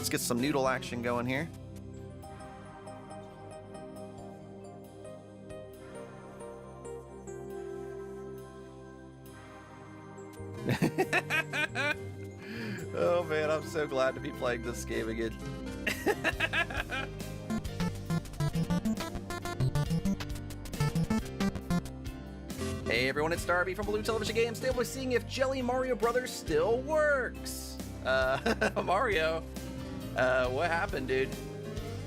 let's get some noodle action going here. Oh man, I'm so glad to be playing this game again. Hey everyone, it's Darby from Blue Television Games. Today we're seeing if Jelly Mario Brothers still works. Mario, what happened, dude?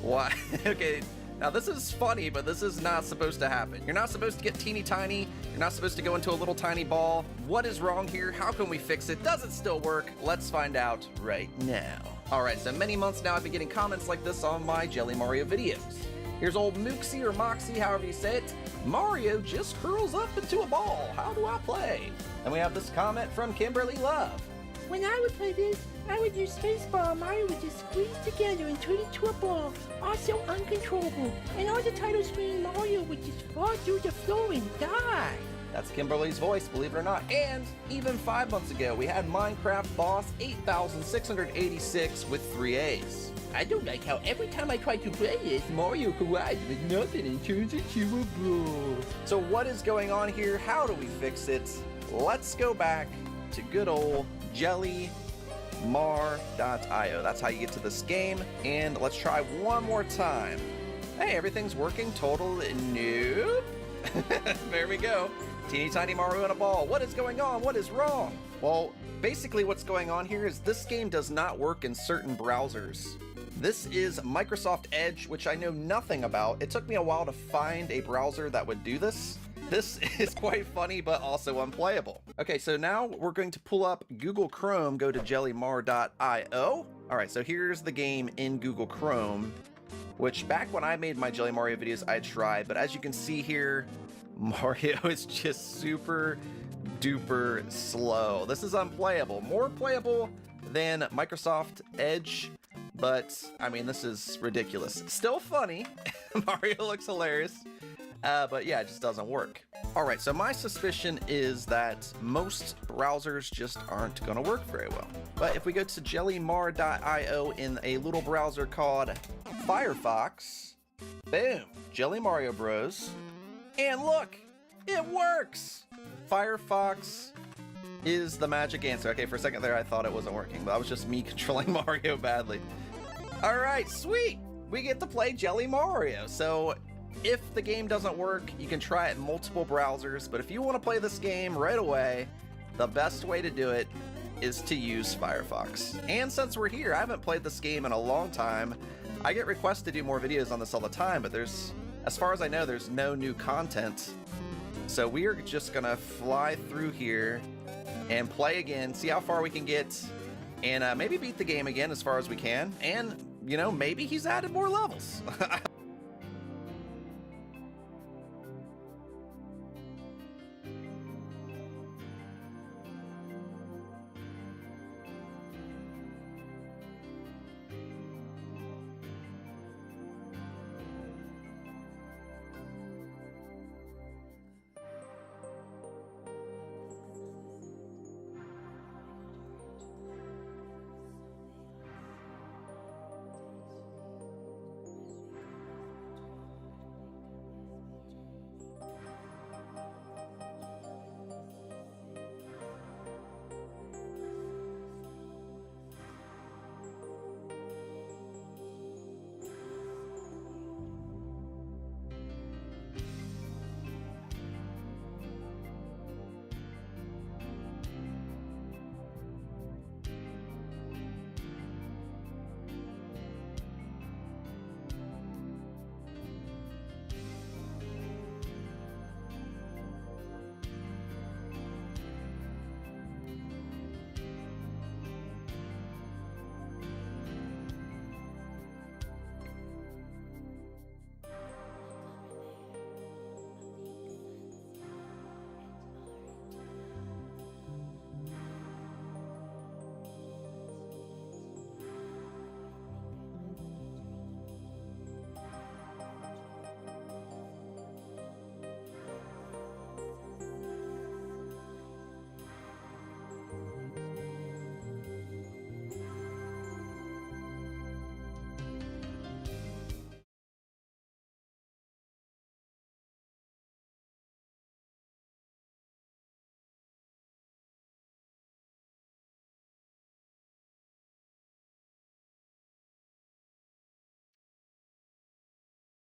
Why? Okay, now this is funny, but this is not supposed to happen. You're not supposed to get teeny tiny. You're not supposed to go into a little tiny ball. What is wrong here? How can we fix it? Does it still work? Let's find out right now. Alright, so many months now I've been getting comments like this on my Jelly Mario videos. Here's old Mooksy or Moxie, however you say it. Mario just curls up into a ball. How do I play? And we have this comment from Kimberly Love. When I would play this, I would use spacebar. Mario would just squeeze together and turn into a ball. Also uncontrollable. And on the title screen, Mario would just fall through the floor and die. That's Kimberly's voice, believe it or not. And even 5 months ago, we had Minecraft Boss 8686 with 3 A's. I don't like how every time I try to play this, Mario collides with nothing and turns into a ball. So what is going on here? How do we fix it? Let's go back to good old jellymar.io. That's how you get to this game. And let's try one more time. Hey, everything's working totally. Nope. There we go. Teeny tiny Mario in a ball. What is going on? What is wrong? Well, basically what's going on here is this game does not work in certain browsers. This is Microsoft Edge, which I know nothing about. It took me a while to find a browser that would do this. This is quite funny, but also unplayable. Okay, so now we're going to pull up Google Chrome, go to jellymar.io. All right, so here's the game in Google Chrome, which back when I made my Jelly Mario videos, I tried, but as you can see here, Mario is just super duper slow. This is unplayable. More playable than Microsoft Edge, but I mean, this is ridiculous. Still funny. Mario looks hilarious. But yeah, it just doesn't work. All right, so my suspicion is that most browsers just aren't gonna work very well. But if we go to jellymar.io in a little browser called Firefox, boom, Jelly Mario Bros. And look, it works! Firefox is the magic answer. Okay, for a second there I thought it wasn't working, but that was just me controlling Mario badly. All right, sweet! We get to play Jelly Mario. So if the game doesn't work, you can try it in multiple browsers, but if you want to play this game right away, the best way to do it is to use Firefox. And since we're here, I haven't played this game in a long time. I get requests to do more videos on this all the time, but there's, as far as I know, there's no new content. So we are just gonna fly through here and play again, see how far we can get, and maybe beat the game again as far as we can. And, you know, maybe he's added more levels.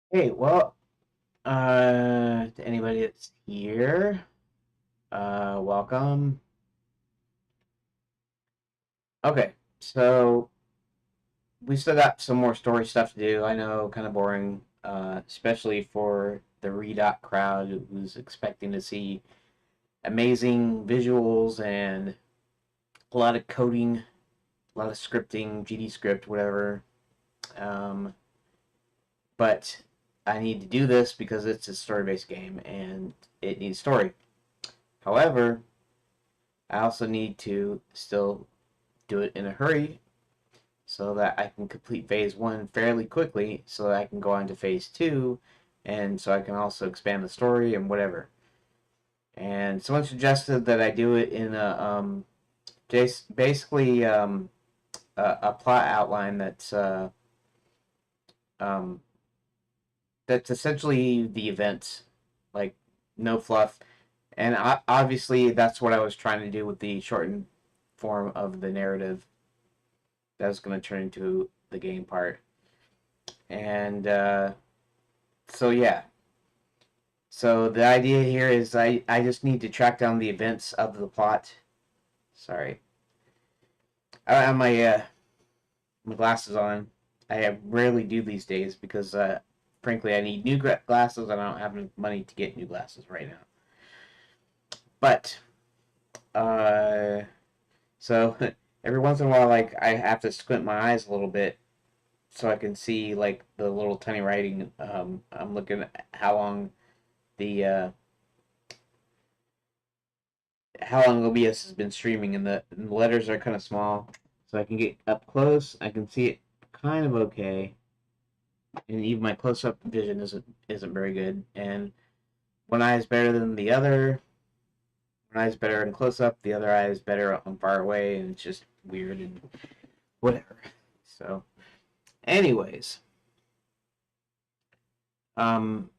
Hey, well, to anybody that's here, welcome. Okay, so we still got some more story stuff to do. I know, kind of boring, especially for the Redot crowd who's expecting to see amazing visuals and a lot of coding, a lot of scripting, GD script, whatever. Um, but I need to do this because it's a story-based game and it needs story. However, I also need to still do it in a hurry so that I can complete phase one fairly quickly so that I can go on to phase two and so I can also expand the story and whatever. And someone suggested that I do it in basically a plot outline um, that's essentially the events, like no fluff. And obviously, that's what I was trying to do with the shortened form of the narrative that was going to turn into the game part. And so, yeah. So, the idea here is I just need to track down the events of the plot. Sorry. I have my glasses on. I rarely do these days because, frankly, I need new glasses and I don't have enough money to get new glasses right now. But, uh, so every once in a while, like, I have to squint my eyes a little bit so I can see like the little tiny writing. I'm looking at the uh, how long OBS has been streaming, and the letters are kind of small, so I can get up close. I can see it kind of okay, and even my close-up vision isn't very good. And one eye is better than the other. One eye is better in close-up. The other eye is better on far away, and it's just weird and whatever. So, anyways, um,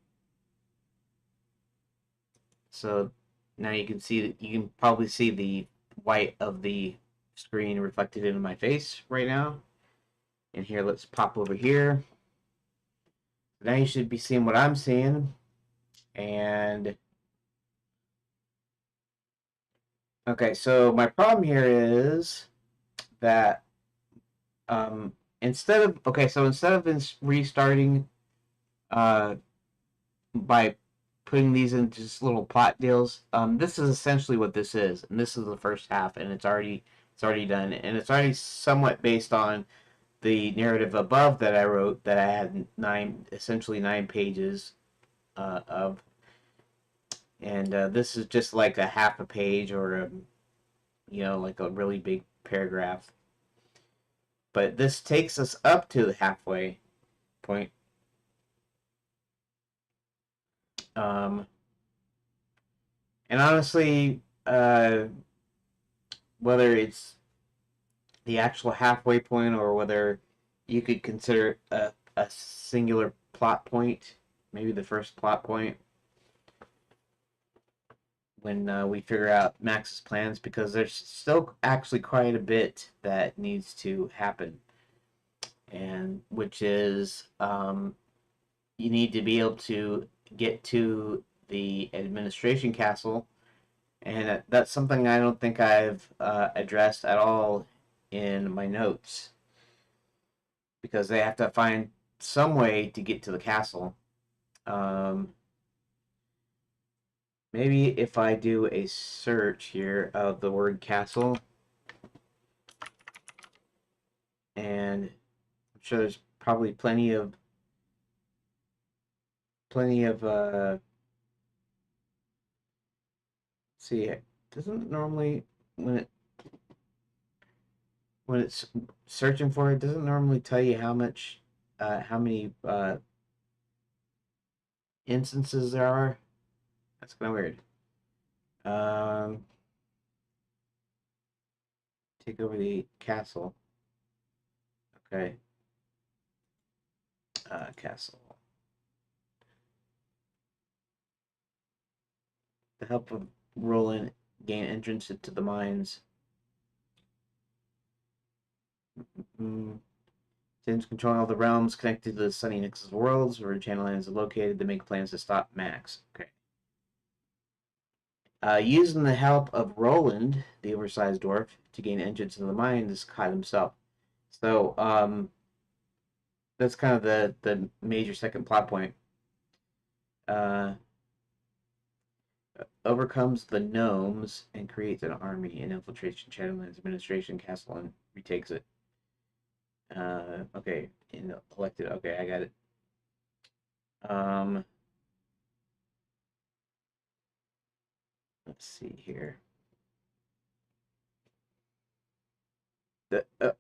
so now you can see that you can probably see the white of the screen reflected into my face right now. And here, let's pop over here. Now you should be seeing what I'm seeing. And okay, so my problem here is that instead of restarting uh, by putting these into just little plot deals, this is essentially what this is, and this is the first half, and it's already done, and it's already somewhat based on the narrative above that I wrote that I had essentially 9 pages of, and this is just like a half a page or like a really big paragraph. But this takes us up to the halfway point. Um, and honestly, whether it's the actual halfway point or whether you could consider it a singular plot point, maybe the first plot point, when we figure out Max's plans, because there's still actually quite a bit that needs to happen, and which is you need to be able to get to the administration castle, and that's something I don't think I've addressed at all in my notes, because they have to find some way to get to the castle. Um, Maybe if I do a search here of the word castle, and I'm sure there's probably plenty of see, it doesn't normally when it's searching for it doesn't normally tell you how many instances there are. That's kind of weird. Um, take over the castle. Okay. Castle. The help of Roland gain entrance into the mines. Mm, Since controlling all the realms connected to the Sunny Nexus worlds where Channellands is located, they make plans to stop Max. Okay. Using the help of Roland, the oversized dwarf, to gain entrance into the mine is Kai himself. So, that's kind of the major second plot point. Overcomes the gnomes and creates an army and infiltrates Shadowlands administration castle and retakes it. Okay, elected. Okay, I got it. Let's see here.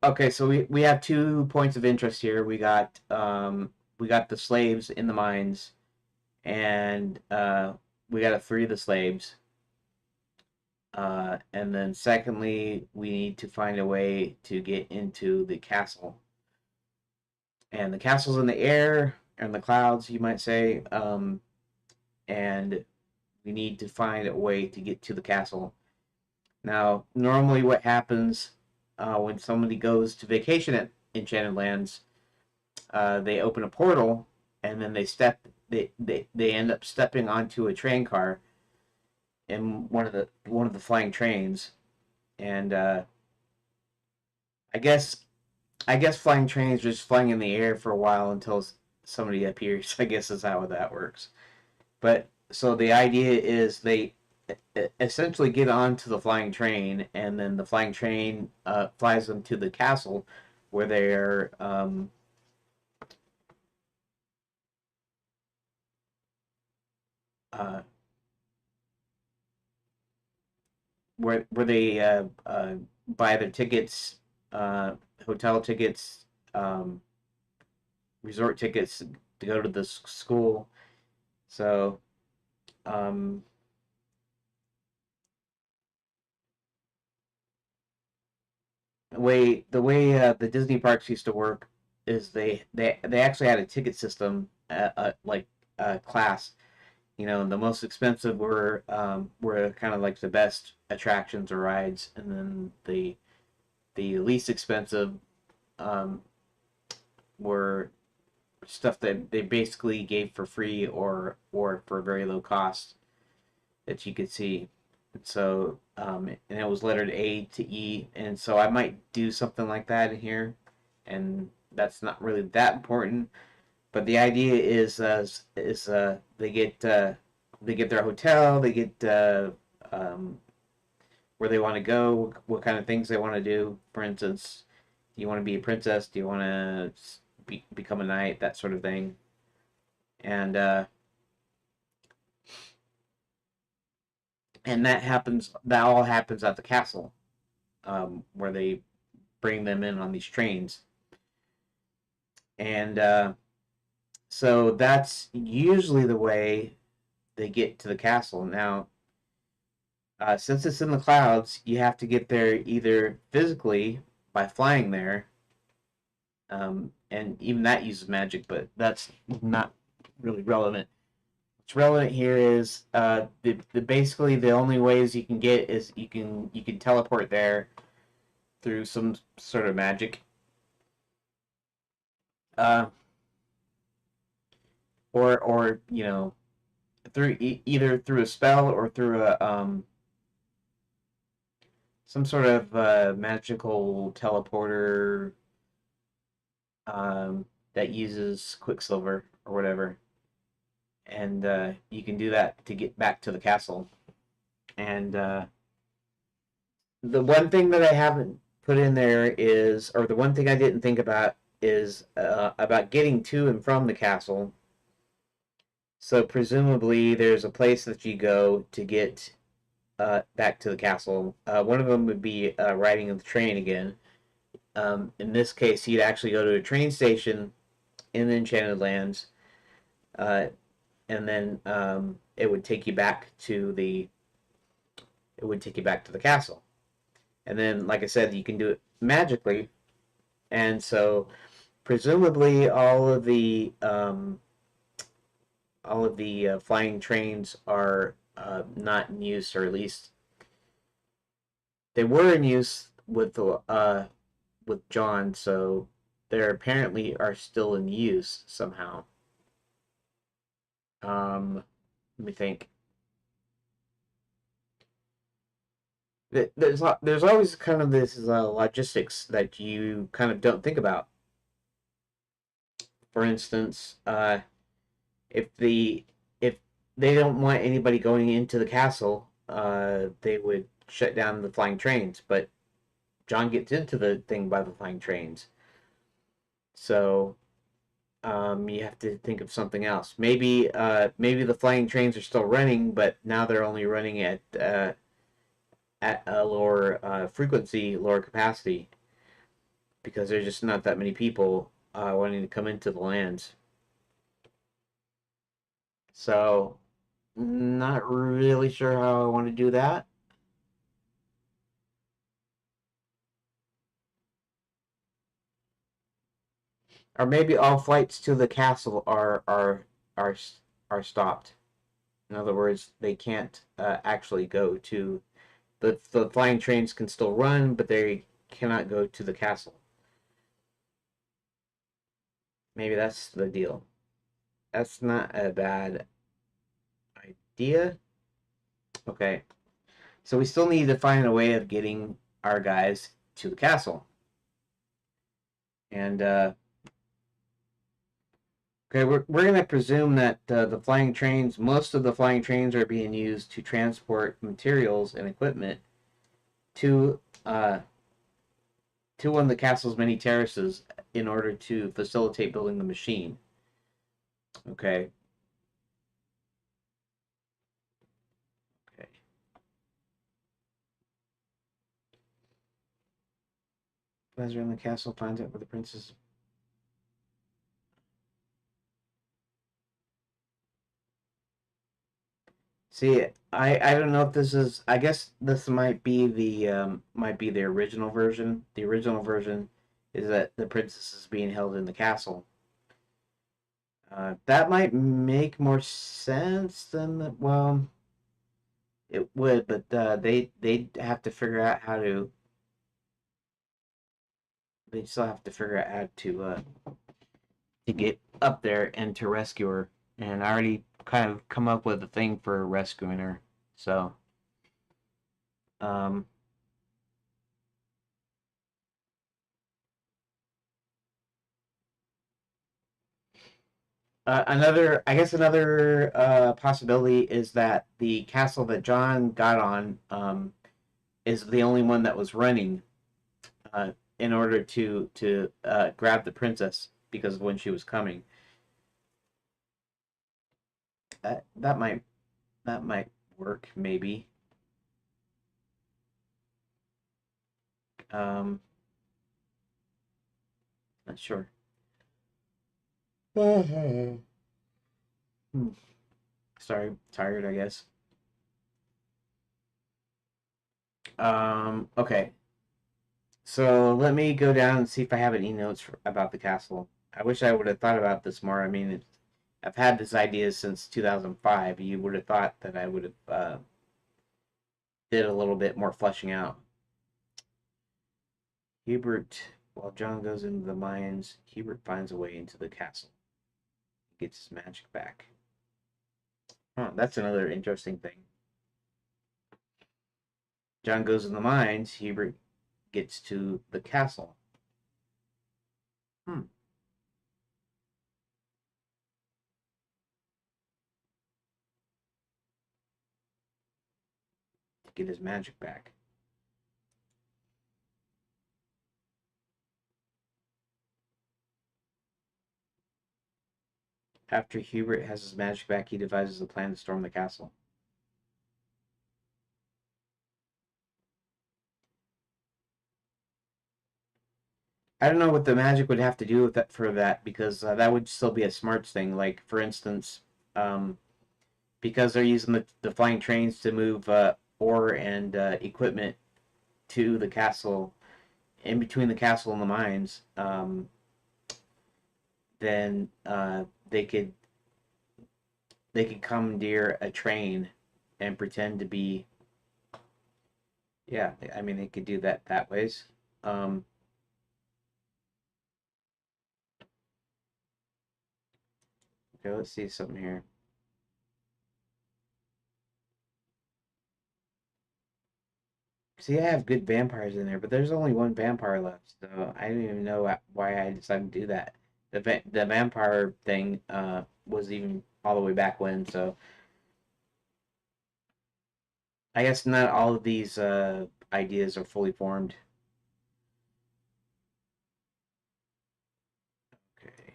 Okay, so we have 2 points of interest here. We got the slaves in the mines, and we got to free the slaves. And then secondly, we need to find a way to get into the castle. And the castle's in the air, or in the clouds, you might say. And we need to find a way to get to the castle. Now, normally what happens when somebody goes to vacation at Enchanted Lands, they open a portal, and then they end up stepping onto a train car in one of the flying trains, and I guess flying trains are just flying in the air for a while until somebody appears. I guess is how that works. But so the idea is they essentially get onto the flying train, and then the flying train flies them to the castle, where they're where they buy their tickets, hotel tickets, resort tickets to go to the school. So, the way the Disney parks used to work is they actually had a ticket system, like class. You know, the most expensive were kind of like the best attractions or rides, and then the least expensive were stuff that they basically gave for free or for very low cost that you could see. So and it was lettered A to E, and so I might do something like that in here, and that's not really that important. But the idea is they get their hotel, they get where they want to go, what kind of things they want to do. For instance, do you want to be a princess? Do you want to become a knight? That sort of thing. And that all happens at the castle, where they bring them in on these trains. And so that's usually the way they get to the castle. Now, since it's in the clouds, you have to get there either physically by flying there, and even that uses magic, but that's not really relevant. What's relevant here is basically the only ways you can get is you can teleport there through some sort of magic, or through either through a spell or through a some sort of magical teleporter that uses Quicksilver or whatever, and you can do that to get back to the castle. And the one thing that I haven't put in there is, or the one thing I didn't think about is about getting to and from the castle. So presumably there's a place that you go to get back to the castle. One of them would be riding the train again. In this case, you'd actually go to a train station in the Enchanted Lands, and then it would take you back to the castle. And then, like I said, you can do it magically, and so presumably all of the flying trains are not in use, or at least they were in use with John. So there apparently are still in use somehow. Let me think. There's always kind of this logistics that you kind of don't think about. For instance, if the if they don't want anybody going into the castle, they would shut down the flying trains. But John gets into the thing by the flying trains, so you have to think of something else. Maybe the flying trains are still running, but now they're only running at a lower frequency, lower capacity, because there's just not that many people wanting to come into the lands. So, not really sure how I want to do that. Or maybe all flights to the castle are are stopped. In other words, they can't actually go to the flying trains can still run, but they cannot go to the castle. Maybe that's the deal. That's not a bad idea. Okay, so we still need to find a way of getting our guys to the castle. And okay, we're going to presume that the flying trains, most of the flying trains are being used to transport materials and equipment to one of the castle's many terraces in order to facilitate building the machine. Okay. Okay. Pleasure in the castle finds out where the princess. See, I don't know if this is. I guess this might be the original version. The original version is that the princess is being held in the castle. That might make more sense than the, well, it would, but they have to figure out how to. They still have to figure out how to get up there and to rescue her. And I already kind of come up with a thing for rescuing her. So, um, I guess another possibility is that the castle that John got on is the only one that was running in order to grab the princess because of when she was coming. That might work maybe. Um, Not sure. Hmm. Sorry, tired, I guess. Okay. So let me go down and see if I have any notes about the castle. I wish I would have thought about this more. I mean, I've had this idea since 2005. You would have thought that I would have did a little bit more fleshing out. Hubert, while John goes into the mines, Hubert finds a way into the castle. He gets his magic back. Huh, that's another interesting thing. John goes in the mines, Hubert gets to the castle. Hmm. To get his magic back. After Hubert has his magic back, he devises a plan to storm the castle. I don't know what the magic would have to do with that for that because that would still be a smarts thing. Like for instance, um, because they're using the flying trains to move ore and equipment to the castle, in between the castle and the mines, then they could commandeer a train and pretend to be. Yeah, I mean they could do that ways. Um, Okay, let's see something here. See, I have good vampires in there, but there's only one vampire left, so I don't even know why I decided to do that. The vampire thing was even all the way back when, so I guess not all of these ideas are fully formed. Okay.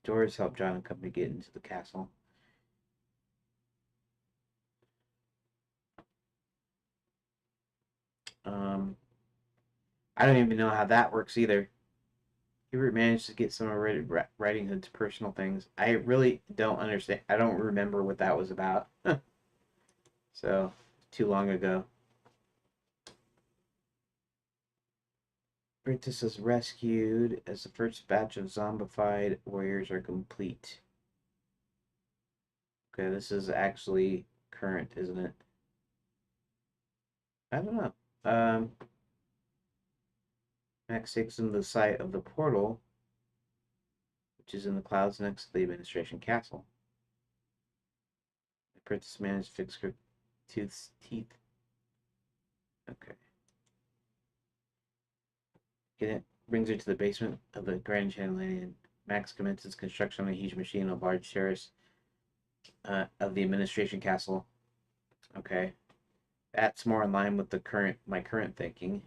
Doors help John and company get into the castle. Um, I don't even know how that works either. Hubert managed to get some of Riding Hood's personal things. I really don't understand. I don't remember what that was about. So, too long ago. Princess is rescued as the first batch of zombified warriors are complete. Okay, this is actually current, isn't it? I don't know. Max takes them to the site of the portal, which is in the clouds next to the administration castle. The princess managed to fix her teeth. Okay. It brings her to the basement of the Grand Chandelier. Max commences construction on a huge machine on a large terrace of the administration castle. Okay. That's more in line with my current thinking.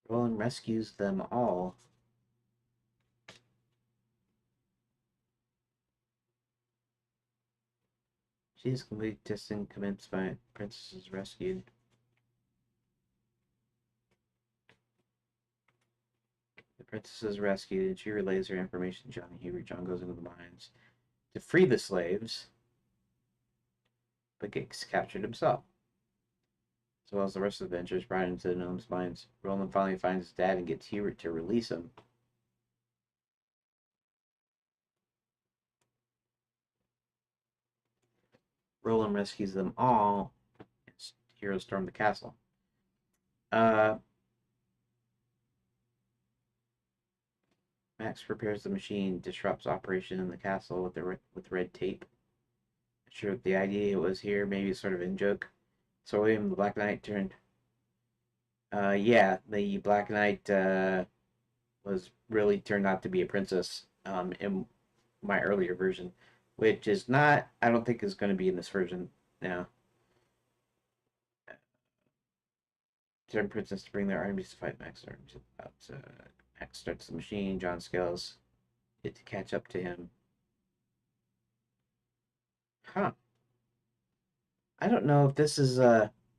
Roland rescues them all. She is complete testing commenced by princess is rescued. The princess is rescued and she relays her information to John and Hubert. John goes into the mines to free the slaves, but gets captured himself. As well as the rest of the adventurers brought into the gnome's mines. Roland finally finds his dad and gets Hubert to release him. Roland rescues them all. Heroes storm the castle. Max prepares the machine, disrupts operation in the castle with red tape. Not sure what the idea was here, maybe sort of in joke. So William the Black Knight turned. Yeah, the Black Knight was really turned out to be a princess in my earlier version, which is not. I don't think is going to be in this version now. Turn princess to bring their armies to fight Max. Max starts the machine. John scales it to catch up to him. Huh. I don't know if this is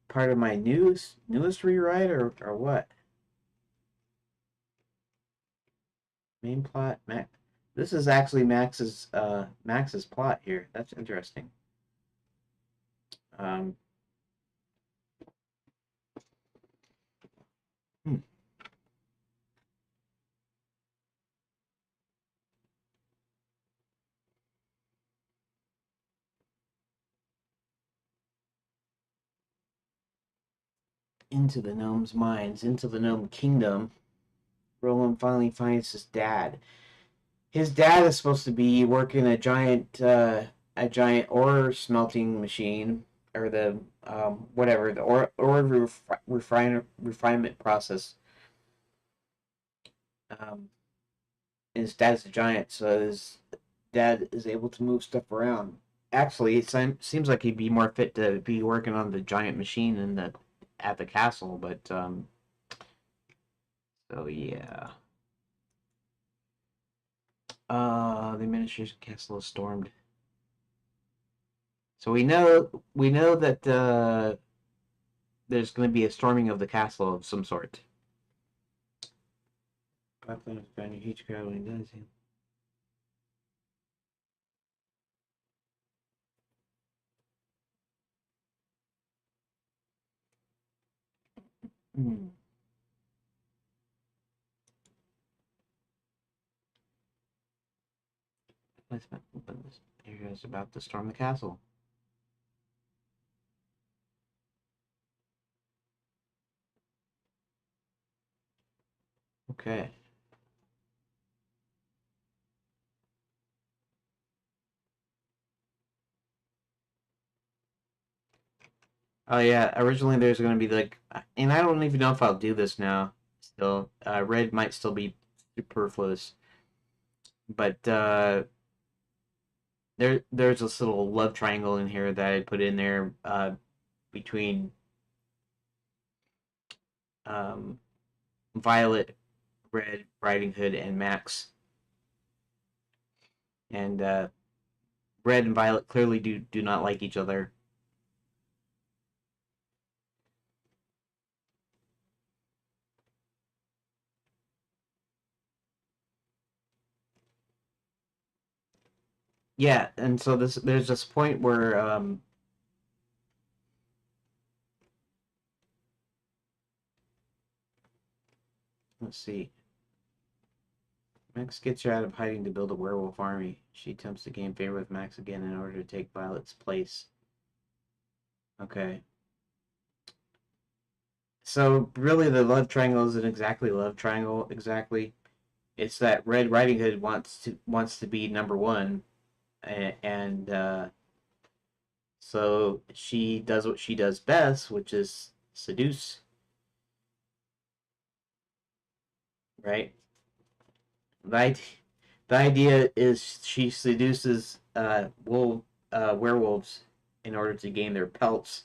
part of my newest rewrite or what. Main plot, Max. This is actually Max's plot here. That's interesting. Um, hmm. Into the gnome's mines, into the gnome kingdom. Roland finally finds his dad. His dad is supposed to be working a giant ore smelting machine, or the whatever the refinement process. Um, his dad's a giant, so his dad is able to move stuff around. Actually, it seems like he'd be more fit to be working on the giant machine at the castle, but so yeah. The administration castle is stormed. So we know that there's going to be a storming of the castle of some sort. Blackland is a huge crowd when he does. Hmm. Let's area is about to storm the castle. Okay. Oh yeah, originally there's going to be like, and I don't even know if I'll do this now. Still, red might still be superfluous, but there's this little love triangle in here that I put in there between um, Violet, Red Riding Hood, and Max. And Red and Violet clearly do not like each other. Yeah, and so there's this point where let's see. Max gets her out of hiding to build a werewolf army. She attempts to gain favor with Max again in order to take Violet's place. Okay. So really the love triangle isn't exactly love triangle exactly. It's that Red Riding Hood wants to be number one, and so she does what she does best, which is seduce, right? The, the idea is she seduces werewolves in order to gain their pelts,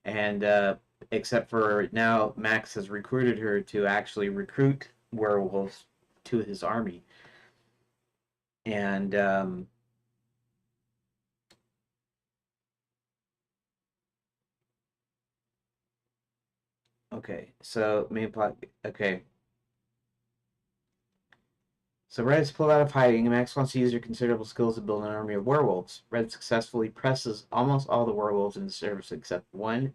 and except for now, Max has recruited her to actually recruit werewolves to his army, and okay, so main plot. Okay, so Red is pulled out of hiding, and Max wants to use her considerable skills to build an army of werewolves. Red successfully presses almost all the werewolves into service except one.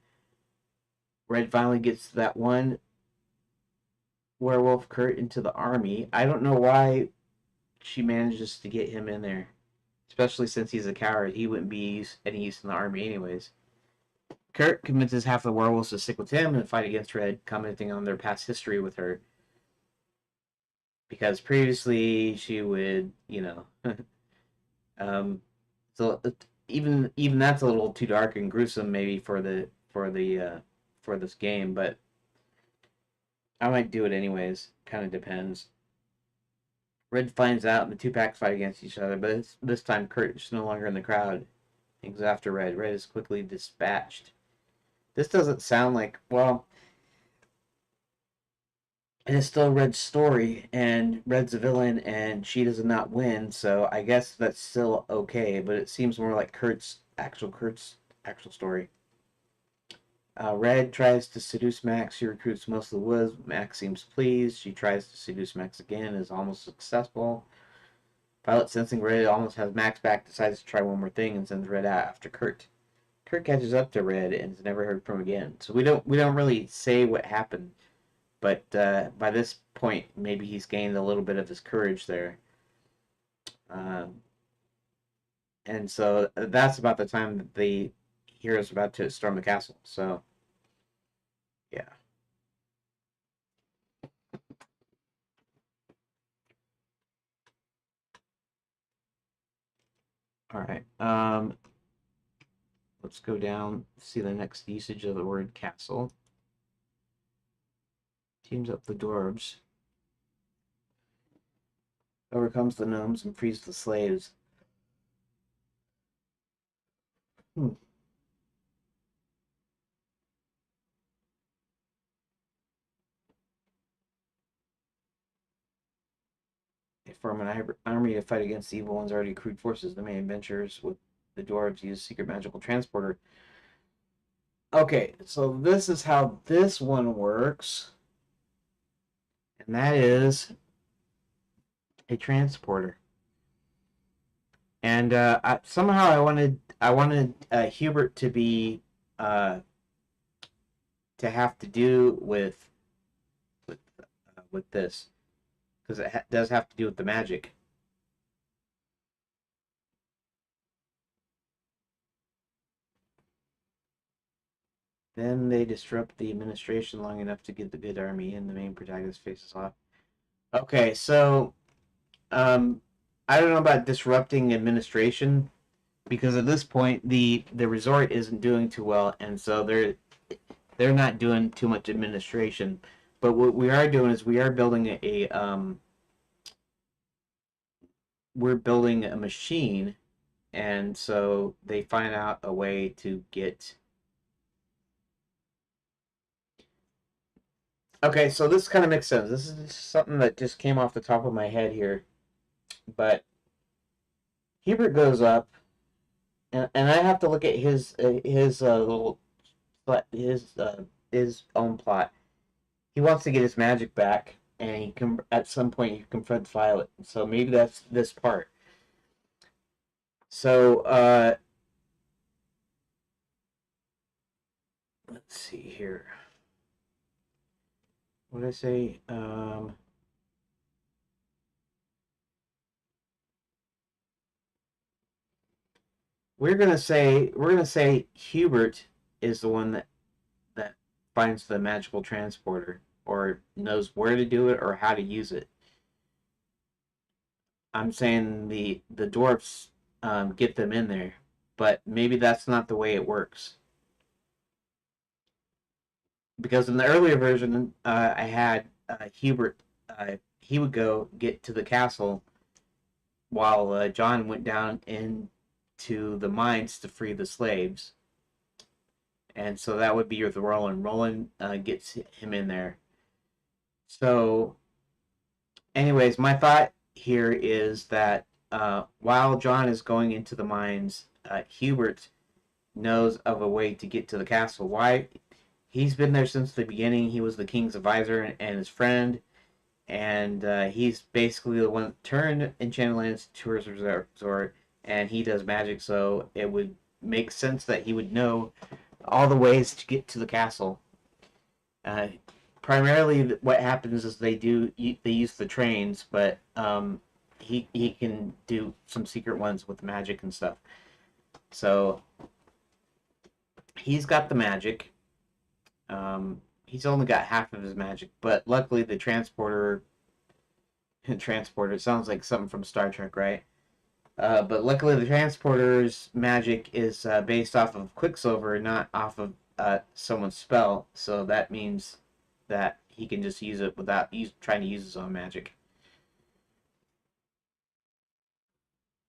Red finally gets that one werewolf Kurt into the army. I don't know why she manages to get him in there, especially since he's a coward. He wouldn't be any use in the army anyways. Kurt convinces half the werewolves to stick with him and fight against Red, commenting on their past history with her. Because previously she would, um, so even that's a little too dark and gruesome maybe for this game, but I might do it anyways. Kind of depends. Red finds out and the two packs fight against each other, but this time Kurt is no longer in the crowd. He goes after Red. Red is quickly dispatched. This doesn't sound like, well, it's still Red's story, and Red's a villain, and she does not win, so I guess that's still okay, but it seems more like Kurt's actual story. Red tries to seduce Max. She recruits most of the woods. Max seems pleased. She tries to seduce Max again, is almost successful. Violet, sensing Red almost has Max back, decides to try one more thing and sends Red out after Kurt. Kurt catches up to Red and is never heard from again. So we don't really say what happened, but by this point, maybe he's gained a little bit of his courage there. Um, and so that's about the time that the heroes are about to storm the castle. So yeah. All right. Let's go down, see the next usage of the word castle. Teams up the dwarves. Overcomes the gnomes and frees the slaves. Hmm. They form an army to fight against the evil ones already accrued forces. The main adventurers with the dwarves use secret magical transporter. Okay, so this is how this one works. And that is a transporter. And somehow I wanted Hubert to be to have to do with this because it does have to do with the magic. Then they disrupt the administration long enough to get the good army, and the main protagonist faces off. Okay, so um, I don't know about disrupting administration because at this point the resort isn't doing too well, and so they're not doing too much administration. But what we are doing is we are building we're building a machine, and so they find out a way to get. Okay, so this kind of makes sense. This is something that just came off the top of my head here, but Hubert goes up, and I have to look at his little his own plot. He wants to get his magic back, and at some point he confronts Violet. So maybe that's this part. So let's see here. What did I say? We're gonna say Hubert is the one that finds the magical transporter or knows where to do it or how to use it. I'm saying the dwarfs get them in there, but maybe that's not the way it works. Because in the earlier version, I had Hubert. He would go get to the castle while John went down into the mines to free the slaves, and so that would be with Roland. Roland gets him in there. So, anyways, my thought here is that while John is going into the mines, Hubert knows of a way to get to the castle. Why? He's been there since the beginning. He was the king's advisor and his friend, and he's basically the one that turned Enchanted Lands Tourist Resort, and he does magic, so it would make sense that he would know all the ways to get to the castle. Uh, Primarily, what happens is they use the trains, but he can do some secret ones with magic and stuff. So he's got the magic. He's only got half of his magic, but luckily the transporter sounds like something from Star Trek, right? But luckily the transporter's magic is based off of Quicksilver, not off of someone's spell. So that means that he can just use it without trying to use his own magic.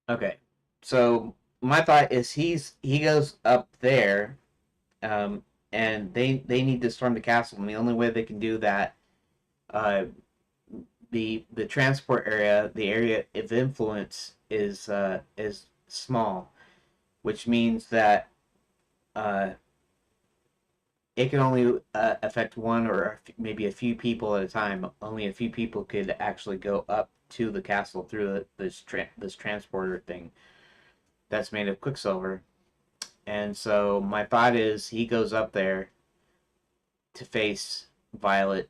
Okay, so my thought is he goes up there, and they need to storm the castle, and the only way they can do that, uh, the transport area, the area of influence is small, which means that uh, it can only affect one or maybe a few people at a time. Only a few people could actually go up to the castle through this transporter thing that's made of Quicksilver. And so my thought is he goes up there to face Violet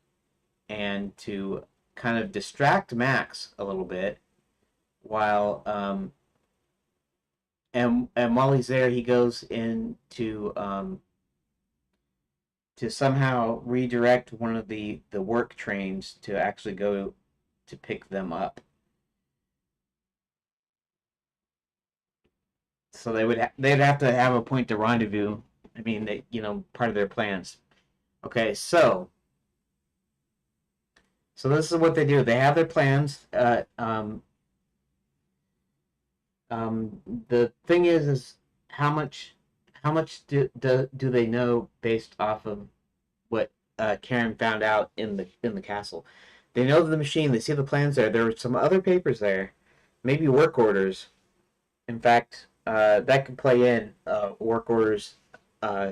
and to kind of distract Max a little bit while and while he's there he goes in to somehow redirect one of the work trains to actually go to pick them up. So they'd have to have a point to rendezvous. I mean, part of their plans. Okay, so this is what they do. They have their plans. The thing is how much do they know based off of what Karen found out in the castle? They know the machine. They see the plans there. There are some other papers there, maybe work orders. In fact, that could play in work orders, uh,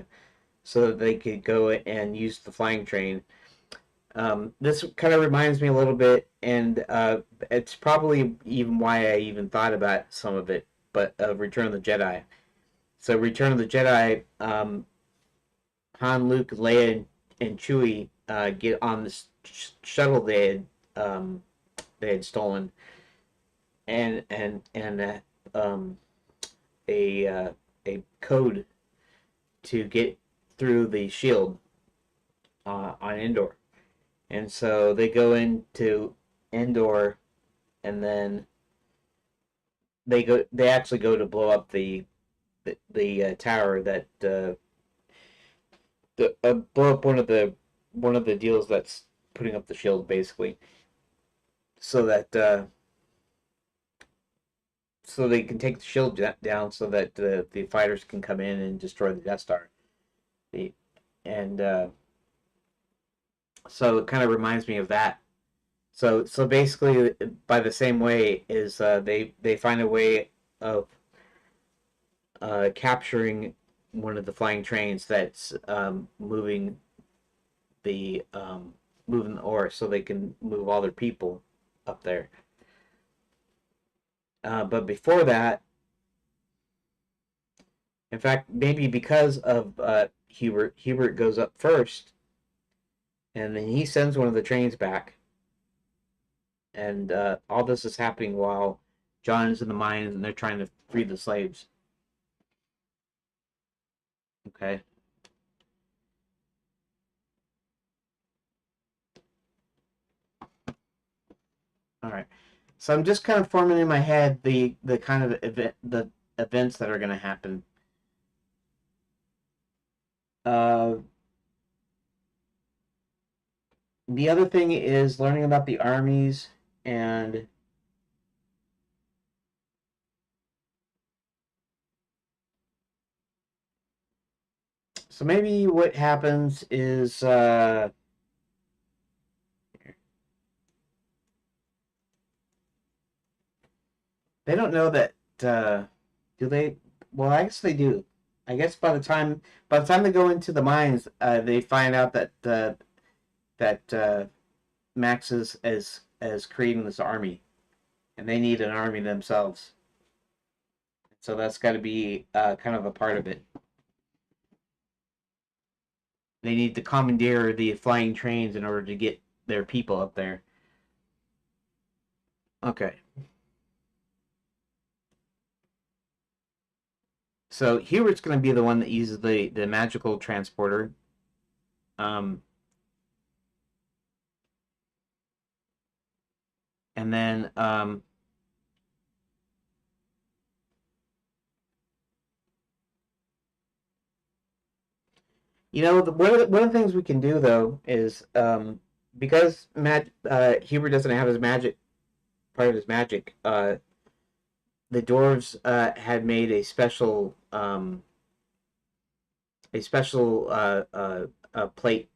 so that they could go and use the flying train. This kind of reminds me a little bit, and it's probably even why I even thought about some of it, but of Return of the Jedi. So Return of the Jedi, Han, Luke, Leia, and Chewie get on this shuttle they had stolen, and a code to get through the shield on Endor. And so they go into indoor, and then they actually go to blow up the tower that blow up one of the deals that's putting up the shield, basically, so that so they can take the shield down, so that the fighters can come in and destroy the Death Star. The and So it kind of reminds me of that. So basically, by the same way is they find a way of capturing one of the flying trains that's the moving the ore, so they can move all their people up there. But before that, in fact, maybe because of Hubert goes up first, and then he sends one of the trains back, and all this is happening while John is in the mines and they're trying to free the slaves. Okay. All right. So I'm just kind of forming in my head the kind of events that are going to happen. The other thing is learning about the armies, and so maybe what happens is they don't know that do they? Well, I guess they do. I guess by the time they go into the mines, they find out that Max is as creating this army, and they need an army themselves. So that's got to be kind of a part of it. They need to commandeer the flying trains in order to get their people up there. Okay. So Hubert's going to be the one that uses the magical transporter. Um, and then one of the things we can do though is because Hubert doesn't have his magic part of his magic. The dwarves had made a special plate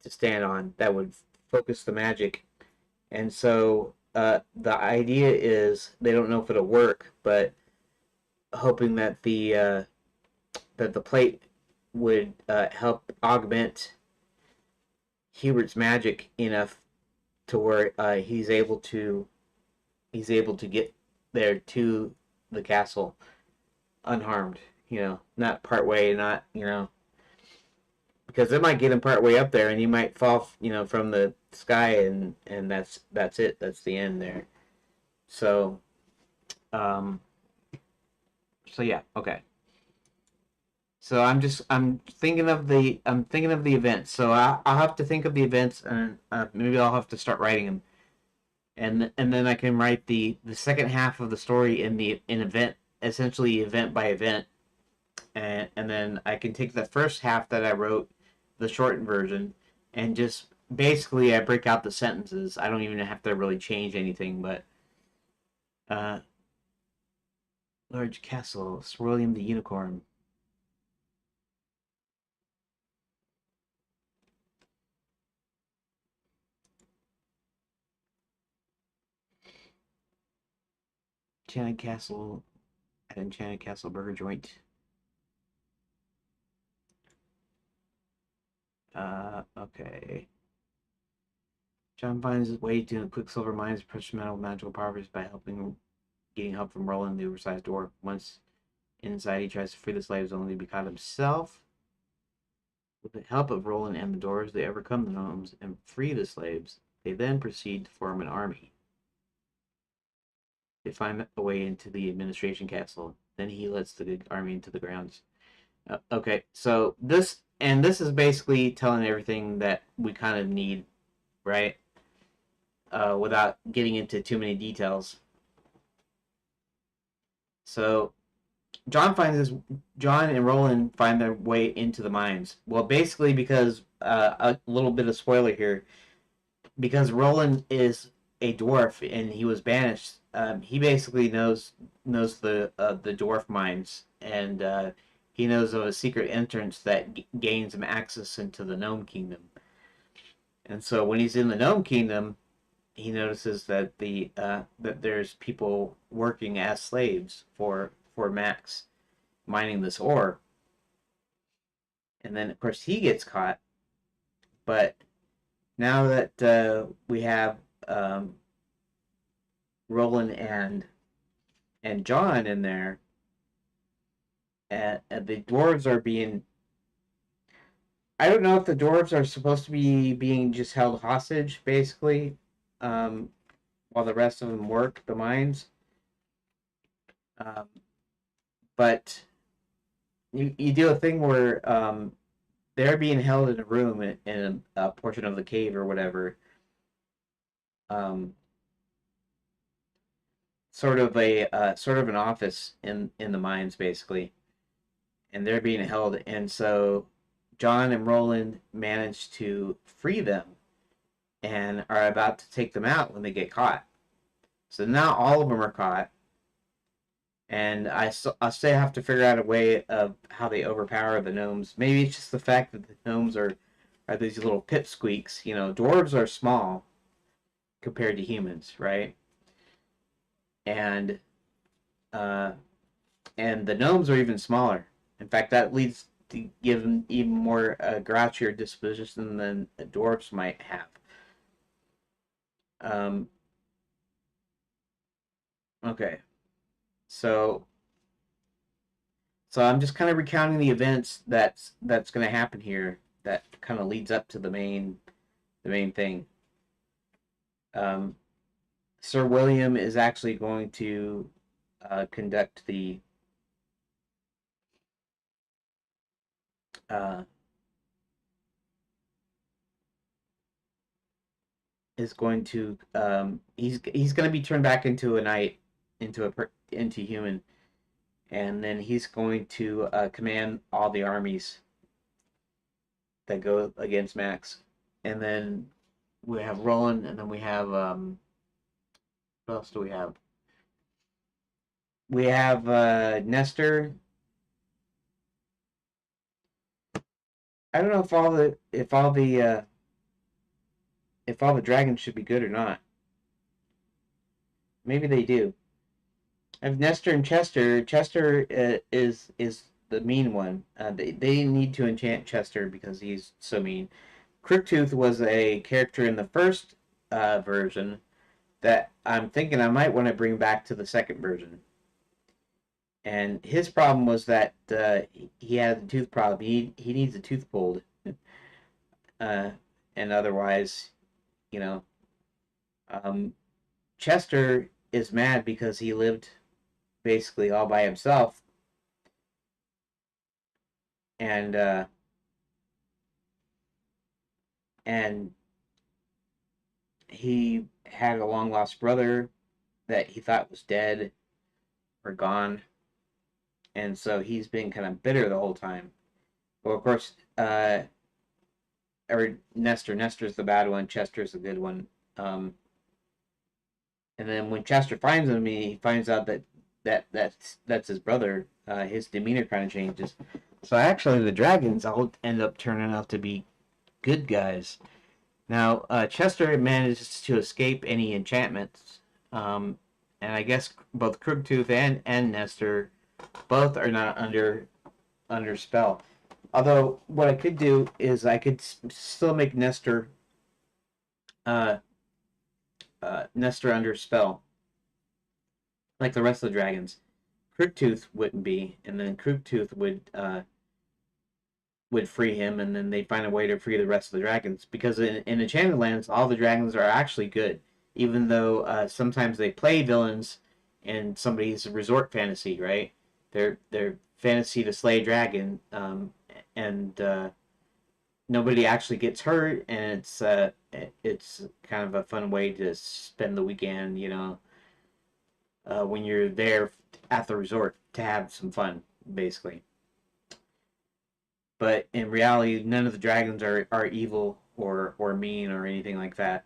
to stand on that would focus the magic, and so the idea is they don't know if it'll work, but hoping that the plate would help augment Hubert's magic enough to where he's able to get there to the castle unharmed. Not part way, not because it might get him part way up there, and he might fall, from the sky, and that's it. That's the end there. So, so yeah, okay. So I'm thinking of the events. So I'll have to think of the events, and maybe I'll have to start writing them, and then I can write the second half of the story in event, essentially event by event, and then I can take the first half that I wrote, the shortened version, and just basically I break out the sentences. I don't even have to really change anything, but large castle, Sir William the Unicorn. Enchanted Castle at Enchanted Castle Burger Joint. Okay. John finds his way to the Quicksilver Mine's precious metal magical powers by getting help from Roland, the oversized dwarf. Once inside, he tries to free the slaves, only to be caught himself. With the help of Roland and the dwarves, they overcome the gnomes and free the slaves. They then proceed to form an army. They find a way into the administration castle. Then he lets the army into the grounds. Okay, so this is basically telling everything that we kind of need, right? without getting into too many details. So John and Roland find their way into the mines. Well, basically because a little bit of spoiler here, because Roland is a dwarf and he was banished. He basically knows the dwarf mines, and he knows of a secret entrance that gains him access into the gnome kingdom. And so when he's in the gnome kingdom, he notices that that there's people working as slaves for Max mining this ore. And then of course he gets caught. But now that we have Roland and John in there, and the dwarves are being. I don't know if the dwarves are supposed to be being just held hostage, basically, um, while the rest of them work the mines. Um, but you do a thing where they're being held in a room in a portion of the cave or whatever. Um, sort of an office in the mines, basically, and they're being held. And so John and Roland manage to free them and are about to take them out when they get caught. So now all of them are caught, and I still have to figure out a way of how they overpower the gnomes. Maybe it's just the fact that the gnomes are these little pipsqueaks. You know, dwarves are small compared to humans, right? And uh, and the gnomes are even smaller. In fact, that leads to give them even more grouchier disposition than dwarves might have. Um, okay, so I'm just kind of recounting the events that's going to happen here. That kind of leads up to the main thing. Um, Sir William is actually going to conduct the uh, is going to he's going to be turned back into a knight, into human, and then he's going to command all the armies that go against Max. And then we have Roland, and then we have what else do we have? We have Nestor. I don't know if all the dragons should be good or not. Maybe they do. I have Nestor and Chester. Chester is the mean one. They need to enchant Chester because he's so mean. Crooktooth was a character in the first version that I'm thinking I might want to bring back to the second version. And his problem was that he had a tooth problem. He needs a tooth pulled, and otherwise, you know, um, Chester is mad because he lived basically all by himself, and and he had a long lost brother that he thought was dead or gone, and so he's been kind of bitter the whole time. Well, of course, or Nestor's the bad one, Chester's the good one. And then when Chester finds him, he finds out that's his brother. His demeanor kind of changes. So actually, the dragons all end up turning out to be good guys. Now, Chester manages to escape any enchantments, and I guess both Croogtooth and Nestor both are not under spell. Although what I could do is I could still make Nestor Nestor under spell, like the rest of the dragons. Croogtooth wouldn't be, and then Croogtooth would free him, and then they'd find a way to free the rest of the dragons. Because in Enchanted Lands, all the dragons are actually good, even though sometimes they play villains in somebody's resort fantasy, right? They're fantasy to slay a dragon, and nobody actually gets hurt, and it's kind of a fun way to spend the weekend, when you're there at the resort to have some fun, basically. But in reality, none of the dragons are evil or mean or anything like that.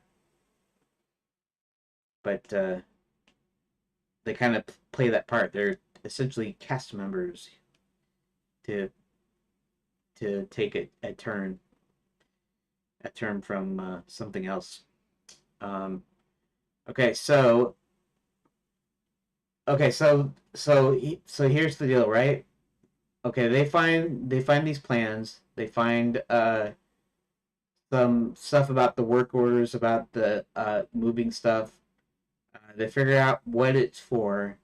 But they kind of play that part. They're essentially cast members to take a turn from something else. Um, okay, so so here's the deal, right? Okay, they find these plans. They find some stuff about the work orders, about the moving stuff. They figure out what it's for,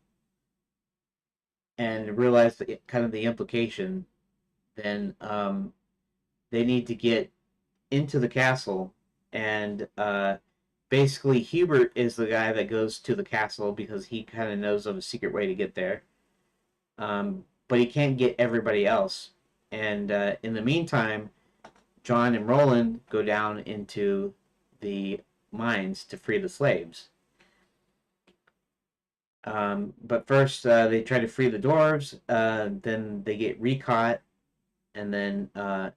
and realize kind of the implication. Then they need to get into the castle, and basically Hubert is the guy that goes to the castle because he kind of knows of a secret way to get there. But he can't get everybody else. And in the meantime, John and Roland go down into the mines to free the slaves. But first, they try to free the dwarves. Then they get recaught, and then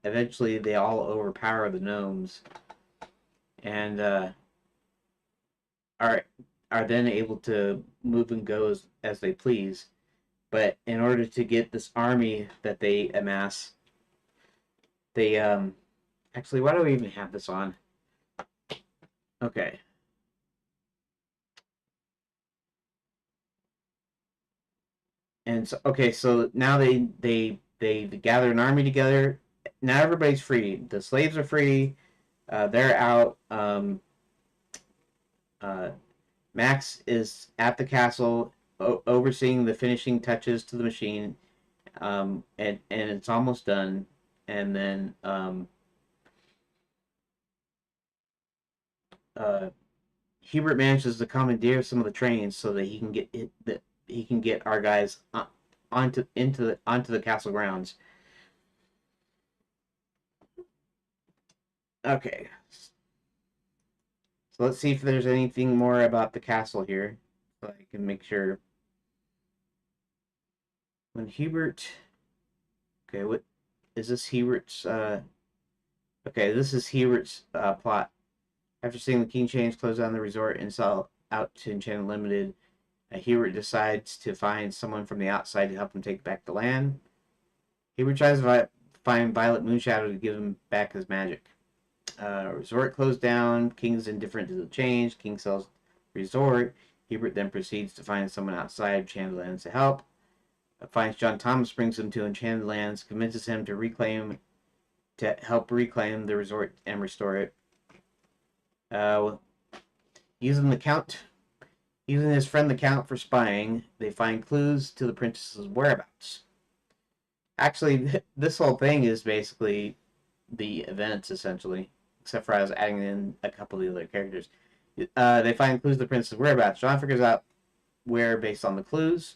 eventually they all overpower the gnomes, and are are then able to move and go as they please. But in order to get this army that they amass, they actually, why do we even have this on? Okay. And so, okay, so now they gather an army together. Now everybody's free. The slaves are free. They're out. Uh, Max is at the castle, overseeing the finishing touches to the machine, and it's almost done. And then uh, Hubert manages to commandeer some of the trains so that he can get our guys onto the castle grounds. Okay, so let's see if there's anything more about the castle here, so I can make sure. When Hubert, okay, what is this Hubert's? Okay, this is Hubert's plot. After seeing the King Chains close down the resort and sell out to Enchanted Limited, Hubert decides to find someone from the outside to help him take back the land. Hubert tries to find Violet Moonshadow to give him back his magic. Resort closed down. King's indifferent to the change. King sells resort. Hubert then proceeds to find someone outside Enchanted Lands to help. Finds John Thomas, brings him to Enchanted Lands, convinces him to help reclaim the resort and restore it. Using his friend the Count for spying, they find clues to the princess's whereabouts. Actually, this whole thing is basically the events, essentially, except for I was adding in a couple of the other characters. They find clues to the princess's whereabouts. John figures out where based on the clues,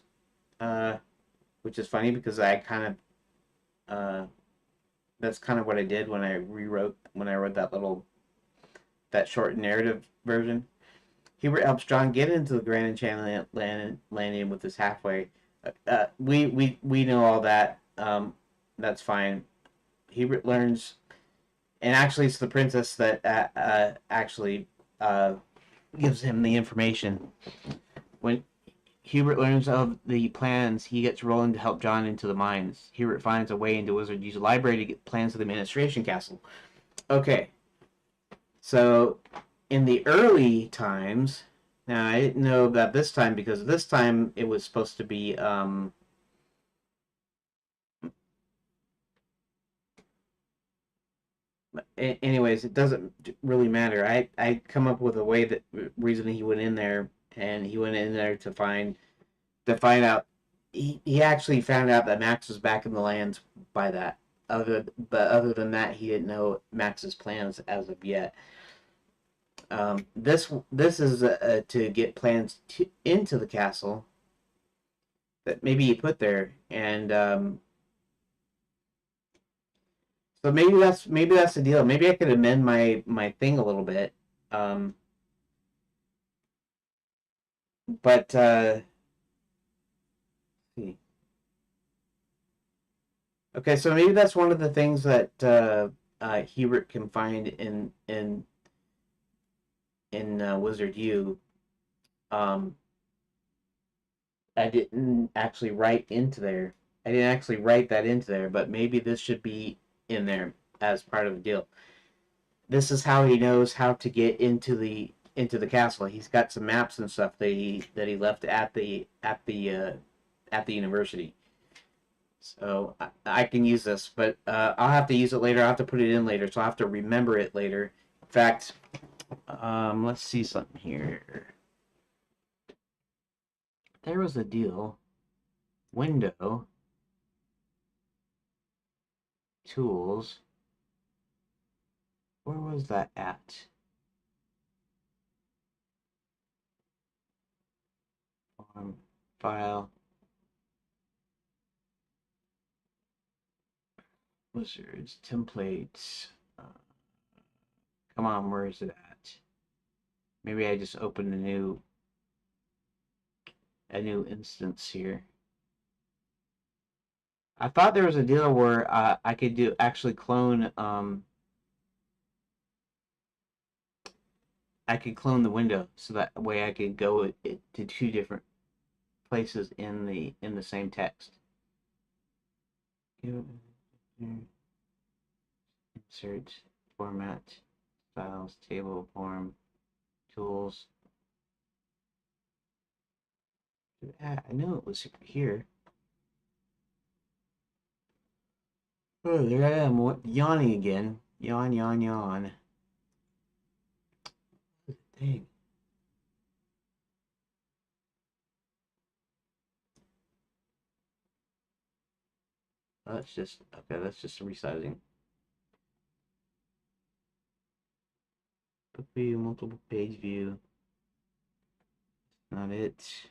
which is funny because I kind of that's kind of what I did when I wrote that short narrative version. Hubert helps John get into the Grand Enchanted Landing with his halfway. We know all that. That's fine. Hubert learns, and actually, it's the princess that actually gives him the information. When Hubert learns of the plans, he gets Roland to help John into the mines. Hubert finds a way into Wizard Use Library to get plans to the Administration Castle. Okay, so in the early times, now I didn't know about this time because this time it was supposed to be anyways, it doesn't really matter. I come up with a way that reason he went in there, and he went in there to find out. He actually found out that Max was back in the lands by that. Other than that, he didn't know Max's plans as of yet. This is to get plans into the castle that maybe he put there, and So maybe that's the deal. Maybe I could amend my thing a little bit. But see. Okay, so maybe that's one of the things that Hebert can find in Wizard U. Um, I didn't actually write into there. I didn't actually write that into there, but maybe this should be in there as part of the deal. This is how he knows how to get into the castle. He's got some maps and stuff that he left at the university. So I can use this, but I'll have to use it later. I'll have to put it in later, so I'll have to remember it later. In fact, let's see something here. There was a deal. Window. Tools. Where was that at? File. Wizards. Templates. Come on, where is it at? Maybe I just opened a new instance here. I thought there was a deal where I could actually clone I could clone the window, so that way I could go to two different places in the same text. Insert, format, styles, table, form, tools. I knew it was here. Oh, there I am, yawning again. Yawn, yawn, yawn. Dang. That's just okay. That's just resizing. Book view, multiple page view. Not it.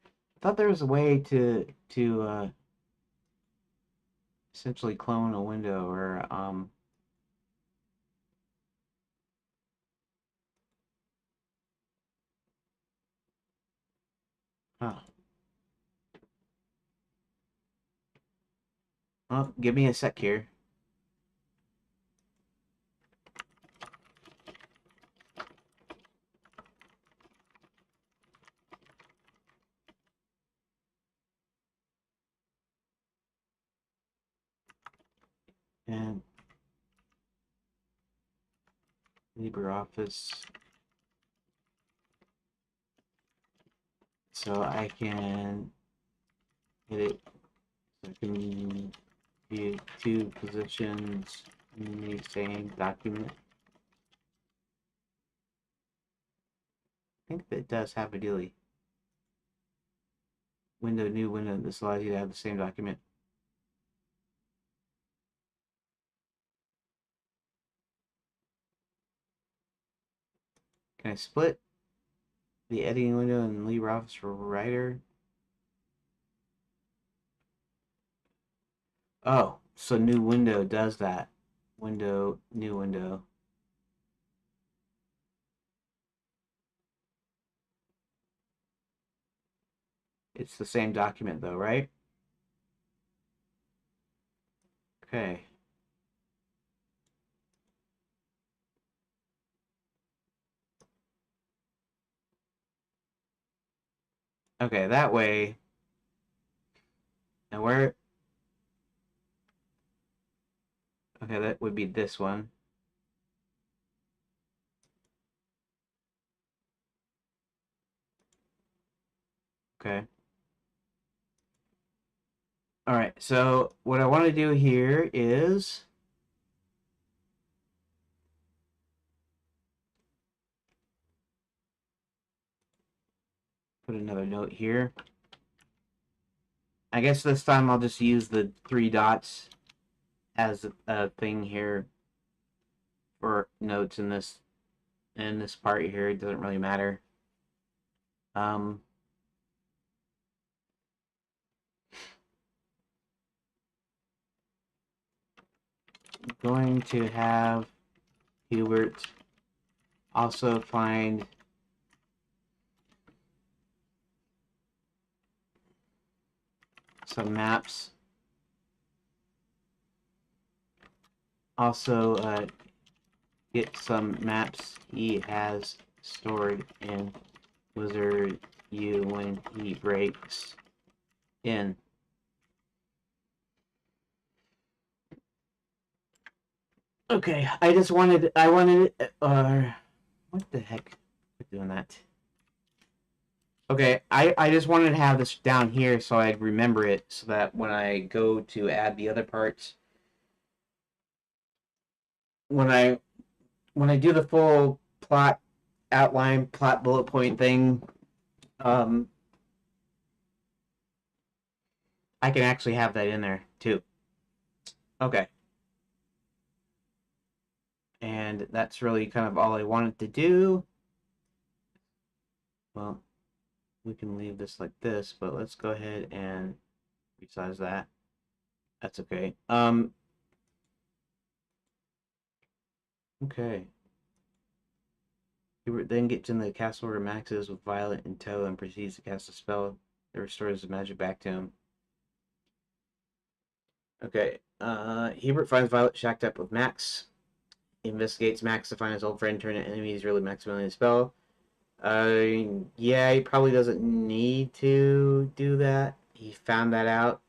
I thought there was a way to essentially clone a window or huh. Well, give me a sec here. And LibreOffice. So I can hit it. So I can view two positions in the same document. I think that does have a dealie. Window, new window. This allows you to have the same document. Can I split the editing window and LibreOffice for Writer? Oh, so new window does that. Window, new window. It's the same document though, right? Okay. Okay, that way. And where? Okay, that would be this one. Okay. All right, so what I want to do here is put another note here. I guess this time I'll just use the 3 dots as a thing here for notes in this part here. It doesn't really matter. going to have Hubert also find some maps. Also, get some maps he has stored in Wizard U when he breaks in. Okay, I wanted, what the heck? I'm doing that. Okay, I just wanted to have this down here so I'd remember it, so that when I go to add the other parts, when I do the full plot outline, plot bullet point thing, I can actually have that in there too. Okay. And that's really kind of all I wanted to do. Well, we can leave this like this, but let's go ahead and resize that. That's okay. Okay. Hubert then gets in the castle where Max is with Violet in tow and proceeds to cast a spell that restores his magic back to him. Okay. Hubert finds Violet shacked up with Max. He investigates Max to find his old friend turned into enemies, really maximizing the spell. Yeah, he probably doesn't need to do that. He found that out.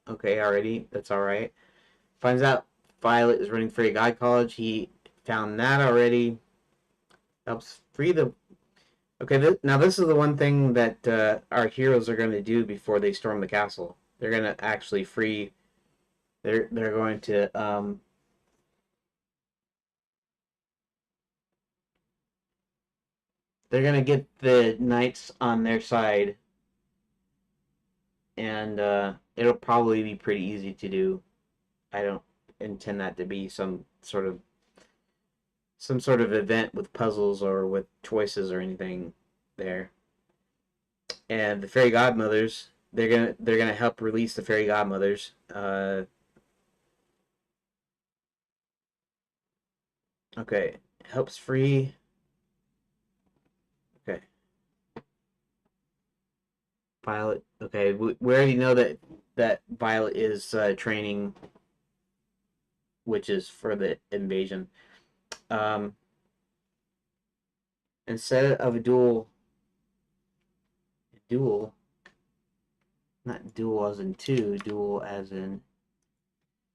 Okay, already. That's alright. Finds out Violet is running Fairy God College. He found that already. Helps free the... Okay, now this is the one thing that our heroes are going to do before they storm the castle. They're going to actually free... They're going to... They're going to get the knights on their side. And it'll probably be pretty easy to do. I don't intend that to be some sort of event with puzzles or with choices or anything there. And the fairy godmothers, they're gonna help release the fairy godmothers. Okay, helps free. Okay, Violet. Okay, we already know that Violet is training witches for the invasion. Instead of a duel, not duel as in two, duel as in...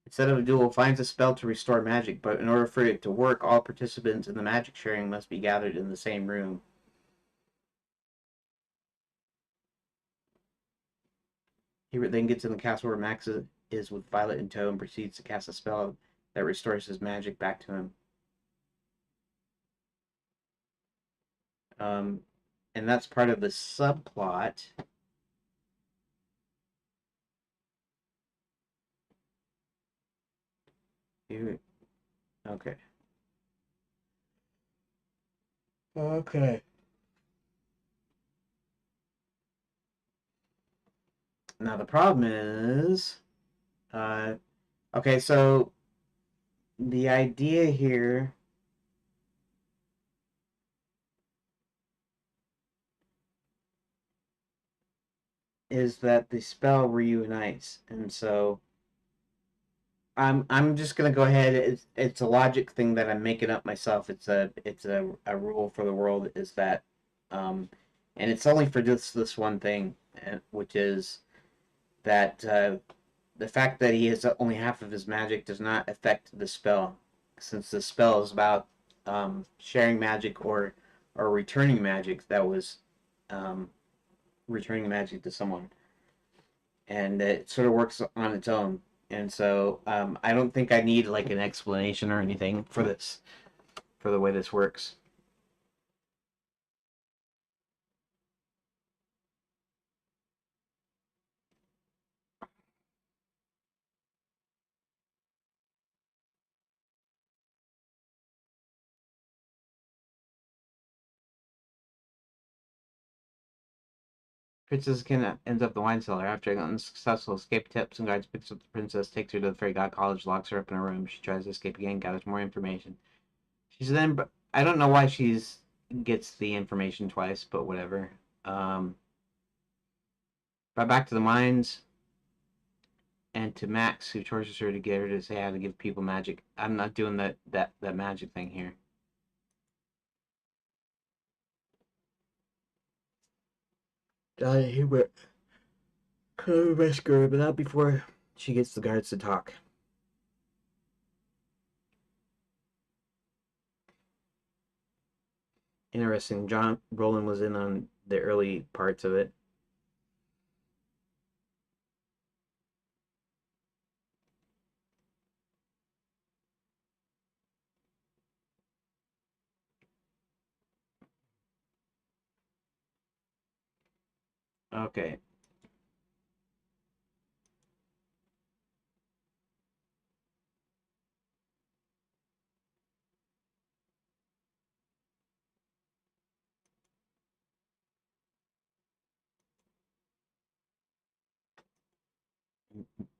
Instead of a duel, finds a spell to restore magic, but in order for it to work, all participants in the magic sharing must be gathered in the same room. Hubert then gets in the castle where Max is with Violet in tow and proceeds to cast a spell that restores his magic back to him. And that's part of the subplot. Okay. Okay. Now the problem is, okay, so the idea here is that the spell reunites, and so I'm just gonna go ahead. It's a logic thing that I'm making up myself. It's a rule for the world is that, and it's only for this one thing, which is that the fact that he has only half of his magic does not affect the spell, since the spell is about sharing magic or returning magic that was returning magic to someone, and it sort of works on its own. And so I don't think I need like an explanation or anything for this, for the way this works. Princess ends up the wine cellar. After an unsuccessful escape, tips and guides picks up the princess, takes her to the Fairy God College, locks her up in a room. She tries to escape again, gathers more information. She's then, I don't know why she's gets the information twice, but whatever. Brought back to the mines and to Max, who tortures her to get her to say how to give people magic. I'm not doing that magic thing here. Hubert, rescue her, but not before she gets the guards to talk. Interesting. John Roland was in on the early parts of it. Okay.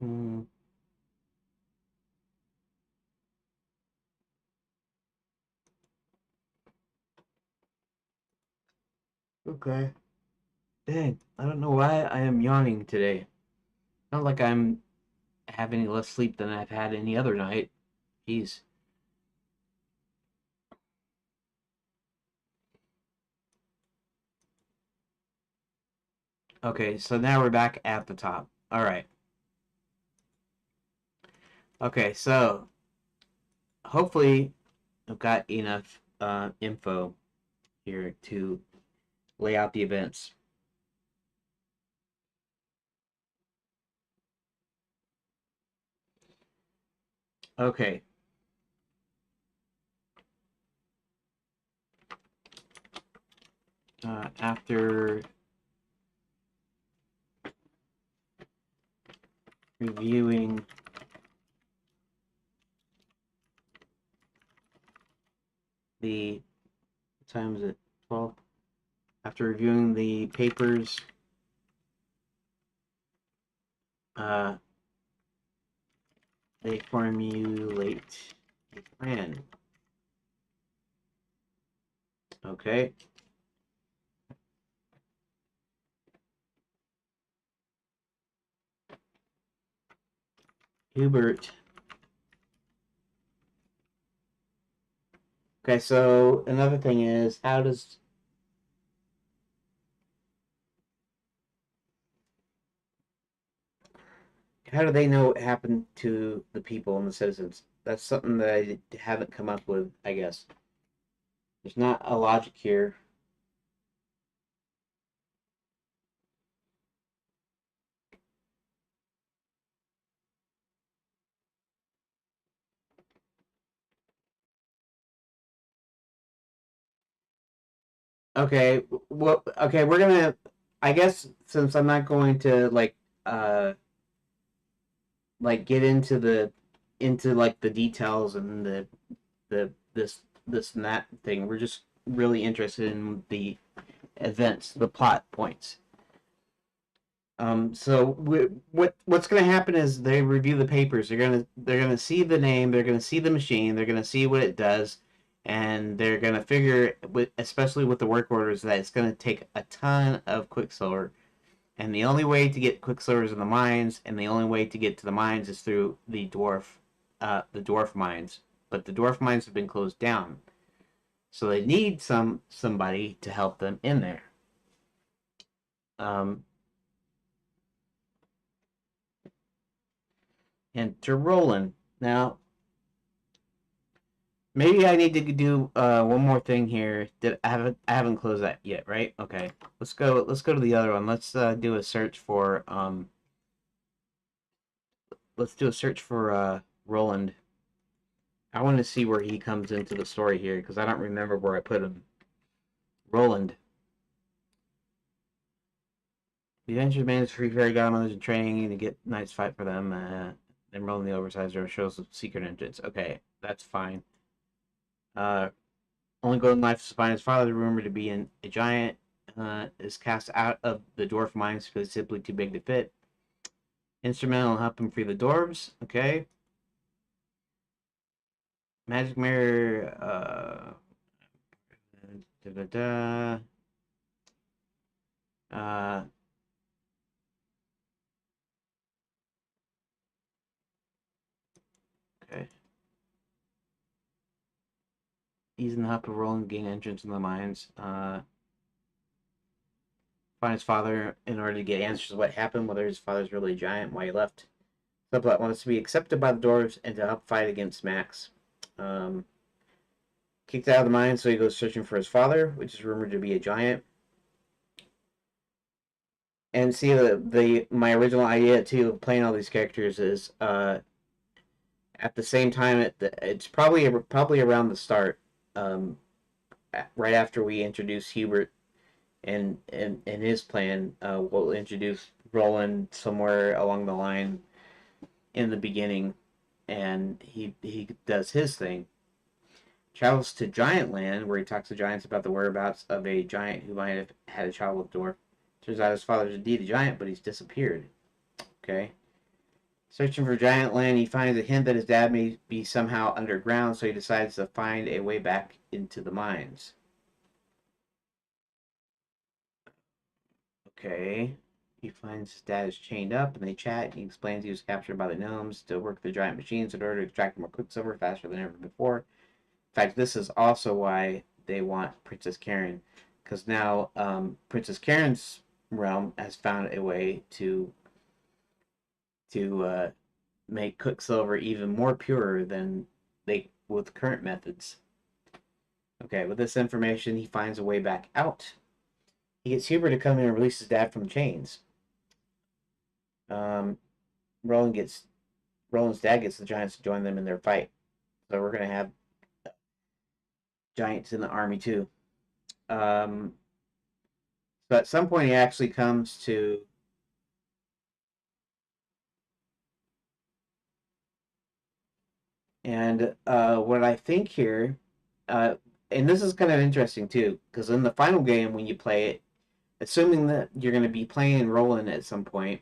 Mm. Okay. Dang, I don't know why I am yawning today. Not like I'm having any less sleep than I've had any other night. Jeez. Okay, so now we're back at the top. All right. Okay, so hopefully I've got enough info here to lay out the events. Okay. After reviewing the what time is it? 12. After reviewing the papers, they formulate a plan. Okay. Hubert. Okay, so another thing is how do they know what happened to the people and the citizens? That's something that I haven't come up with, I guess. There's not a logic here. Okay, well, okay, we're gonna. I guess since I'm not going to get into like the details and the this and that thing. We're just really interested in the events, the plot points. So what's going to happen is they review the papers. They're gonna see the name. They're gonna see the machine. They're gonna see what it does, and they're gonna figure, especially with the work orders, that it's gonna take a ton of Quicksilver. And the only way to get Quicksilver is in the mines, and the only way to get to the mines is through the dwarf mines. But the dwarf mines have been closed down, so they need somebody to help them in there. Um, Enter Roland. Now, maybe I need to do one more thing here. I haven't closed that yet, right? Okay. Let's go to the other one. Let's do a search for Roland. I want to see where he comes into the story here because I don't remember where I put him. Roland. The Avengers manage free fairy godmothers in training to get knights fight for them. Then Roland the Oversized shows the secret entrance. Okay, that's fine. Only golden life to find his father, rumored to be a giant. is cast out of the dwarf mines because it's simply too big to fit. Instrumental help him free the dwarves. Okay. Magic mirror. Da, da, da. Uh, okay. Easing the help of Roland gain entrance in the mines. Find his father in order to get answers to what happened, whether his father's really a giant, why he left. Subplot wants to be accepted by the dwarves and to help fight against Max. Kicked out of the mine, so he goes searching for his father, which is rumored to be a giant. And see, my original idea too of playing all these characters is at the same time. It's probably around the start, right after we introduce Hubert and his plan. We'll introduce Roland somewhere along the line in the beginning, and he does his thing. Travels to Giant Land, where he talks to giants about the whereabouts of a giant who might have had a child with dwarf. Turns out his father's indeed a giant, but he's disappeared. Okay. Searching for Giant Land, he finds a hint that his dad may be somehow underground, so he decides to find a way back into the mines. Okay. He finds his dad is chained up, and they chat. He explains he was captured by the gnomes to work the giant machines in order to extract more quicksilver faster than ever before. In fact, this is also why they want Princess Karen, because now Princess Karen's realm has found a way to make quicksilver even more pure than they with current methods. Okay, with this information, he finds a way back out. He gets Huber to come in and release his dad from chains. Roland's dad gets the giants to join them in their fight. So we're gonna have giants in the army too. So at some point he actually comes to what I think here, and this is kind of interesting too, because in the final game when you play it, assuming that you're going to be playing Roland at some point,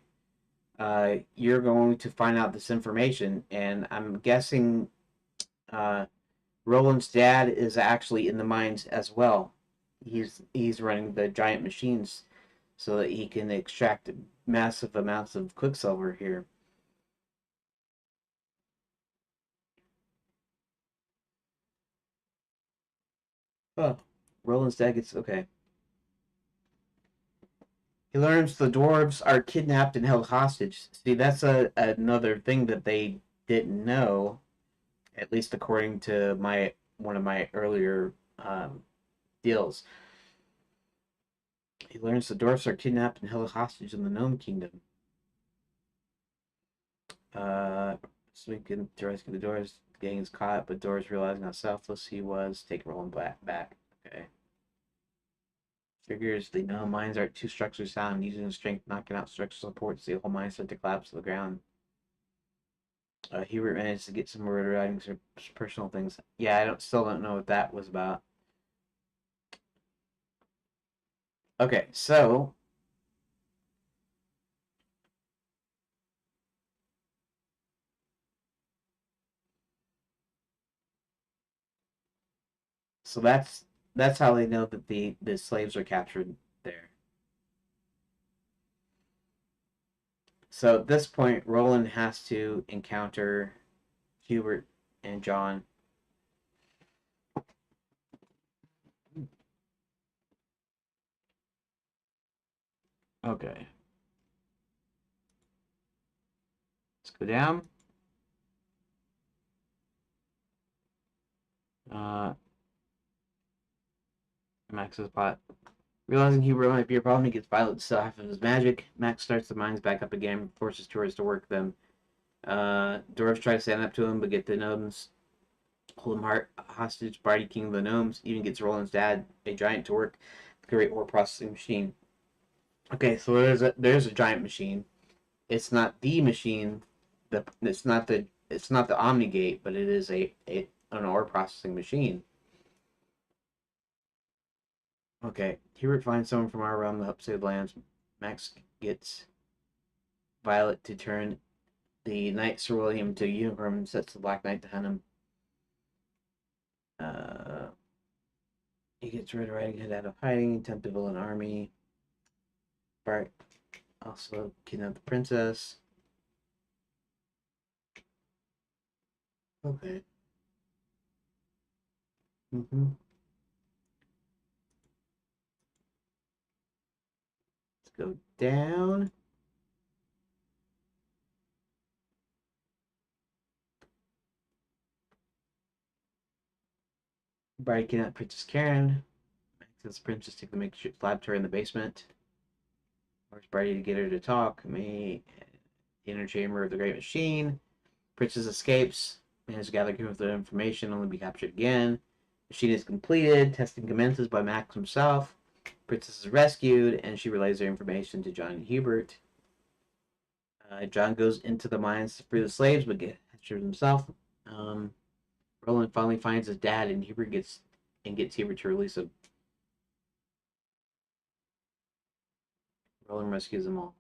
you're going to find out this information, and I'm guessing Roland's dad is actually in the mines as well. He's running the giant machines so that he can extract massive amounts of quicksilver here. Oh, Roland's dad gets okay. He learns the dwarves are kidnapped and held hostage. See, that's another thing that they didn't know, at least according to one of my earlier deals. He learns the dwarves are kidnapped and held hostage in the Gnome Kingdom. So we can rescue the dwarves. The gang is caught, but Doors realizing how selfless he was, take Roland back. Okay. Figures the gnome mines are two structures sound, using strength, knocking out structural supports. The whole mine start to collapse to the ground. Hubert managed to get some murder items or personal things. Yeah, I still don't know what that was about. Okay, so that's how they know that the slaves are captured there. So at this point, Roland has to encounter Hubert and John. Okay. Let's go down. Max's pot. Realizing Hubert might be a problem, he gets Violet to sell half of his magic. Max starts the mines back up again, forces tourists to work them. Dwarves try to stand up to him, but get the gnomes hold him hostage. Barty, king of the gnomes, even gets Roland's dad, a giant, to work the great ore processing machine. Okay, so there's a giant machine. It's not the machine. It's not the Omnigate, but it is an ore processing machine. Okay, Hubert finds someone from our realm, the Upside Lands. Max gets Violet to turn the Knight Sir William to uniform and sets the Black Knight to hunt him. He gets Red Riding Hood out of hiding, attempt to build an army. Bart also kidnapped the princess. Okay. Let's go down. Bart kidnapped Princess Karen. Max says the princess take the makeshift lab tour in the basement. Force Barty to get her to talk. Me, inner chamber of the Great Machine. Princess escapes. Manages to gather the information, only be captured again. Machine is completed. Testing commences by Max himself. Princess is rescued, and she relays her information to John and Hubert. John goes into the mines to free the slaves, but gets captured himself. Roland finally finds his dad, and gets Hubert to release him. Roland rescues them all.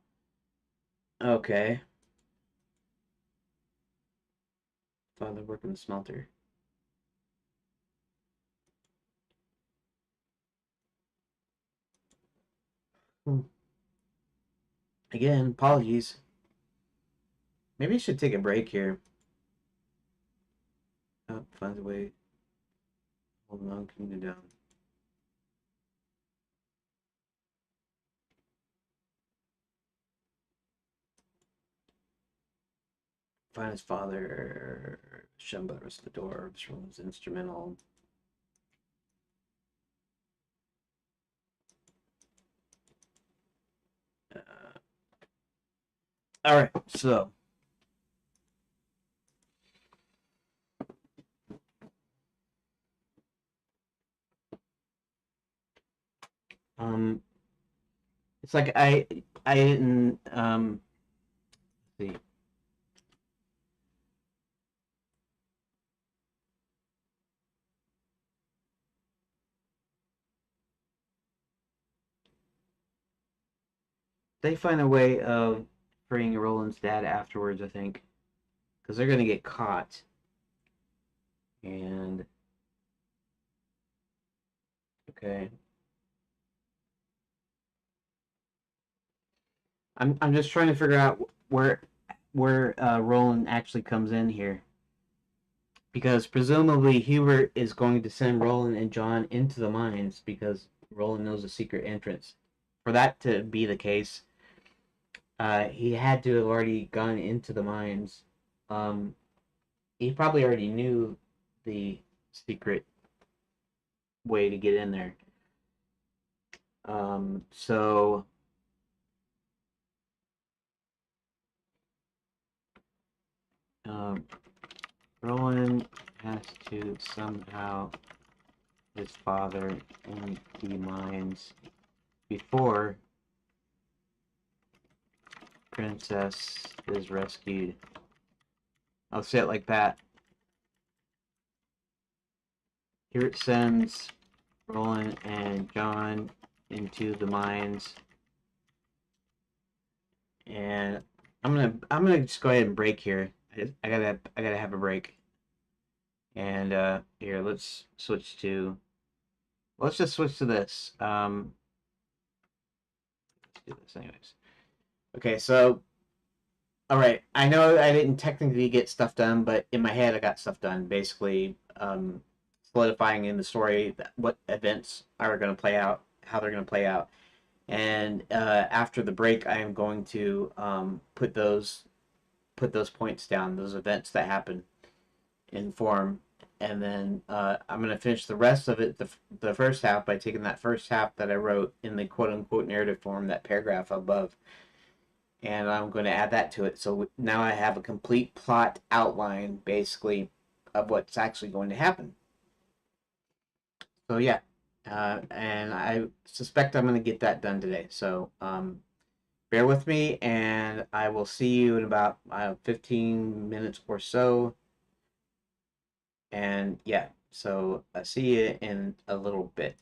Okay. Father working the smelter. Again, apologies. Maybe I should take a break here. Oh, finds a way. Hold on, can you go down? Find his father. Shunned by the rest of the dwarves. Roland's instrumental. All right, so it's like I didn't see. They find a way of freeing Roland's dad afterwards, I think, because they're gonna get caught. And okay, I'm just trying to figure out where Roland actually comes in here, because presumably Hubert is going to send Roland and John into the mines because Roland knows a secret entrance. For that to be the case, he had to have already gone into the mines. He probably already knew the secret way to get in there. So Roland has to somehow his father in the mines before Princess is rescued. I'll say it like that. Here it sends Roland and John into the mines, and I'm gonna just go ahead and break here. I gotta have a break. And here, let's just switch to this. Let's do this anyways. Okay, so all right. I know I didn't technically get stuff done, but in my head I got stuff done. Basically, solidifying in the story what events are going to play out, how they're going to play out, and after the break, I am going to put those points down, those events that happen in form, and then I'm going to finish the rest of it, the first half, by taking that first half that I wrote in the quote unquote narrative form, that paragraph above, and I'm going to add that to it. So now I have a complete plot outline, basically, of what's actually going to happen. So yeah, and I suspect I'm going to get that done today. So bear with me, and I will see you in about 15 minutes or so. And yeah, so I'll see you in a little bit.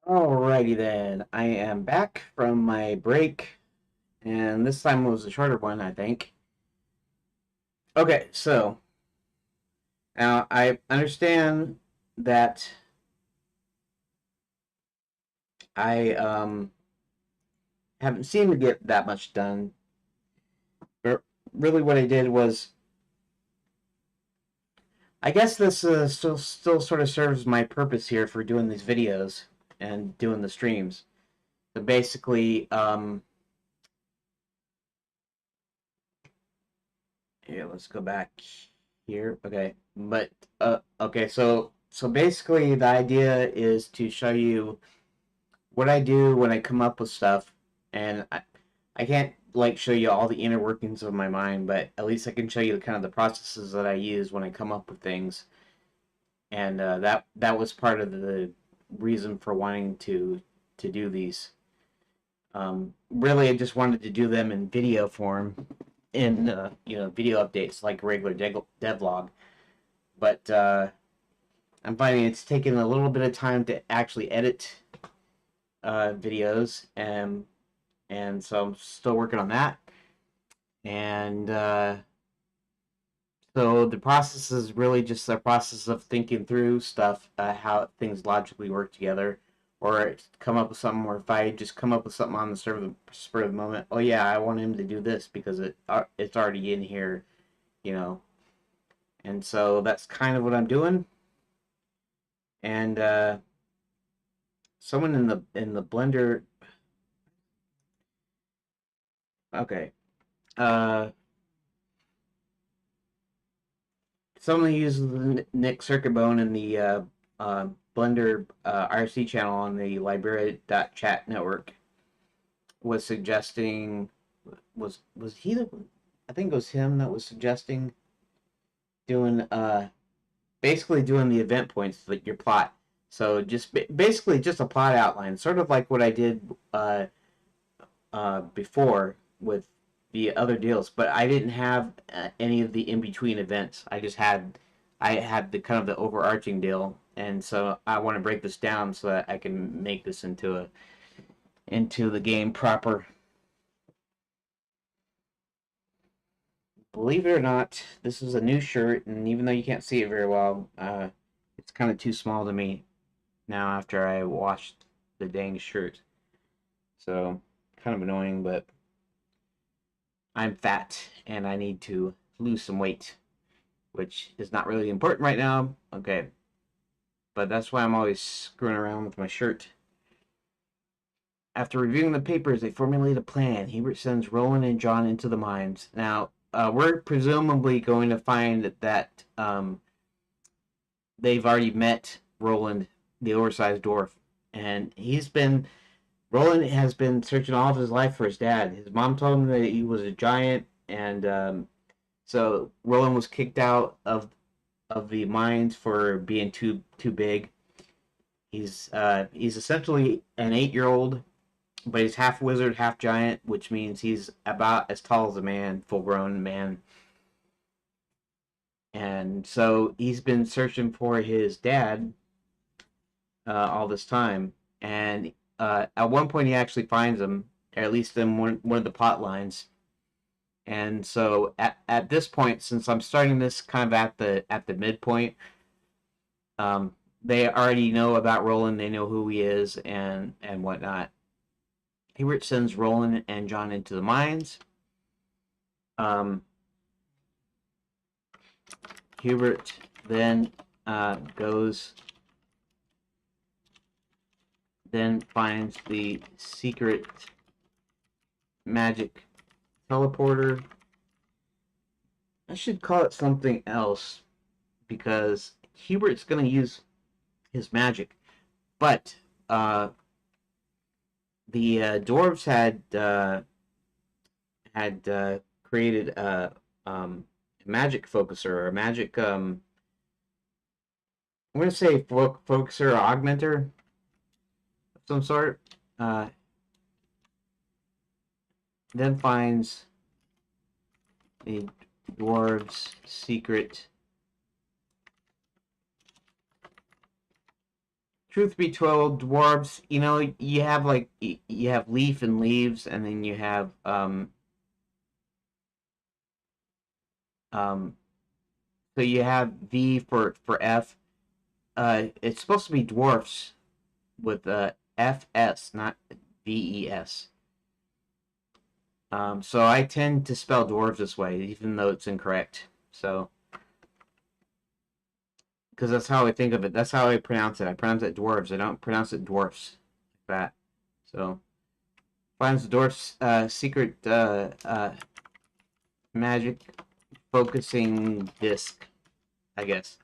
Alrighty then, I am back from my break, and this time was a shorter one, I think. Okay, so now I understand that I haven't seemed to get that much done, but really what I did was, I guess this still sort of serves my purpose here for doing these videos and doing the streams. So basically, here, let's go back here. Okay, but okay, so basically the idea is to show you what I do when I come up with stuff, and I can't like show you all the inner workings of my mind, but at least I can show you kind of the processes that I use when I come up with things, and that was part of the reason for wanting to do these. Really, I just wanted to do them in video form, in video updates like regular devlog. But I'm finding it's taking a little bit of time to actually edit videos, and so I'm still working on that. And so the process is really just a process of thinking through stuff, how things logically work together, or come up with something. Or if I just come up with something on the spur of the moment, oh yeah, I want him to do this because it's already in here, you know. And so that's kind of what I'm doing. And someone in the Blender, okay, uh, someone who uses the Nick Circuit Bone in the Blender RC channel on the Libera.chat network was suggesting, was he the, I think it was him that was suggesting doing basically doing the event points, like your plot. So just basically just a plot outline, sort of like what I did before with the other deals, but I didn't have any of the in between events. I had the kind of the overarching deal, and so I want to break this down so that I can make this into the game proper. Believe it or not, this is a new shirt, and even though you can't see it very well, it's kind of too small to me now after I washed the dang shirt. So kind of annoying, but I'm fat and I need to lose some weight, which is not really important right now. Okay, but that's why I'm always screwing around with my shirt. After reviewing the papers, they formulate a plan. Hebert sends Roland and John into the mines. Now, we're presumably going to find that they've already met Roland, the oversized dwarf, and Roland has been searching all of his life for his dad. His mom told him that he was a giant, and so Roland was kicked out of the mines for being too big. He's essentially an 8-year-old, but he's half wizard, half giant, which means he's about as tall as a man, full grown man. And so he's been searching for his dad all this time, and at one point he actually finds him, at least in one of the plot lines. And so at this point, since I'm starting this kind of at the midpoint, they already know about Roland. They know who he is and whatnot. Hebert sends Roland and John into the mines. Hubert then finds the secret magic teleporter. I should call it something else because Hubert's going to use his magic, but the dwarves had created a magic focuser, or a magic I'm going to say focuser or augmenter of some sort. Then finds the dwarves' secret truth be told, dwarves, you know, you have like you have leaf and leaves, and then you have um so you have V for F. It's supposed to be dwarfs with FS, not VES. So I tend to spell dwarves this way, even though it's incorrect. So, because that's how I think of it. That's how I pronounce it. I pronounce it dwarves. I don't pronounce it dwarfs like that. So, finds the dwarf's secret magic focusing disc, I guess.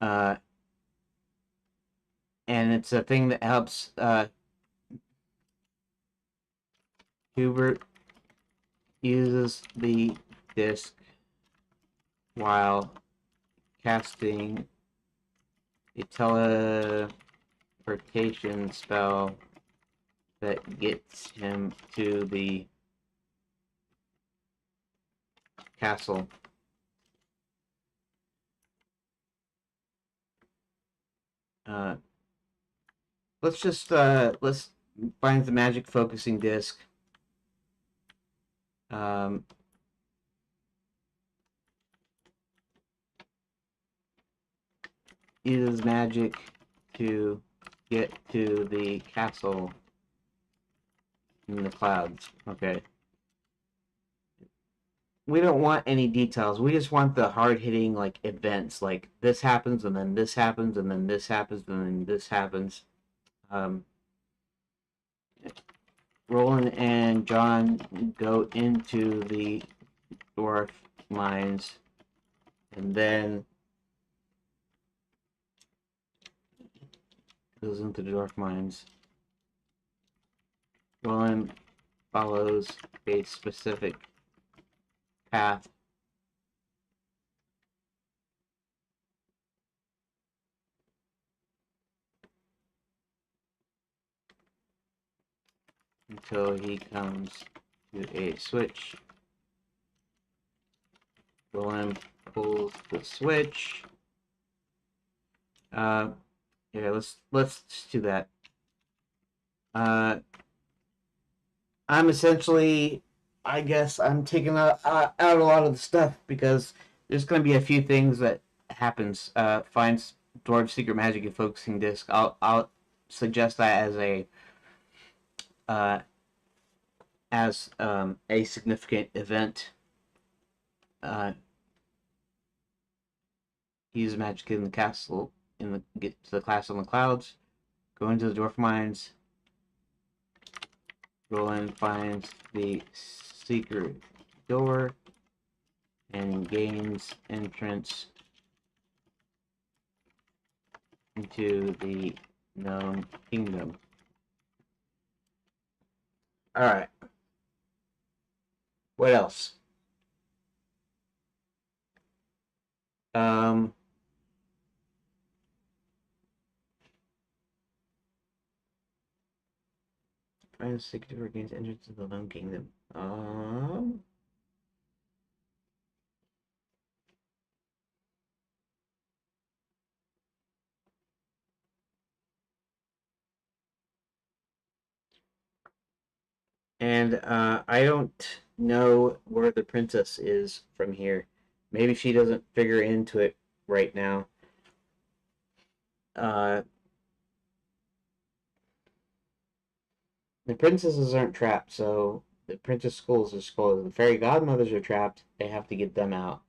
And it's a thing that helps Hubert uses the disc while casting a teleportation spell that gets him to the castle. Let's find the magic focusing disc. Uses magic to get to the castle in the clouds. Okay. We don't want any details. We just want the hard-hitting like events, like this happens and then this happens and then this happens and then this happens. Roland and John go into the dwarf mines, and then goes into the dwarf mines. Roland follows a specific path until he comes to a switch. Roland pulls the switch. Yeah, let's do that. I'm essentially, I guess, I'm taking out a lot of the stuff because there's going to be a few things that happens. Finds dwarf secret magic and focusing disc. I'll suggest that as a significant event. Use magic in the castle get to the castle in the clouds. Go into the dwarf mines. Roland finds the secret door and gains entrance into the known kingdom. Alright. What else? Find the secret door gains entrance to the known kingdom. And I don't know where the princess is from here. Maybe she doesn't figure into it right now. The princesses aren't trapped, so the princess schools are closed. The fairy godmothers are trapped. They have to get them out.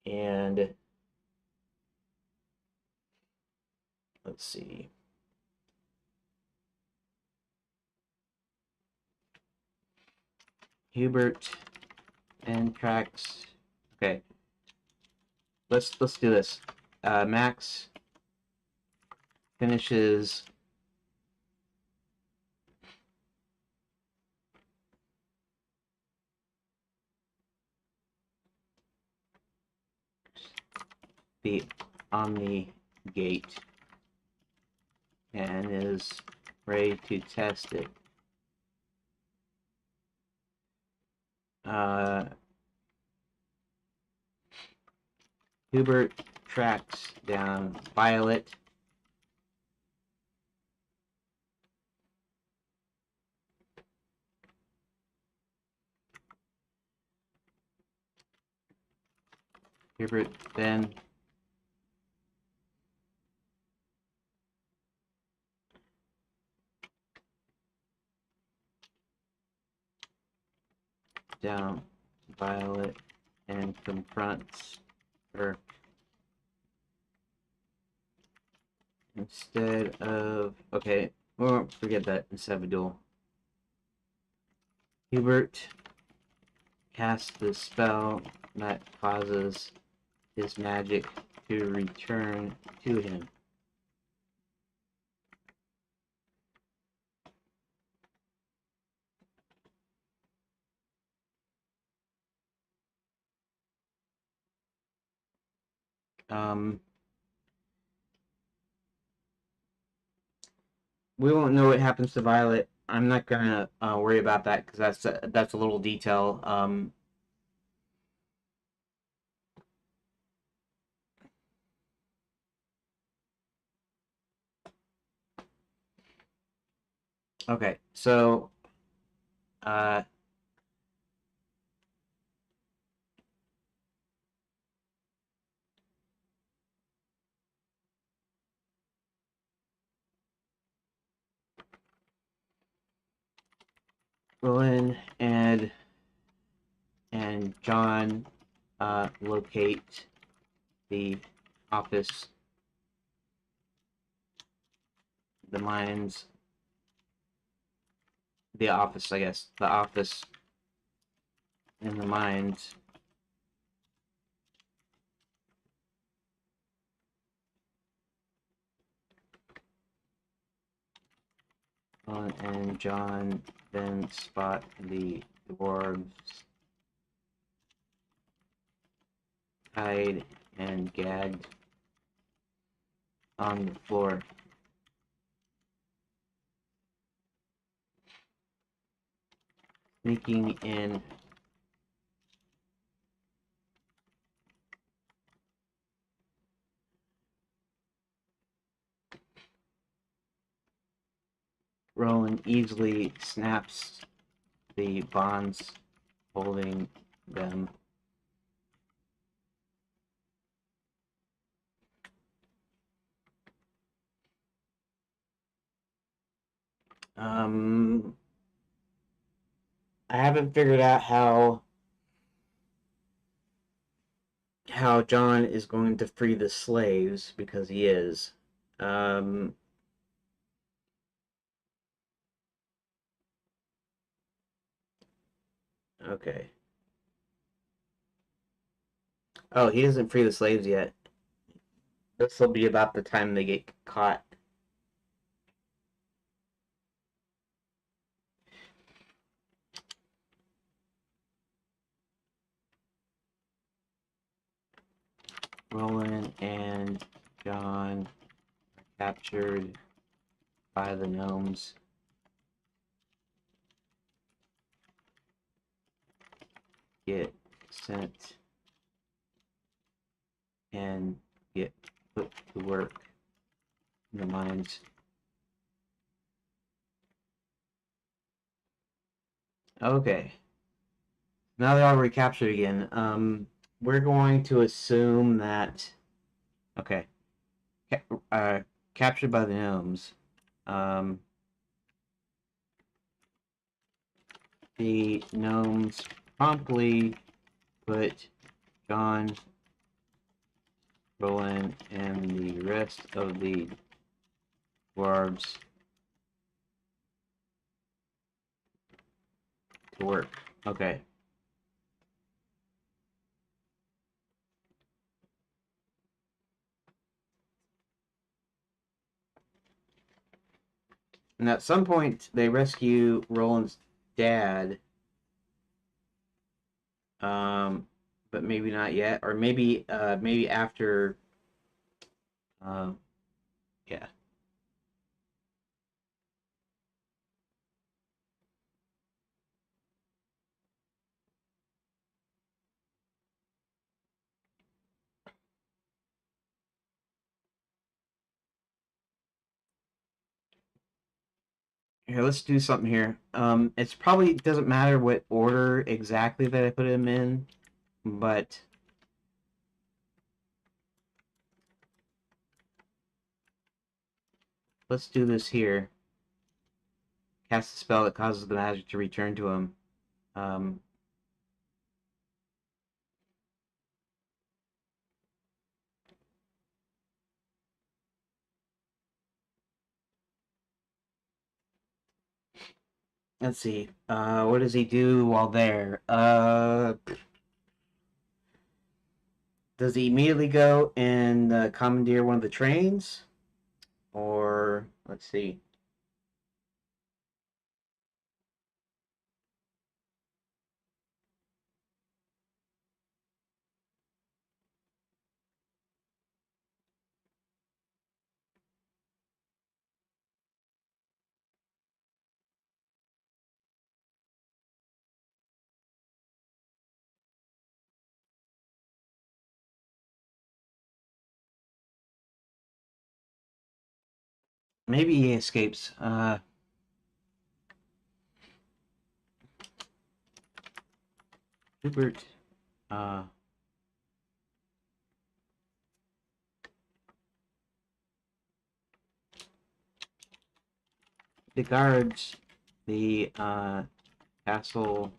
And let's see. Hubert and tracks. Okay. Let's do this. Max finishes the Omni Gate and is ready to test it. Hubert tracks down Violet. Hubert then down Violet and confronts her. Instead of, okay, well, forget that. Instead of a duel, Hubert casts the spell that causes his magic to return to him. We won't know what happens to Violet. I'm not gonna worry about that because that's a little detail. Okay, so uh, Roland and John locate the office, the mines, the office, I guess, the office in the mines. Roland and John then spot the dwarves tied and gagged on the floor. Sneaking in, Roland easily snaps the bonds holding them. I haven't figured out how John is going to free the slaves, because he is. Okay. Oh, he doesn't free the slaves yet. This will be about the time they get caught. Roland and John are captured by the gnomes. Get sent and get put to work in the mines. Okay. Now they're all recaptured again. We're going to assume that, okay, captured by the gnomes. The gnomes promptly put John, Roland, and the rest of the dwarves to work. Okay. And at some point, they rescue Roland's dad. But maybe not yet, or maybe after. Yeah. Here, let's do something here. It's probably doesn't matter what order exactly that I put him in, but let's do this here. Cast a spell that causes the magic to return to him. Um, let's see. What does he do while there? Does he immediately go and commandeer one of the trains? Or, let's see. Maybe he escapes. Hubert. Uh, the guards, the castle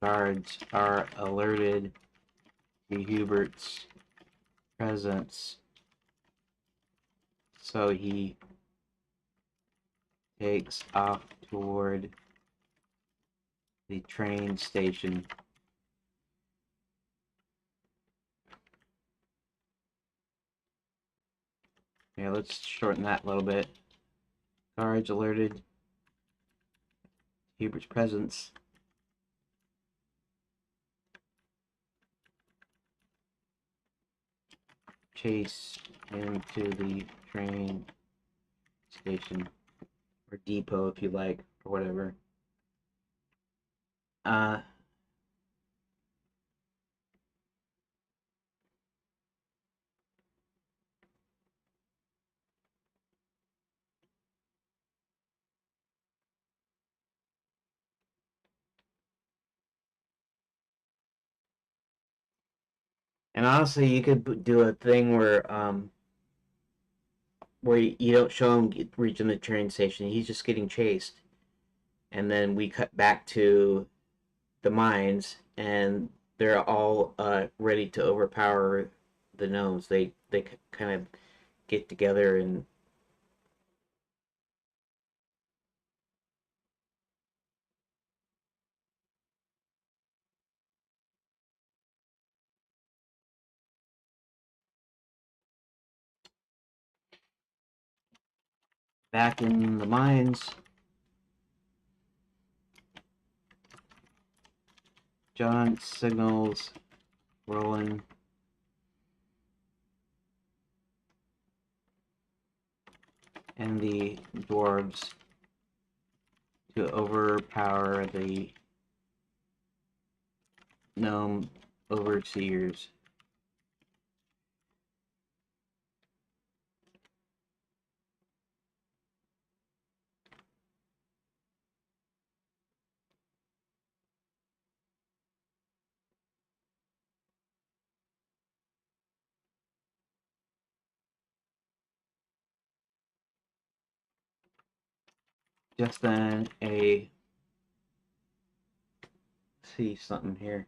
guards are alerted to Hubert's presence, so he takes off toward the train station. Yeah, let's shorten that a little bit. Guards alerted Hubert's presence. Chase him to the train station, or depot if you like, or whatever. And honestly, you could do a thing where you don't show him reaching the train station. He's just getting chased, and then we cut back to the mines, and they're all ready to overpower the gnomes. They kind of get together and back in the mines. John signals Roland and the dwarves to overpower the gnome overseers. Just then, see something here.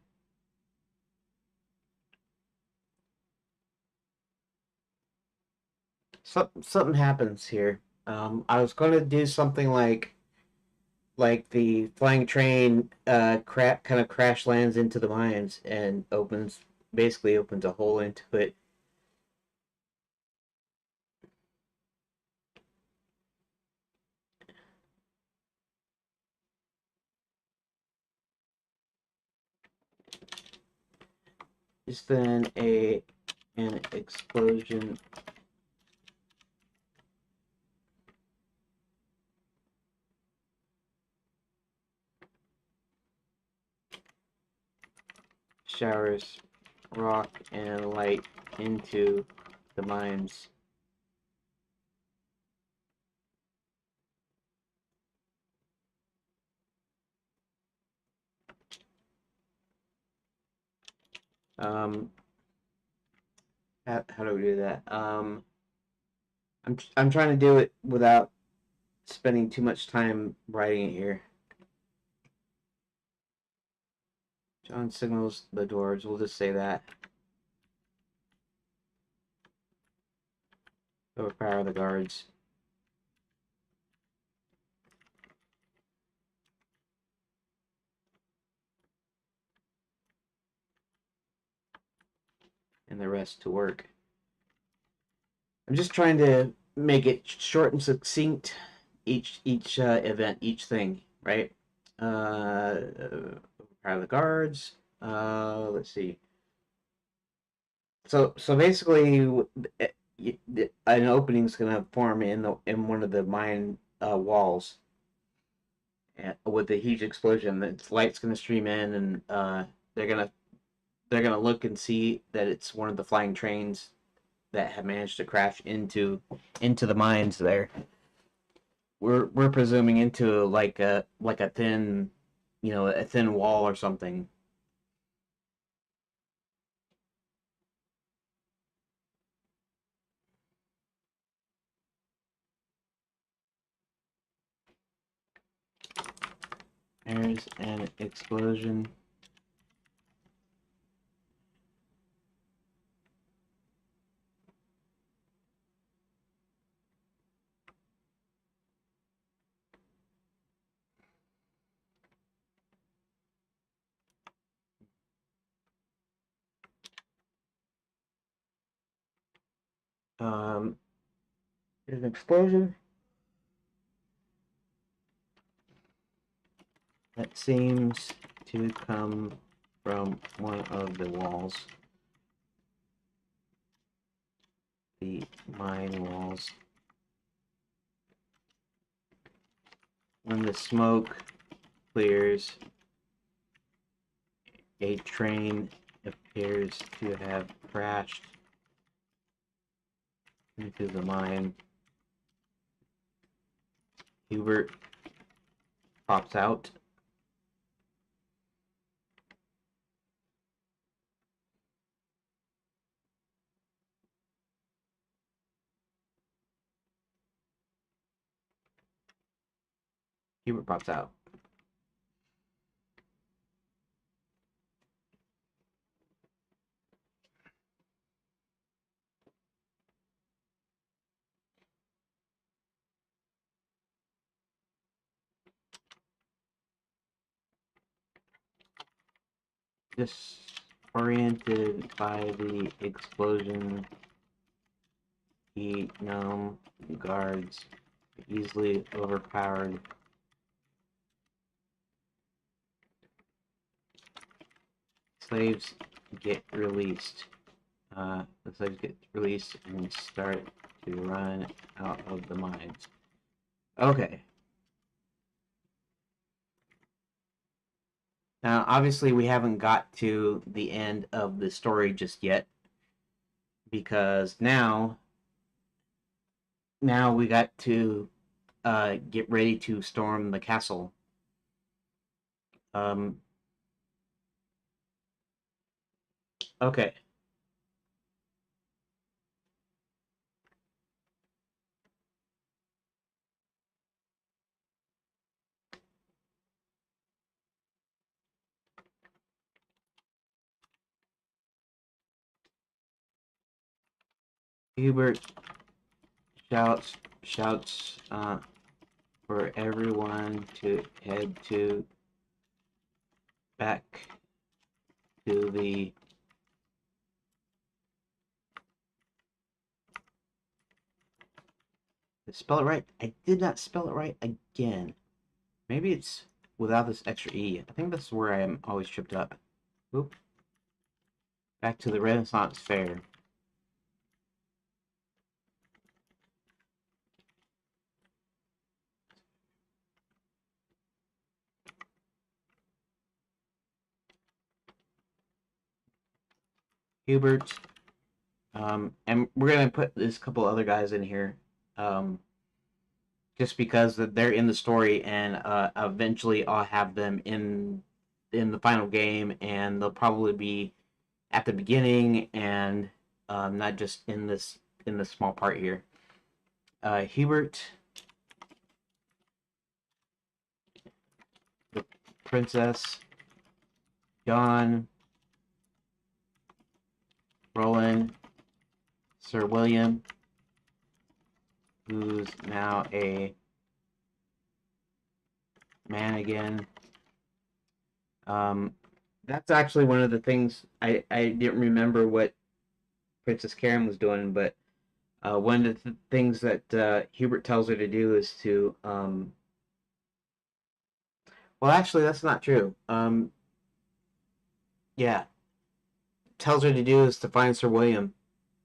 Something happens here. I was going to do something like the flying train kind of crash lands into the mines and basically opens a hole into it. Just then an explosion showers rock and light into the mines. Um, how do we do that? I'm trying to do it without spending too much time writing it here. John signals the doors. We'll just say that. Overpower the guards. And the rest to work. I'm just trying to make it short and succinct. Each event, each thing, right? Overpower the guards. Let's see. So basically, an opening is gonna form in one of the mine walls, with a huge explosion. The light's gonna stream in, and they're gonna look and see that it's one of the flying trains that have managed to crash into the mines there. We're presuming into like a thin, a thin wall or something. There's an explosion. There's an explosion that seems to come from one of the walls. The mine walls. When the smoke clears, a train appears to have crashed into the mine. Hubert pops out. Hubert pops out. Disoriented by the explosion, the gnome guards easily overpowered. Slaves get released. The slaves get released and start to run out of the mines. Okay. Now, obviously, we haven't got to the end of the story just yet, because now we got to get ready to storm the castle. Okay. Hubert shouts for everyone to head back to the spell it right. I did not spell it right again. Maybe it's without this extra E. I think that's where I am always tripped up. Oop. Back to the Renaissance Fair. Hubert. And we're gonna put this couple other guys in here, just because they're in the story, and eventually I'll have them in the final game, and they'll probably be at the beginning and not just in this small part here. Hubert, the princess, John, Roland, Sir William, who's now a man again. That's actually one of the things I didn't remember what Princess Karen was doing, but one of the things that Hubert tells her to do is to well, actually, that's not true. Yeah, tells her to do is to find Sir William,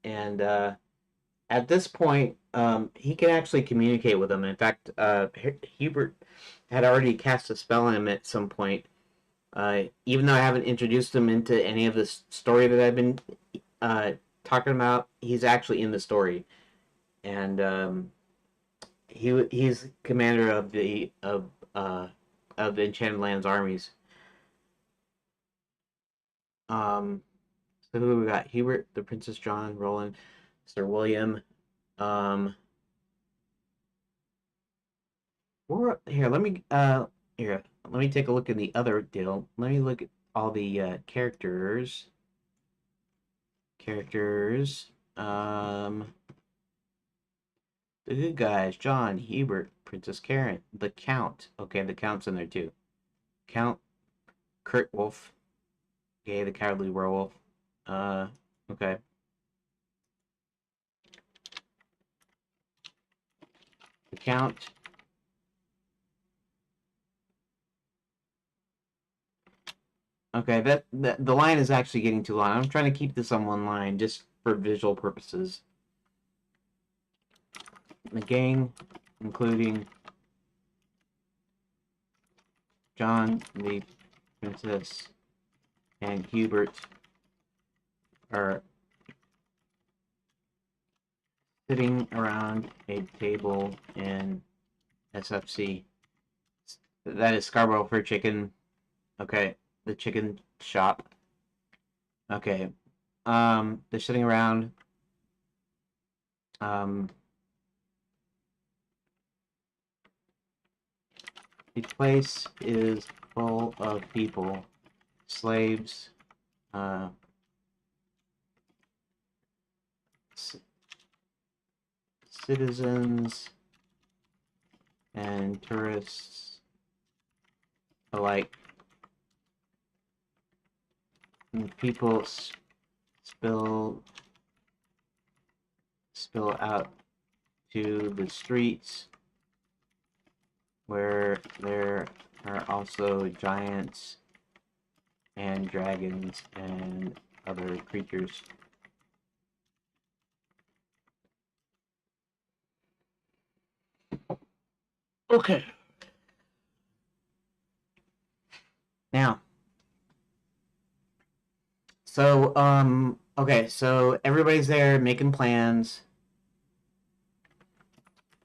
and at this point, he can actually communicate with him. In fact, Hubert had already cast a spell on him at some point. Even though I haven't introduced him into any of this story that I've been talking about, he's actually in the story, and he's commander of the Enchanted Lands armies. So who we got? Hubert, the Princess John, Roland, Sir William. Here, let me take a look at the other deal. Let me look at all the characters. The good guys: John, Hubert, Princess Karen, the Count. Okay, the Count's in there too. Count Kurt Wolf. Okay, the Cowardly Werewolf. Okay. The Count. Okay, that the line is actually getting too long. I'm trying to keep this on one line just for visual purposes. The gang, including John, the princess, and Hubert, are sitting around a table in SFC. That is Scarborough Fried Chicken. Okay, the chicken shop. Okay, they're sitting around. The place is full of people, slaves, citizens, and tourists alike. And people spill out to the streets, where there are also giants and dragons and other creatures. Okay. Now, so okay, so everybody's there making plans.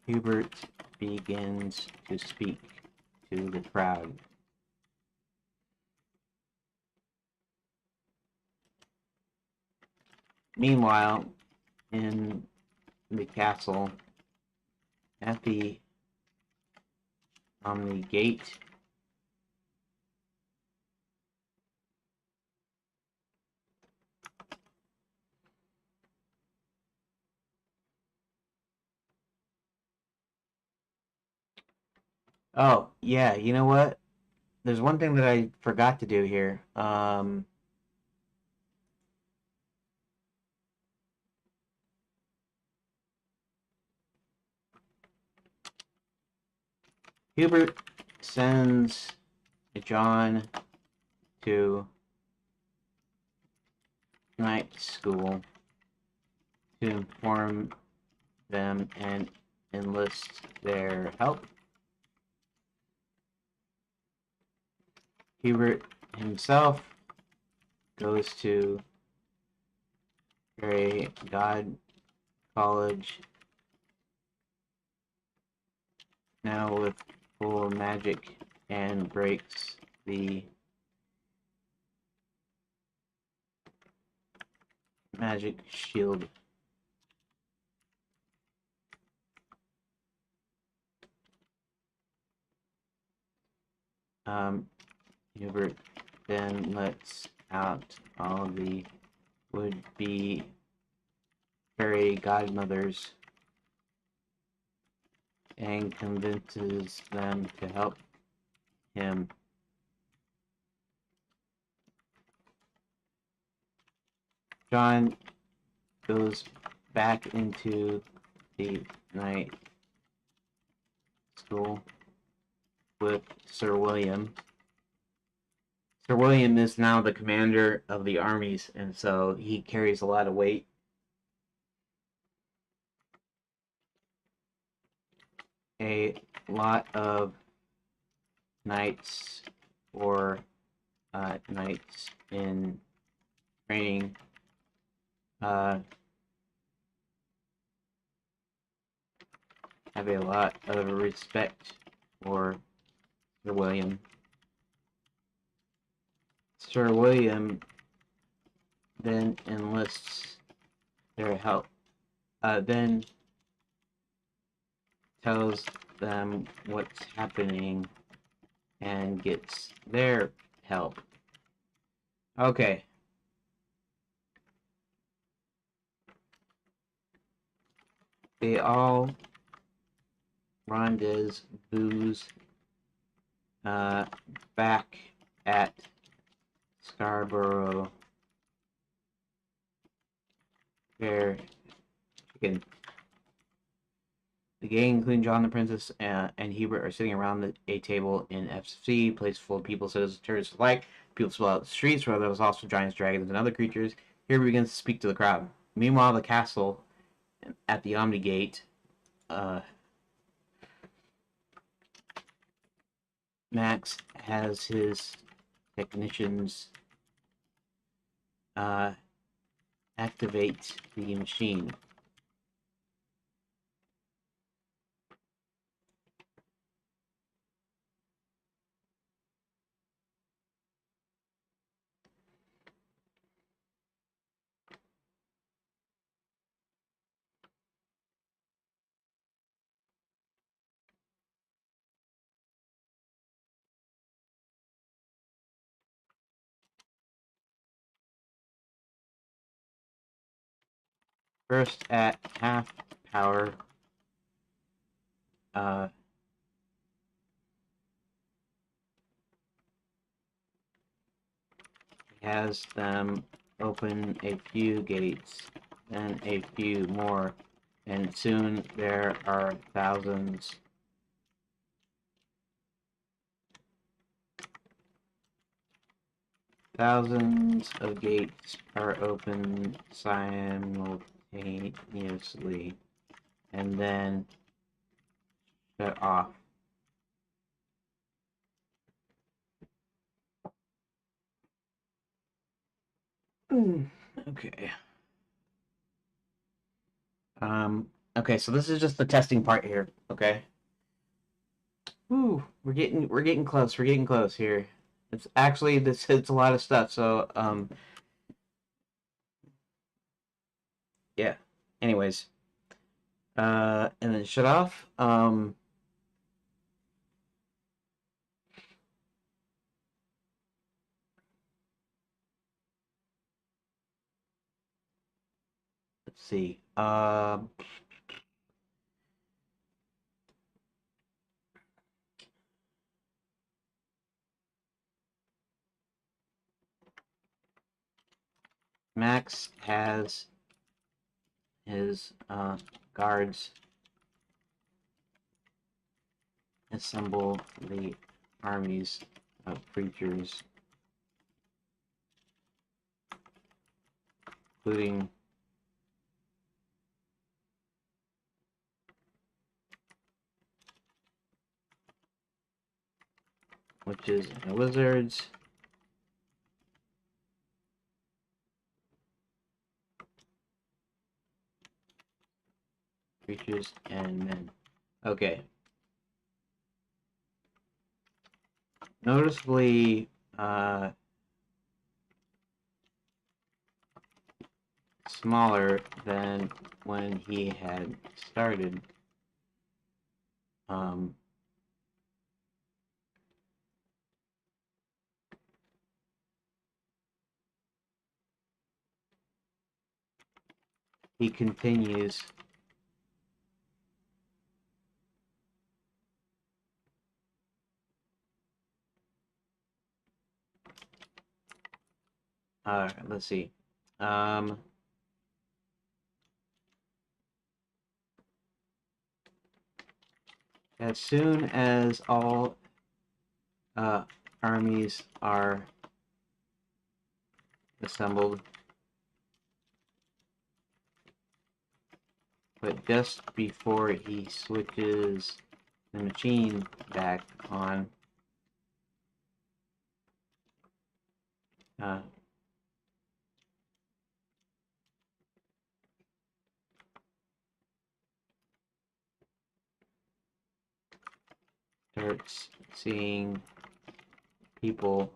Hubert begins to speak to the crowd. Meanwhile, in the castle, on the gate, oh yeah, you know what? There's one thing that I forgot to do here. Hubert sends John to night school to inform them and enlist their help. Hubert himself goes to a god college, now with full magic, and breaks the magic shield. Hubert then lets out all the would-be fairy godmothers and convinces them to help him. John goes back into the night school with Sir William. Sir William is now the commander of the armies, and so he carries a lot of weight. A lot of knights or knights in training have a lot of respect for Sir William. Sir William then enlists their help, then tells them what's happening and gets their help. Okay. They all rendezvous back at Scarborough Fair. Again, the gang, including John the Princess and Hubert, are sitting around a table in FC, place full of people, citizens, tourists alike. People spill out the streets, where there was also giants, dragons, and other creatures. Here he begins to speak to the crowd. Meanwhile, the castle at the Omni Gate, Max has his technicians activate the machine. First at half power, has them open a few gates, then a few more, and soon there are thousands. Thousands of gates are open simultaneously and then shut off. Okay. Okay, so this is just the testing part here, okay? Ooh, we're getting close. We're getting close here. It's actually it's a lot of stuff, so yeah. Anyways. And then shut off. Let's see. Max has his guards assemble the armies of creatures, including witches and wizards, creatures and men. Okay. Noticeably, smaller than when he had started. He continues. Let's see. As soon as all armies are assembled, but just before he switches the machine back on, starts seeing people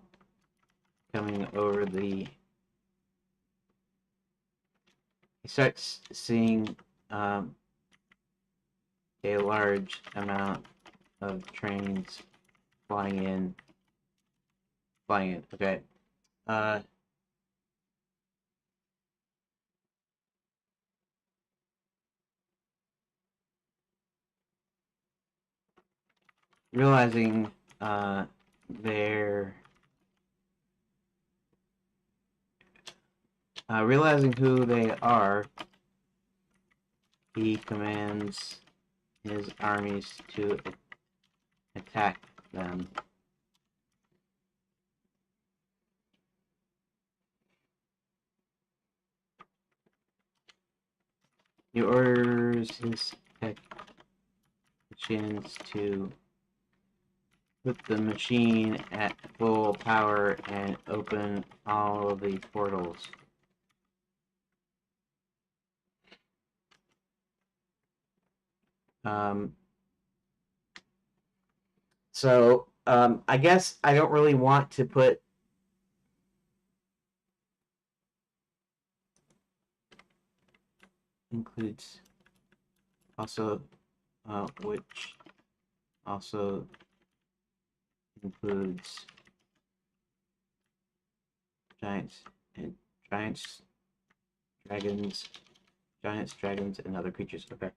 coming over the. He starts seeing a large amount of trains flying in. Okay. Realizing realizing who they are, he commands his armies to attack them. He orders his technicians to put the machine at full power and open all of the portals. I guess I don't really want to put includes also which also includes giants, dragons, and other creatures. Okay.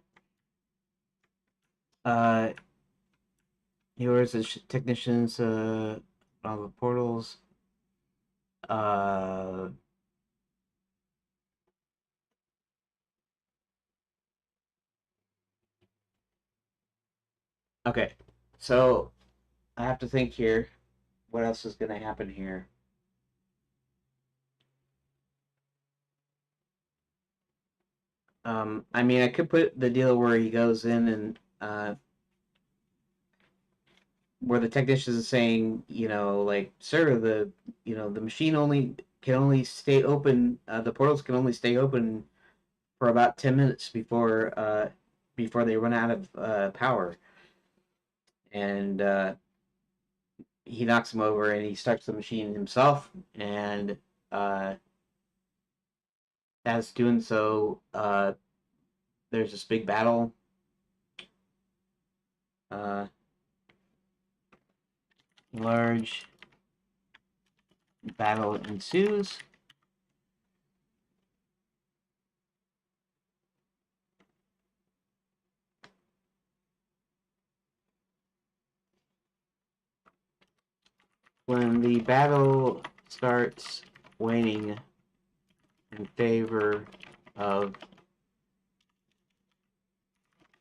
He orders his technicians all the portals. Okay, so I have to think here. What else is going to happen here? I mean, I could put the deal where he goes in and where the technician is saying, like, sir, the machine can only stay open. The portals can only stay open for about 10 minutes before they run out of power. And he knocks him over and he starts the machine himself. And as doing so, there's this big battle. Large battle ensues. When the battle starts waning in favor of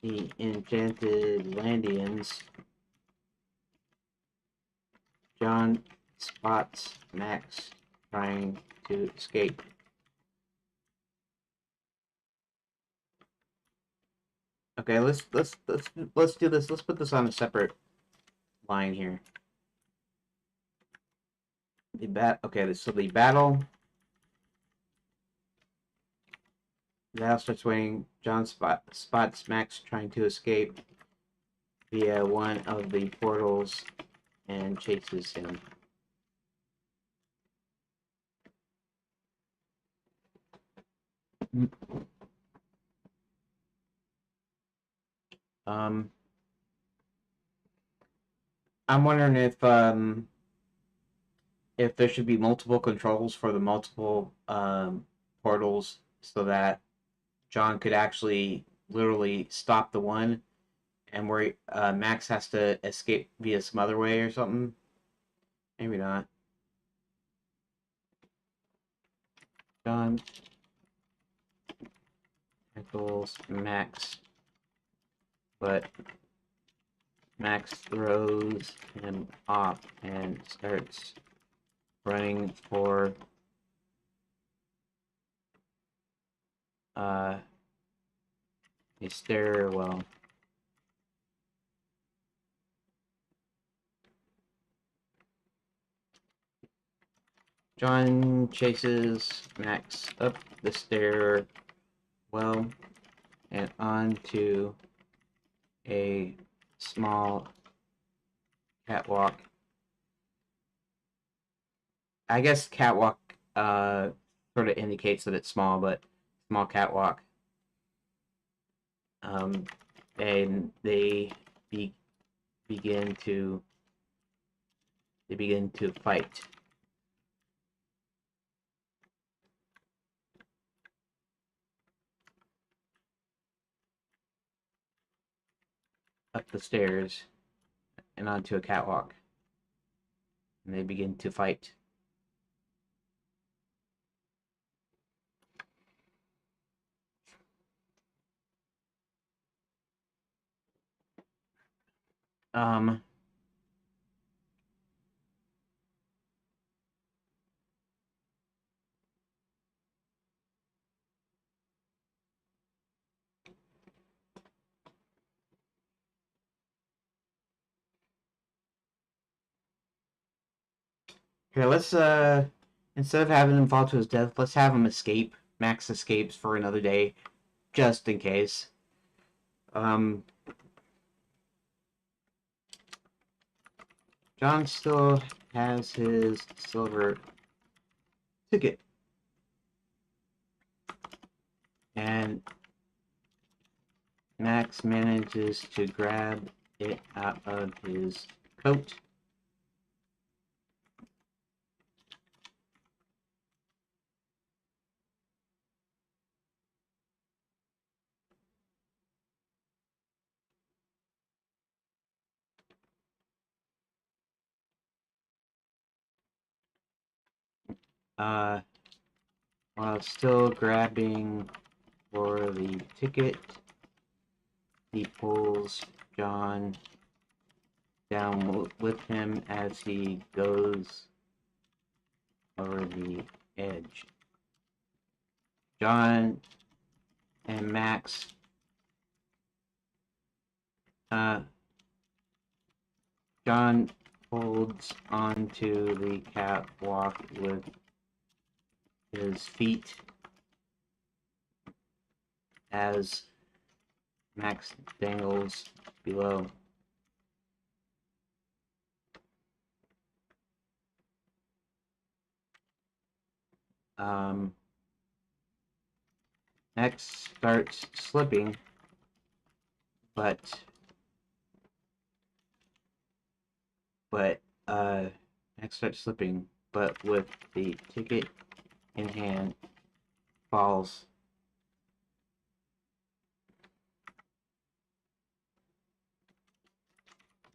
the enchanted Landians, John spots Max trying to escape. Okay, let's do this. Let's put this on a separate line here. Okay, so the battle starts waning. John spots Max trying to escape via one of the portals and chases him. Um, I'm wondering if there should be multiple controls for the multiple portals so that John could actually literally stop the one and where Max has to escape via some other way or something. Maybe not. John tackles Max, but Max throws him off and starts running for a stairwell. John chases Max up the stairwell and onto a small catwalk. I guess catwalk sort of indicates that it's small, but small catwalk. And they begin to fight. Up the stairs and onto a catwalk. And they begin to fight. Um, Here, let's instead of having him fall to his death, let's have him escape. Max escapes for another day, just in case. John still has his silver ticket. And Max manages to grab it out of his coat. While still grabbing for the ticket, he pulls John down with him as he goes over the edge. John and Max John holds onto the catwalk with his feet as Max dangles below. Max starts slipping, but Max starts slipping, but with the ticket in hand, falls.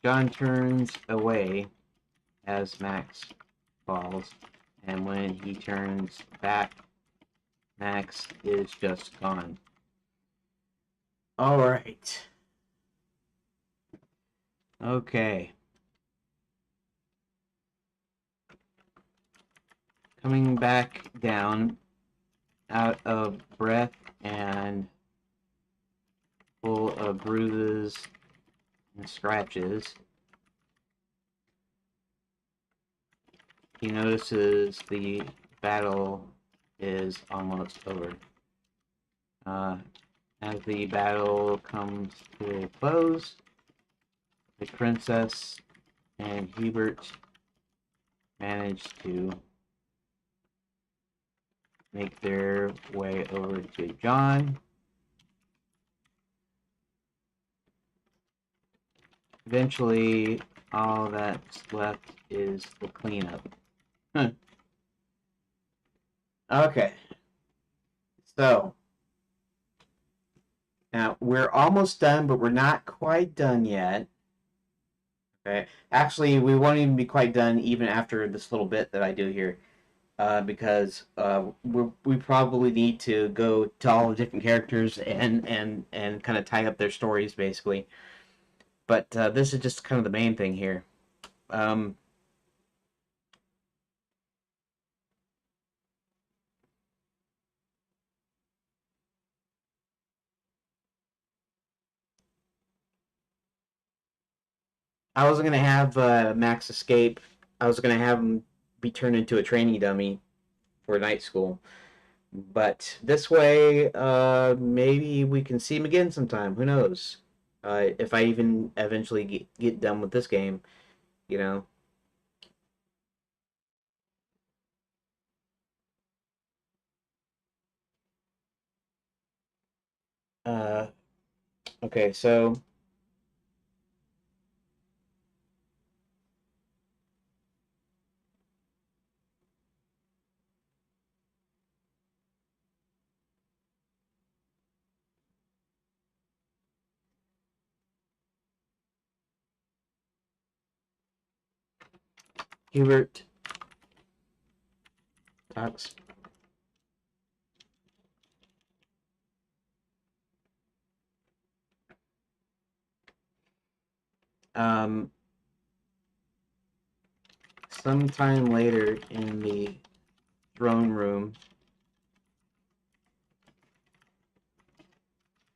John turns away as Max falls, and when he turns back, Max is just gone. All right. Okay. Coming back down, out of breath and full of bruises and scratches, he notices the battle is almost over. As the battle comes to a close, the princess and Hubert manage to make their way over to John. Eventually, all that's left is the cleanup. Okay. So, now we're almost done, but we're not quite done yet. Okay. Actually, we won't even be quite done even after this little bit that I do here. Because we probably need to go to all the different characters and kind of tie up their stories, basically. But this is just kind of the main thing here. I wasn't going to have Max escape. I was going to have him be turned into a training dummy for night school. But this way, maybe we can see him again sometime. Who knows? If I even eventually get done with this game, you know. Uh, okay, so Hubert talks. Um, Sometime later in the throne room,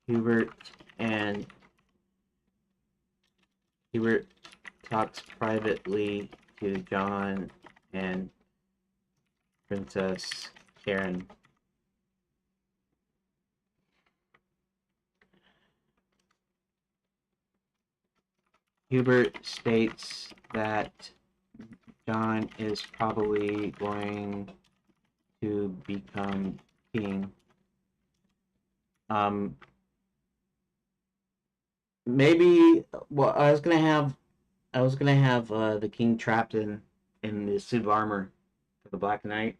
Hubert and Hubert talks privately to John and Princess Karen. Hubert states that John is probably going to become king. Maybe. Well, I was gonna have the king trapped in the suit of armor for the Black Knight,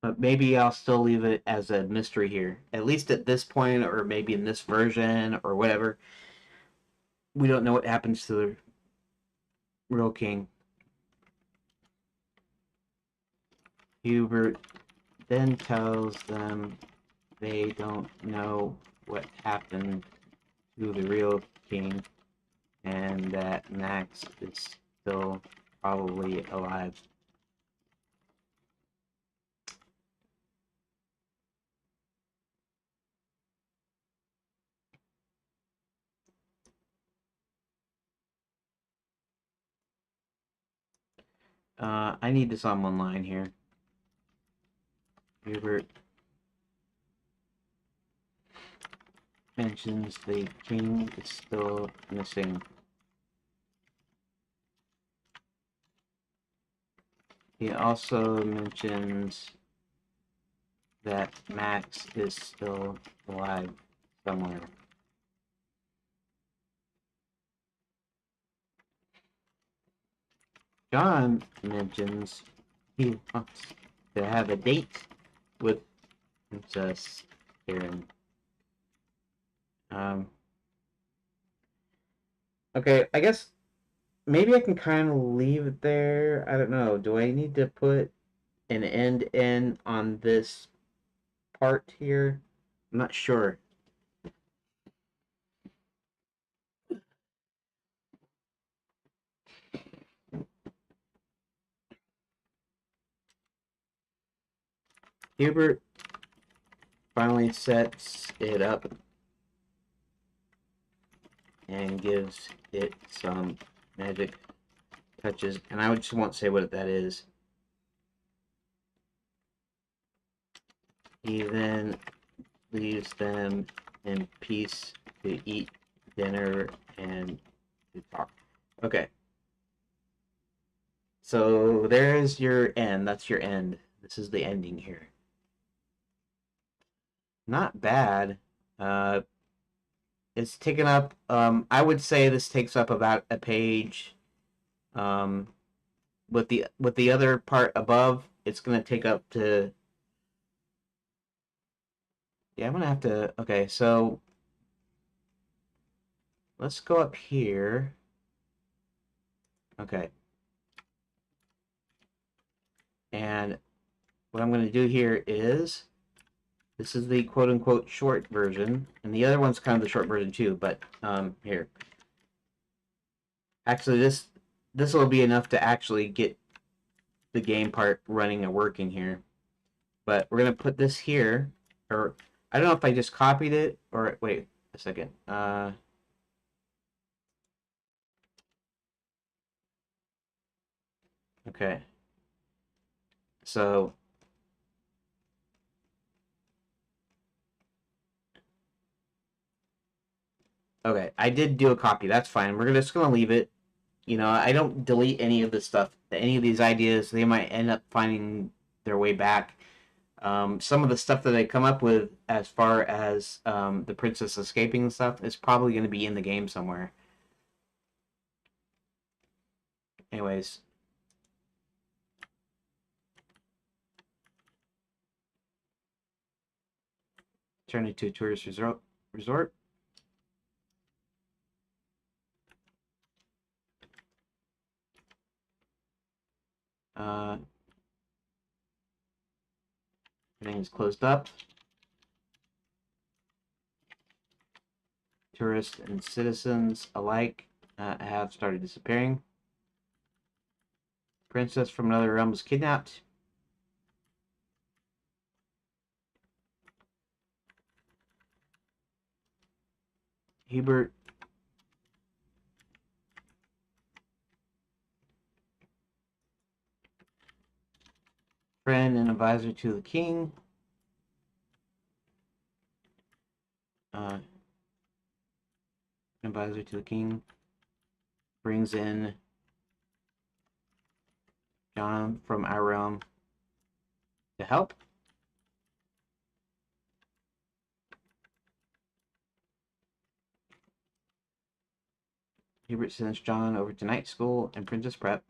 but maybe I'll still leave it as a mystery here, at least at this point, or maybe in this version or whatever. We don't know what happens to the real king. Hubert then tells them they don't know what happened to the real king and that Max is still probably alive. I need to sum one line here. Hubert mentions the king is still missing. He also mentions that Max is still alive somewhere. John mentions he wants to have a date with Princess Karen. Okay, I guess maybe I can kind of leave it there. I don't know. Do I need to put an end in on this part here? I'm not sure. Hubert finally sets it up and gives it some magic touches, and I just won't say what that is. He then leaves them in peace to eat dinner and to talk. Okay. So there's your end. That's your end. This is the ending here. not bad. It's taken up. I would say this takes up about a page. Um, with the other part above, it's gonna take up to. Yeah, I'm gonna have to. Okay, so let's go up here. Okay, and what I'm gonna do here is this is the quote unquote short version, and the other one's kind of the short version too. But here, actually, this will be enough to actually get the game part running and working here. But we're gonna put this here, or I don't know if I just copied it or wait a second. Okay, so okay, I did do a copy. That's fine. We're just gonna leave it. You know, I don't delete any of this stuff. Any of these ideas, they might end up finding their way back. Some of the stuff that I come up with, as far as the princess escaping and stuff, is probably going to be in the game somewhere. Anyways, turn it to a tourist resort. Everything is closed up. Tourists and citizens alike have started disappearing. Princess from another realm was kidnapped. Hubert friend and advisor to the king. Advisor to the king brings in John from our realm to help. Hubert sends John over to night school and princess prep.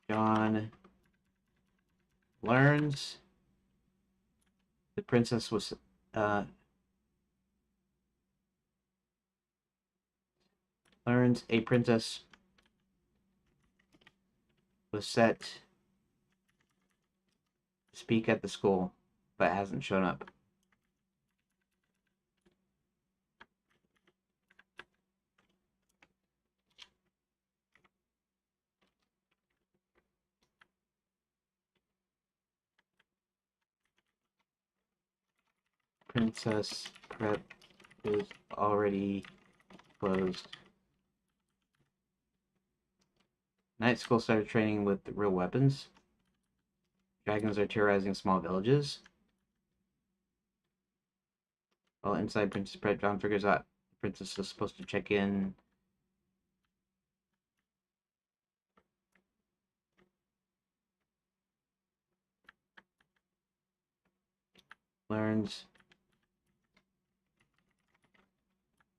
John learns the princess was learns a princess was set to speak at the school, but hasn't shown up. Princess prep is already closed. Night school started training with real weapons. Dragons are terrorizing small villages. While inside Princess Prep, John figures out the princess is supposed to check in. Learns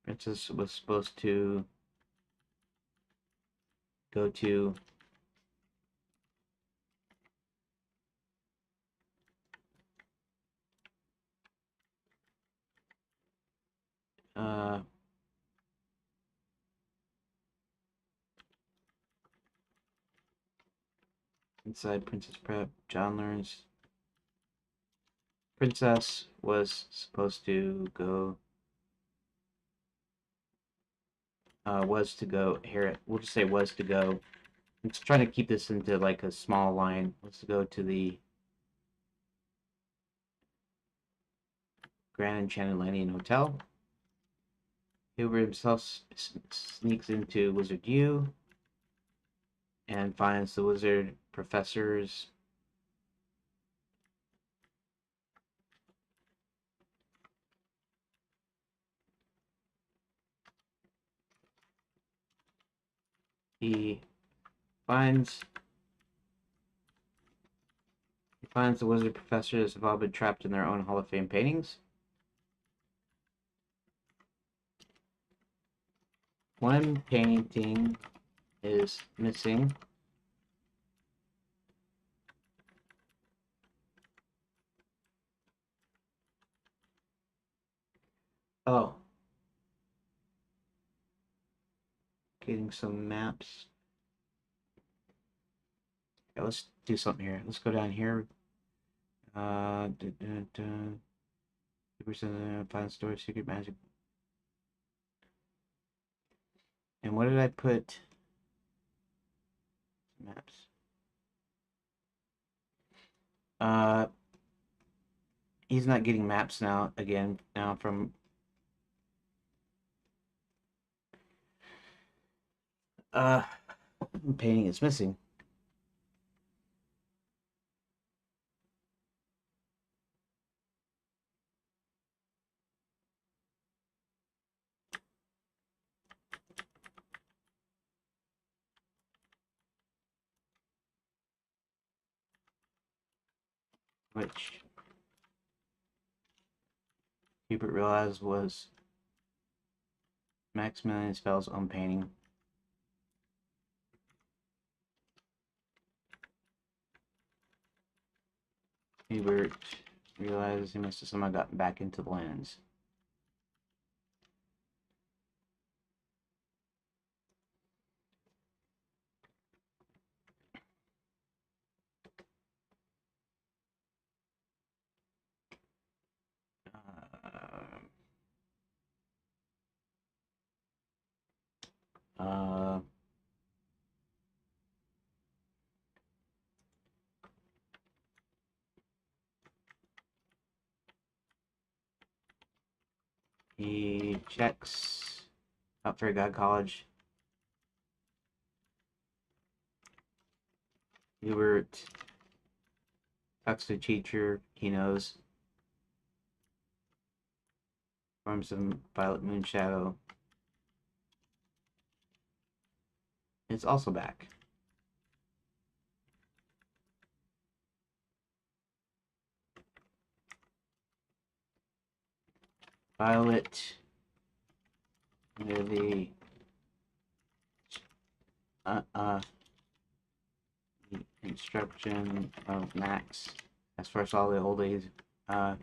princess was supposed to go to inside Princess Prep. John learns princess was supposed to go was to go here. We'll just say was to go. I'm just trying to keep this into like a small line. Let's go to the Grand Enchanted Landing Hotel. Hubert himself sneaks into Wizard U and finds the wizard professors he finds Finds the wizard professors have all been trapped in their own Hall of Fame paintings. One painting is missing. Oh. Getting some maps. Yeah, let's do something here. Let's go down here. Find store, secret magic. And what did I put? Maps. He's not getting maps now from painting is missing. Which Hubert realized was Maximilian spells on painting. Hubert realized he must have somehow gotten back into the lens. Uh, he checks out for God College. Hubert talks to a teacher he knows. Forms some Violet Moon Shadow. It's also back. Violet near the instruction of Max. As far as all the old age, of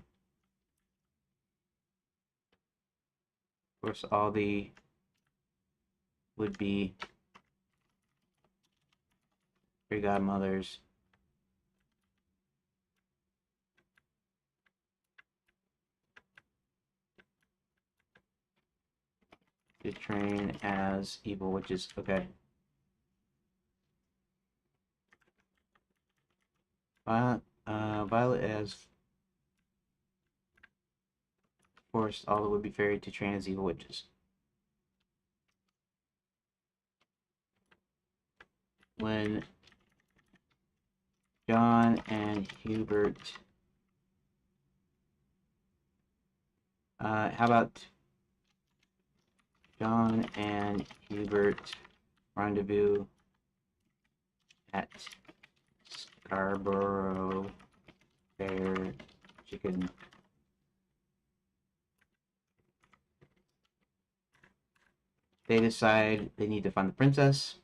course, all the would be fairy godmothers. To train as evil witches. Okay. Violet has forced all the would-be fairy to train as evil witches. When John and Hubert, how about John and Hubert rendezvous at Scarborough Fair Chicken. They decide they need to find the princess.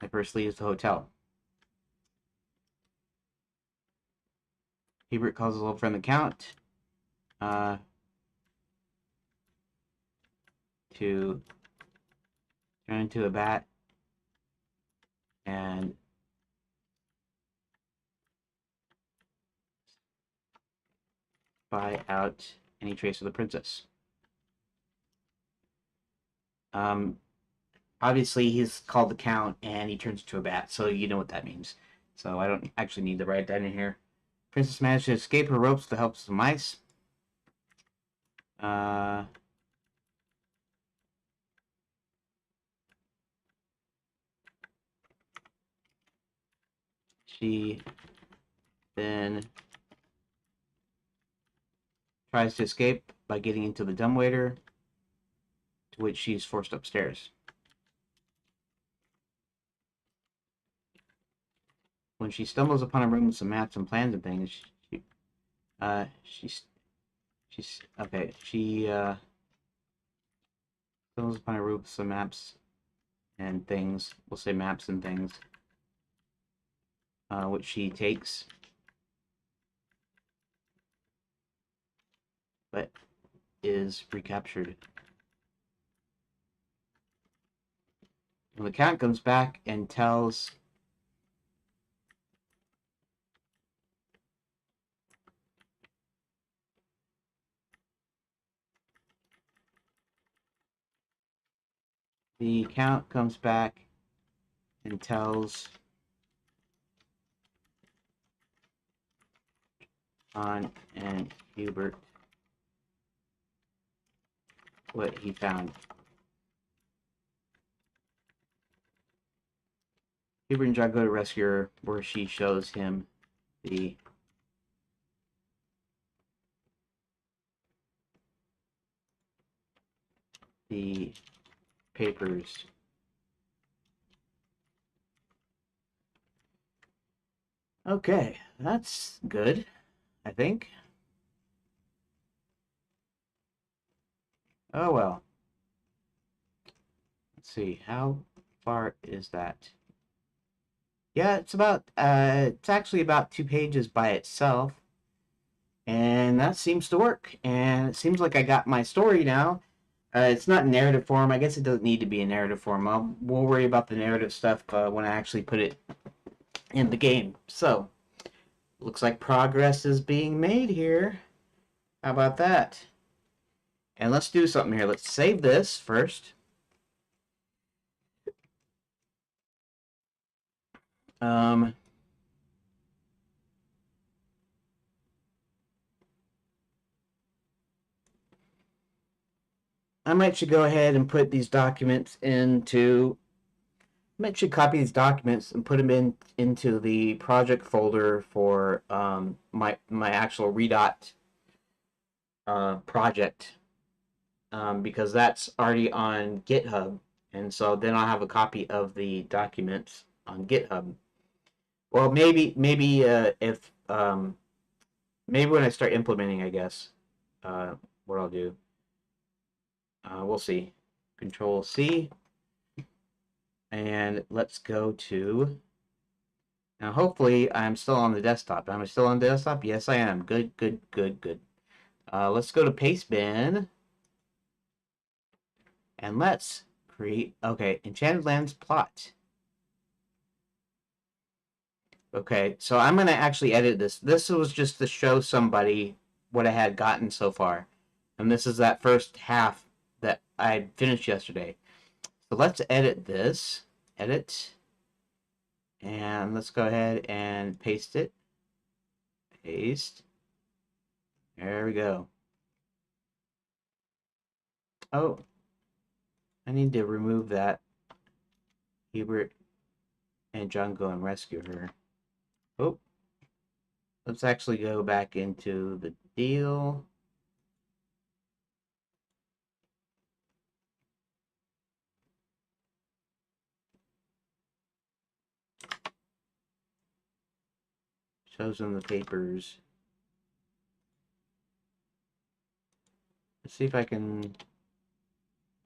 They first leaves the hotel. Hubert calls his old friend the Count to turn into a bat and spy out any trace of the princess. Obviously, he's called the Count and he turns into a bat, so you know what that means. So I don't actually need to write that in here. Princess managed to escape her ropes with the help of some mice. She then tries to escape by getting into the dumbwaiter, to which she's forced upstairs. When when she stumbles upon a room with some maps and plans and things, she's okay. She stumbles upon a room with some maps and things. We'll say maps and things, which she takes, but is recaptured. And the count comes back and tells John and Hubert what he found. Hubert and John go to rescue her, where she shows him the papers. Okay, that's good, I think. Oh well. Let's see, how far is that? Yeah, it's actually about 2 pages by itself. And that seems to work. And it seems like I got my story now. It's not in narrative form. I guess it doesn't need to be in narrative form. We'll worry about the narrative stuff when I actually put it in the game. So, looks like progress is being made here. How about that? And let's do something here. Let's save this first. I might should go ahead and put these documents into. I might should copy these documents and put them into the project folder for my actual Redot project, because that's already on GitHub, and so then I'll have a copy of the documents on GitHub. Well, maybe if maybe when I start implementing, I guess what I'll do. We'll see. Control C. And let's go to. Now, hopefully, I'm still on the desktop. Am I still on the desktop? Yes, I am. Good, good, good, good. Let's go to Pastebin. And let's create. Okay, Enchanted Lands plot. Okay, so I'm going to actually edit this. This was just to show somebody what I had gotten so far. And this is that first half that I finished yesterday. So let's edit this. Edit. And let's go ahead and paste it. Paste. There we go. Oh, I need to remove that. Hubert and John go and rescue her. Oh, let's actually go back into the deal. Shows them the papers. Let's see if I can.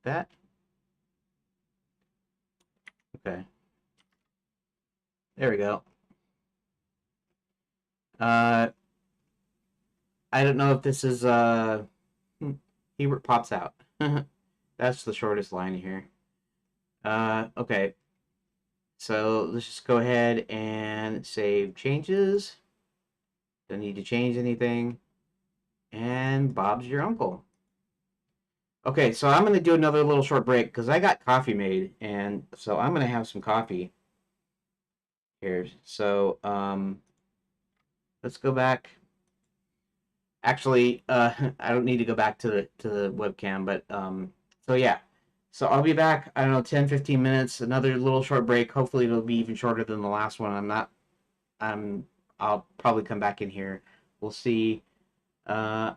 That. Okay. There we go. I don't know if this is Hubert pops out. That's the shortest line here. Okay. So let's just go ahead and save changes. Don't need to change anything. And Bob's your uncle. Okay, so I'm going to do another little short break because I got coffee made. And so I'm going to have some coffee here. So let's go back. Actually, I don't need to go back to the webcam, but so yeah. So I'll be back, I don't know, 10, 15 minutes, another little short break. Hopefully it'll be even shorter than the last one. I'll probably come back in here. We'll see. I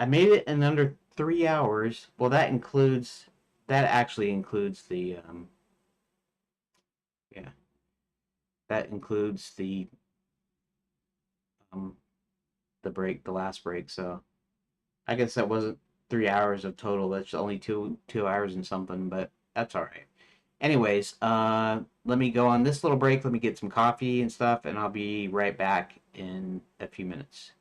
made it in under 3 hours. Well, that actually includes the, yeah. That includes the the last break. So I guess that wasn't 3 hours of total. That's only 2 hours and something, but that's all right. Anyways, let me go on this little break. Let me get some coffee and stuff, and I'll be right back in a few minutes.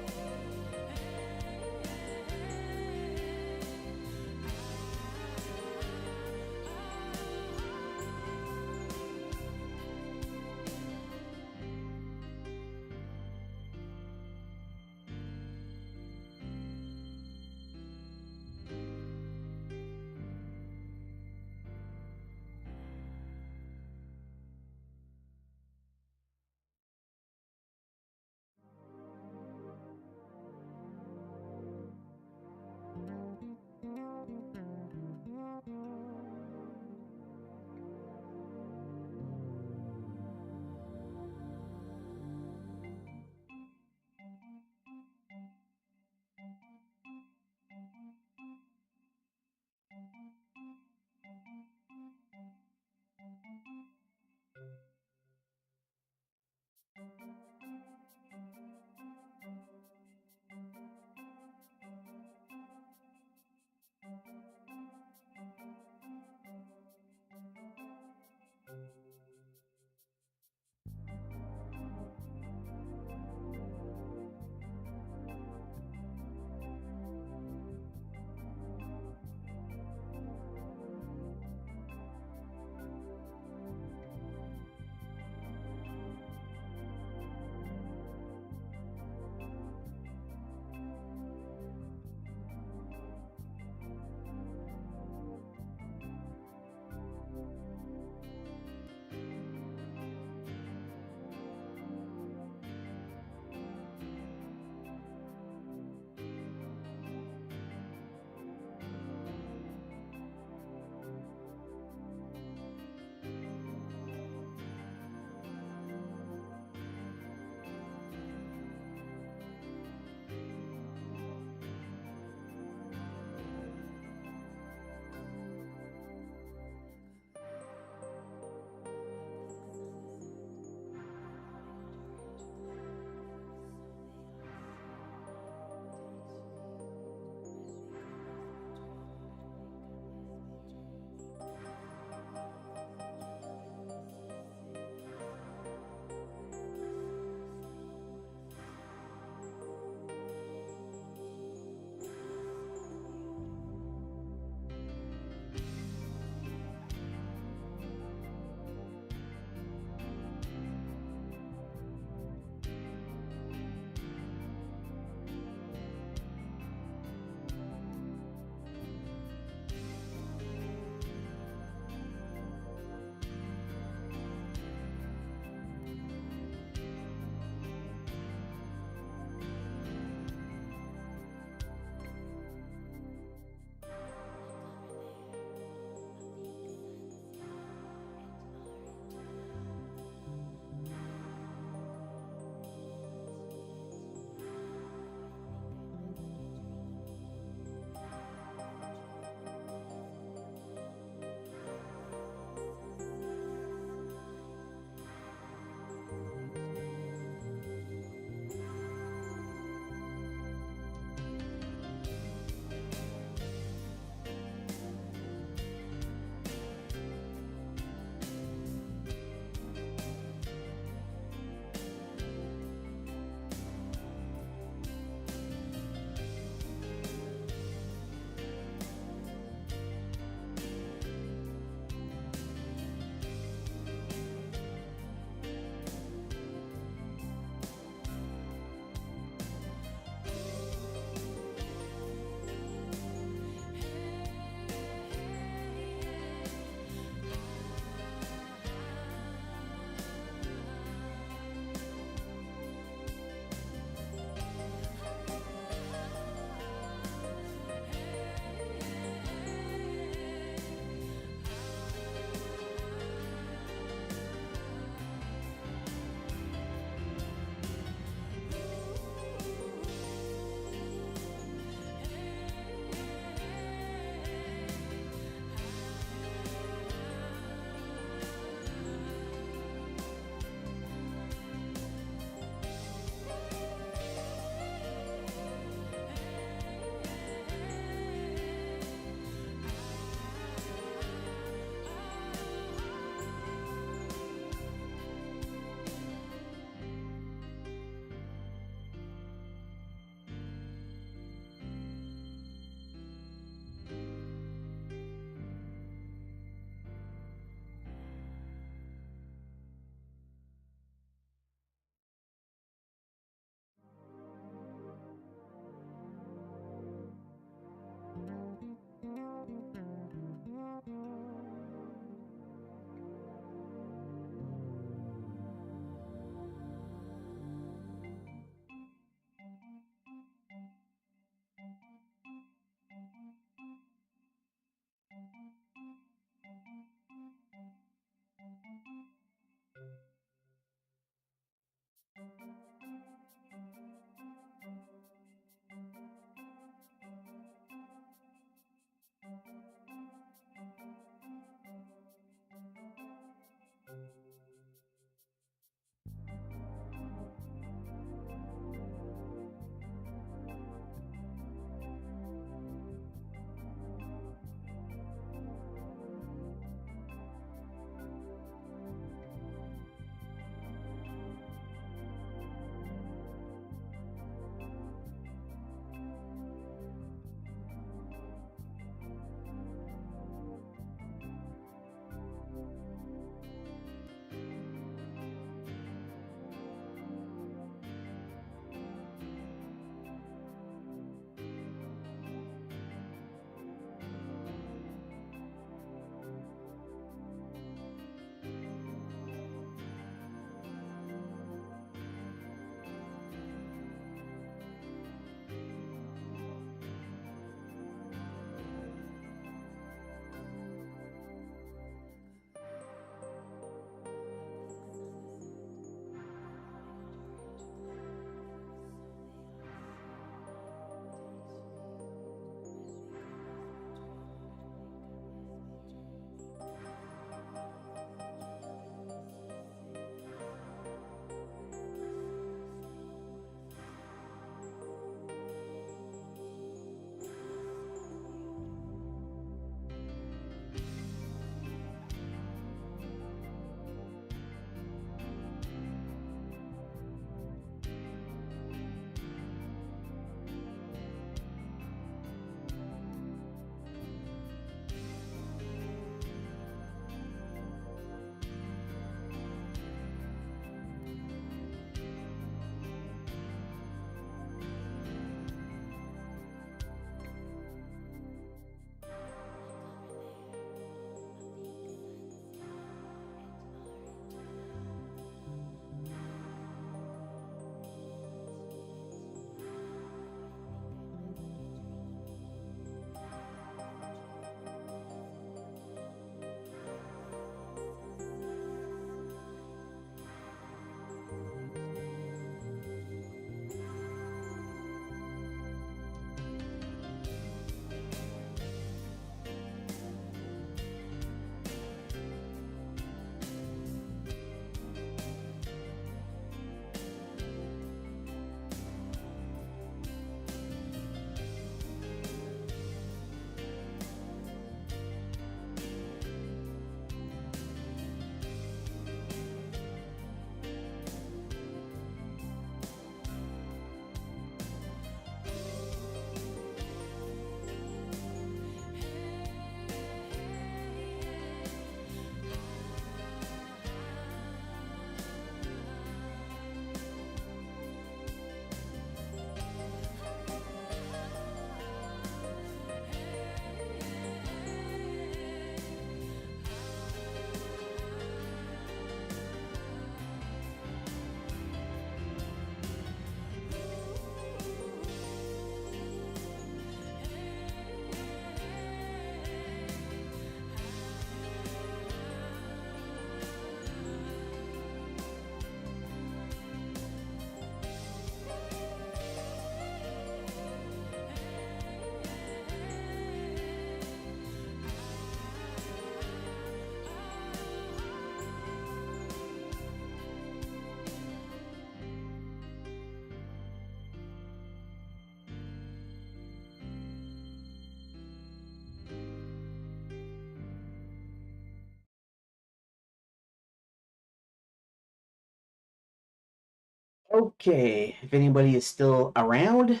Okay, if anybody is still around,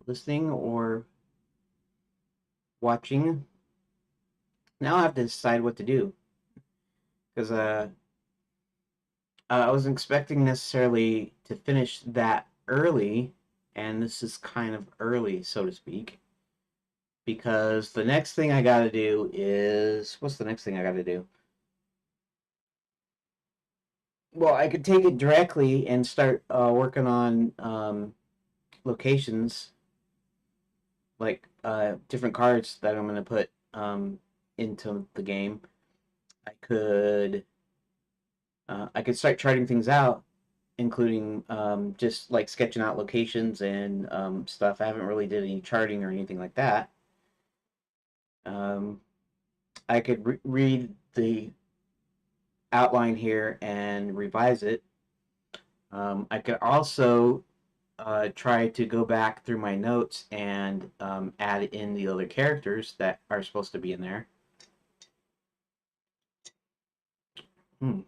listening or watching, now I have to decide what to do. Because I wasn't expecting necessarily to finish that early, and this is kind of early, so to speak. Because the next thing I gotta do is. What's the next thing I gotta do? Well, I could take it directly and start working on locations, like different cards that I'm going to put into the game. I could start charting things out, including just like sketching out locations and stuff. I haven't really did any charting or anything like that. Um, I could read the outline here and revise it. I could also try to go back through my notes and add in the other characters that are supposed to be in there. Hmm.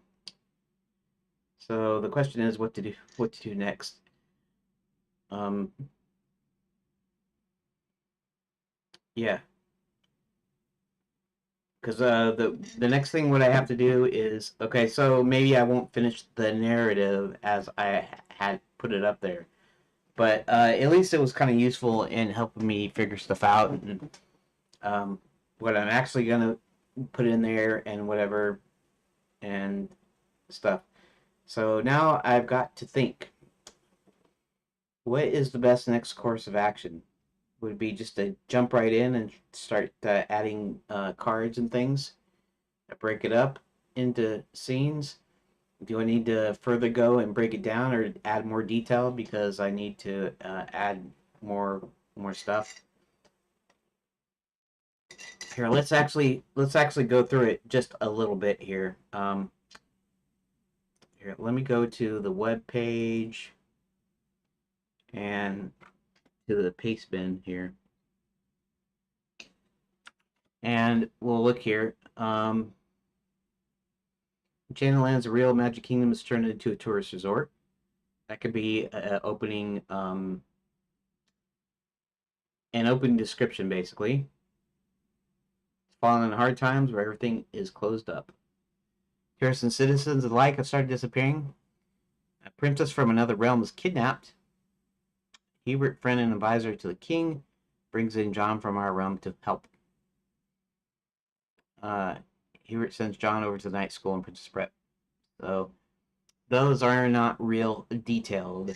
So the question is what to do. What to do next? Um, yeah, because the next thing what I have to do is okay. So maybe I won't finish the narrative as I had put it up there, but at least it was kind of useful in helping me figure stuff out and what I'm actually gonna put in there and whatever and stuff. So now I've got to think. What is the best next course of action? Would it be just to jump right in and start adding cards and things? Break it up into scenes? Do I need to further go and break it down or add more detail because I need to add more stuff? Here, let's actually go through it just a little bit here. Here, let me go to the web page and to the paste bin here. And we'll look here. Enchanted a real Magic Kingdom is turned into a tourist resort. That could be opening an open description, basically. It's fallen in hard times where everything is closed up. Tourists and citizens alike have started disappearing. A princess from another realm is kidnapped. Hubert, friend and advisor to the king, brings in John from our realm to help. Uh, Hubert sends John over to the night school in Princess Prep. So those are not real detailed.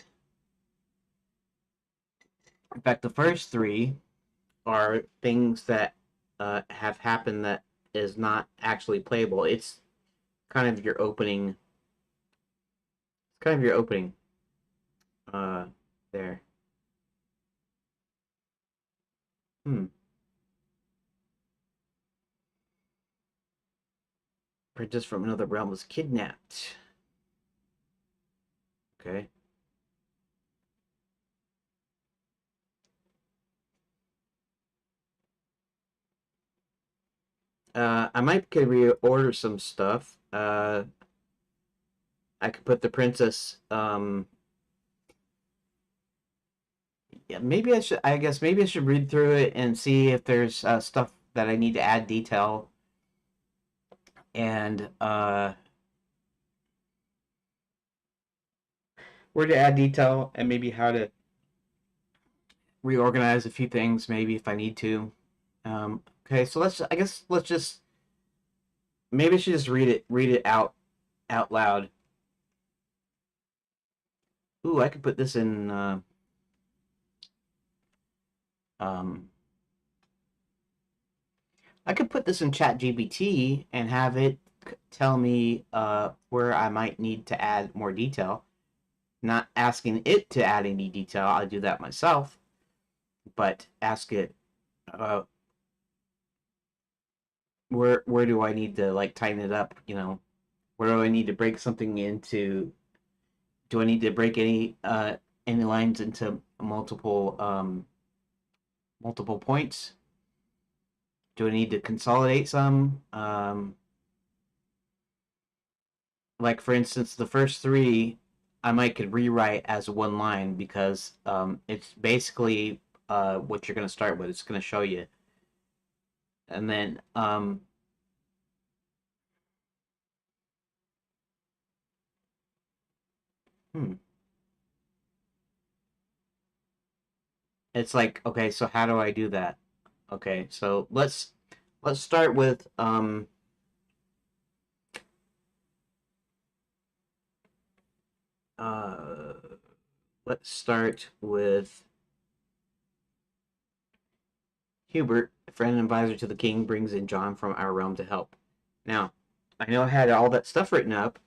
In fact, the first three are things that have happened that is not actually playable. It's kind of your opening. It's kind of your opening. There. Hmm. Princess from another realm was kidnapped. Okay. I might could reorder some stuff. I could put the princess. Yeah, maybe I should. I guess maybe I should read through it and see if there's stuff that I need to add detail and where to add detail and maybe how to reorganize a few things. Maybe if I need to. Okay, so let's. I guess let's just. Maybe I should just read it out loud. Ooh, I could put this in. Um, I could put this in ChatGPT and have it tell me where I might need to add more detail. Not asking it to add any detail, I'll do that myself. But ask it, uh, where do I need to like tighten it up? You know, where do I need to break something into? Do I need to break any lines into multiple points? Do I need to consolidate some? Like for instance, the first three I might could rewrite as one line because it's basically what you're going to start with. It's going to show you, and then hmm, it's like, okay, so how do I do that? Okay, so let's start with uh let's start with Hubert, friend and advisor to the king, brings in John from our realm to help. Now, I know I had all that stuff written up.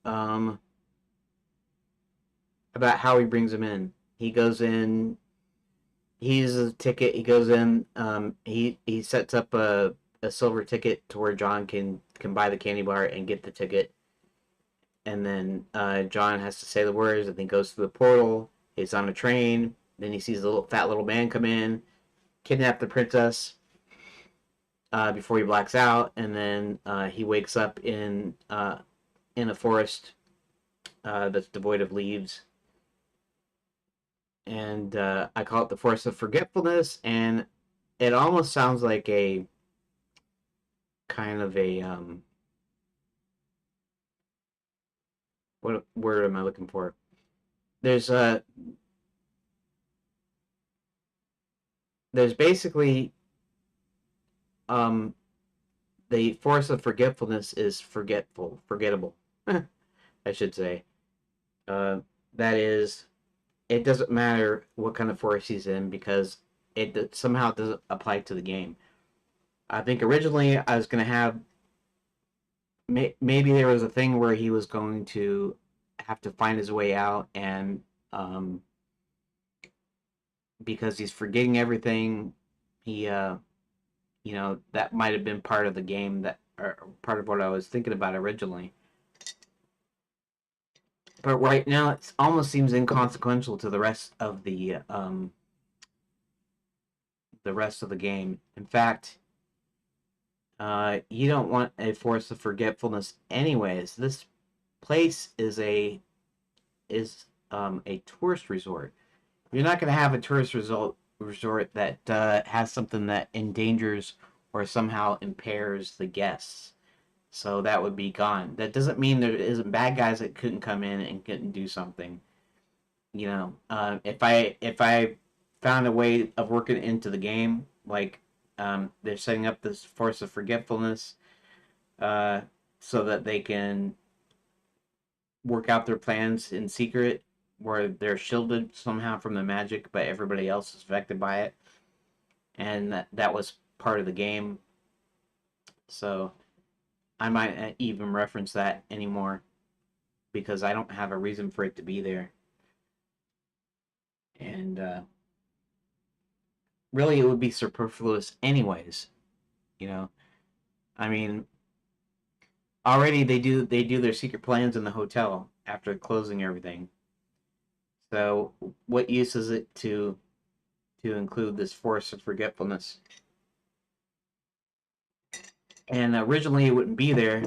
Um, about how he brings him in. He goes in. He uses a ticket. He goes in. He sets up a silver ticket to where John can buy the candy bar and get the ticket. And then John has to say the words, and then goes to the portal. He's on a train. Then he sees a little fat little man come in, kidnap the princess before he blacks out, and then he wakes up in a forest that's devoid of leaves. And I call it the forest of forgetfulness, and it almost sounds like a kind of a what word am I looking for? There's a there's basically um the force of forgetfulness is forgettable. I should say. Uh, that is, it doesn't matter what kind of force he's in because it somehow doesn't apply to the game. I think originally I was going to have maybe there was a thing where he was going to have to find his way out, and because he's forgetting everything, he that might have been part of the game that or part of what I was thinking about originally. But right now, it almost seems inconsequential to the rest of the game. In fact, you don't want a force of forgetfulness, anyways. This place is a tourist resort. You're not going to have a resort that has something that endangers or somehow impairs the guests. So that would be gone. That doesn't mean there isn't bad guys that couldn't come in and couldn't do something. If I found a way of working into the game, like they're setting up this force of forgetfulness, uh, so that they can work out their plans in secret, where they're shielded somehow from the magic, but everybody else is affected by it, and that was part of the game. So I might even reference that anymore because I don't have a reason for it to be there, and really it would be superfluous anyways. You know, I mean, already they do their secret plans in the hotel after closing everything. So what use is it to include this force of forgetfulness? And originally it wouldn't be there,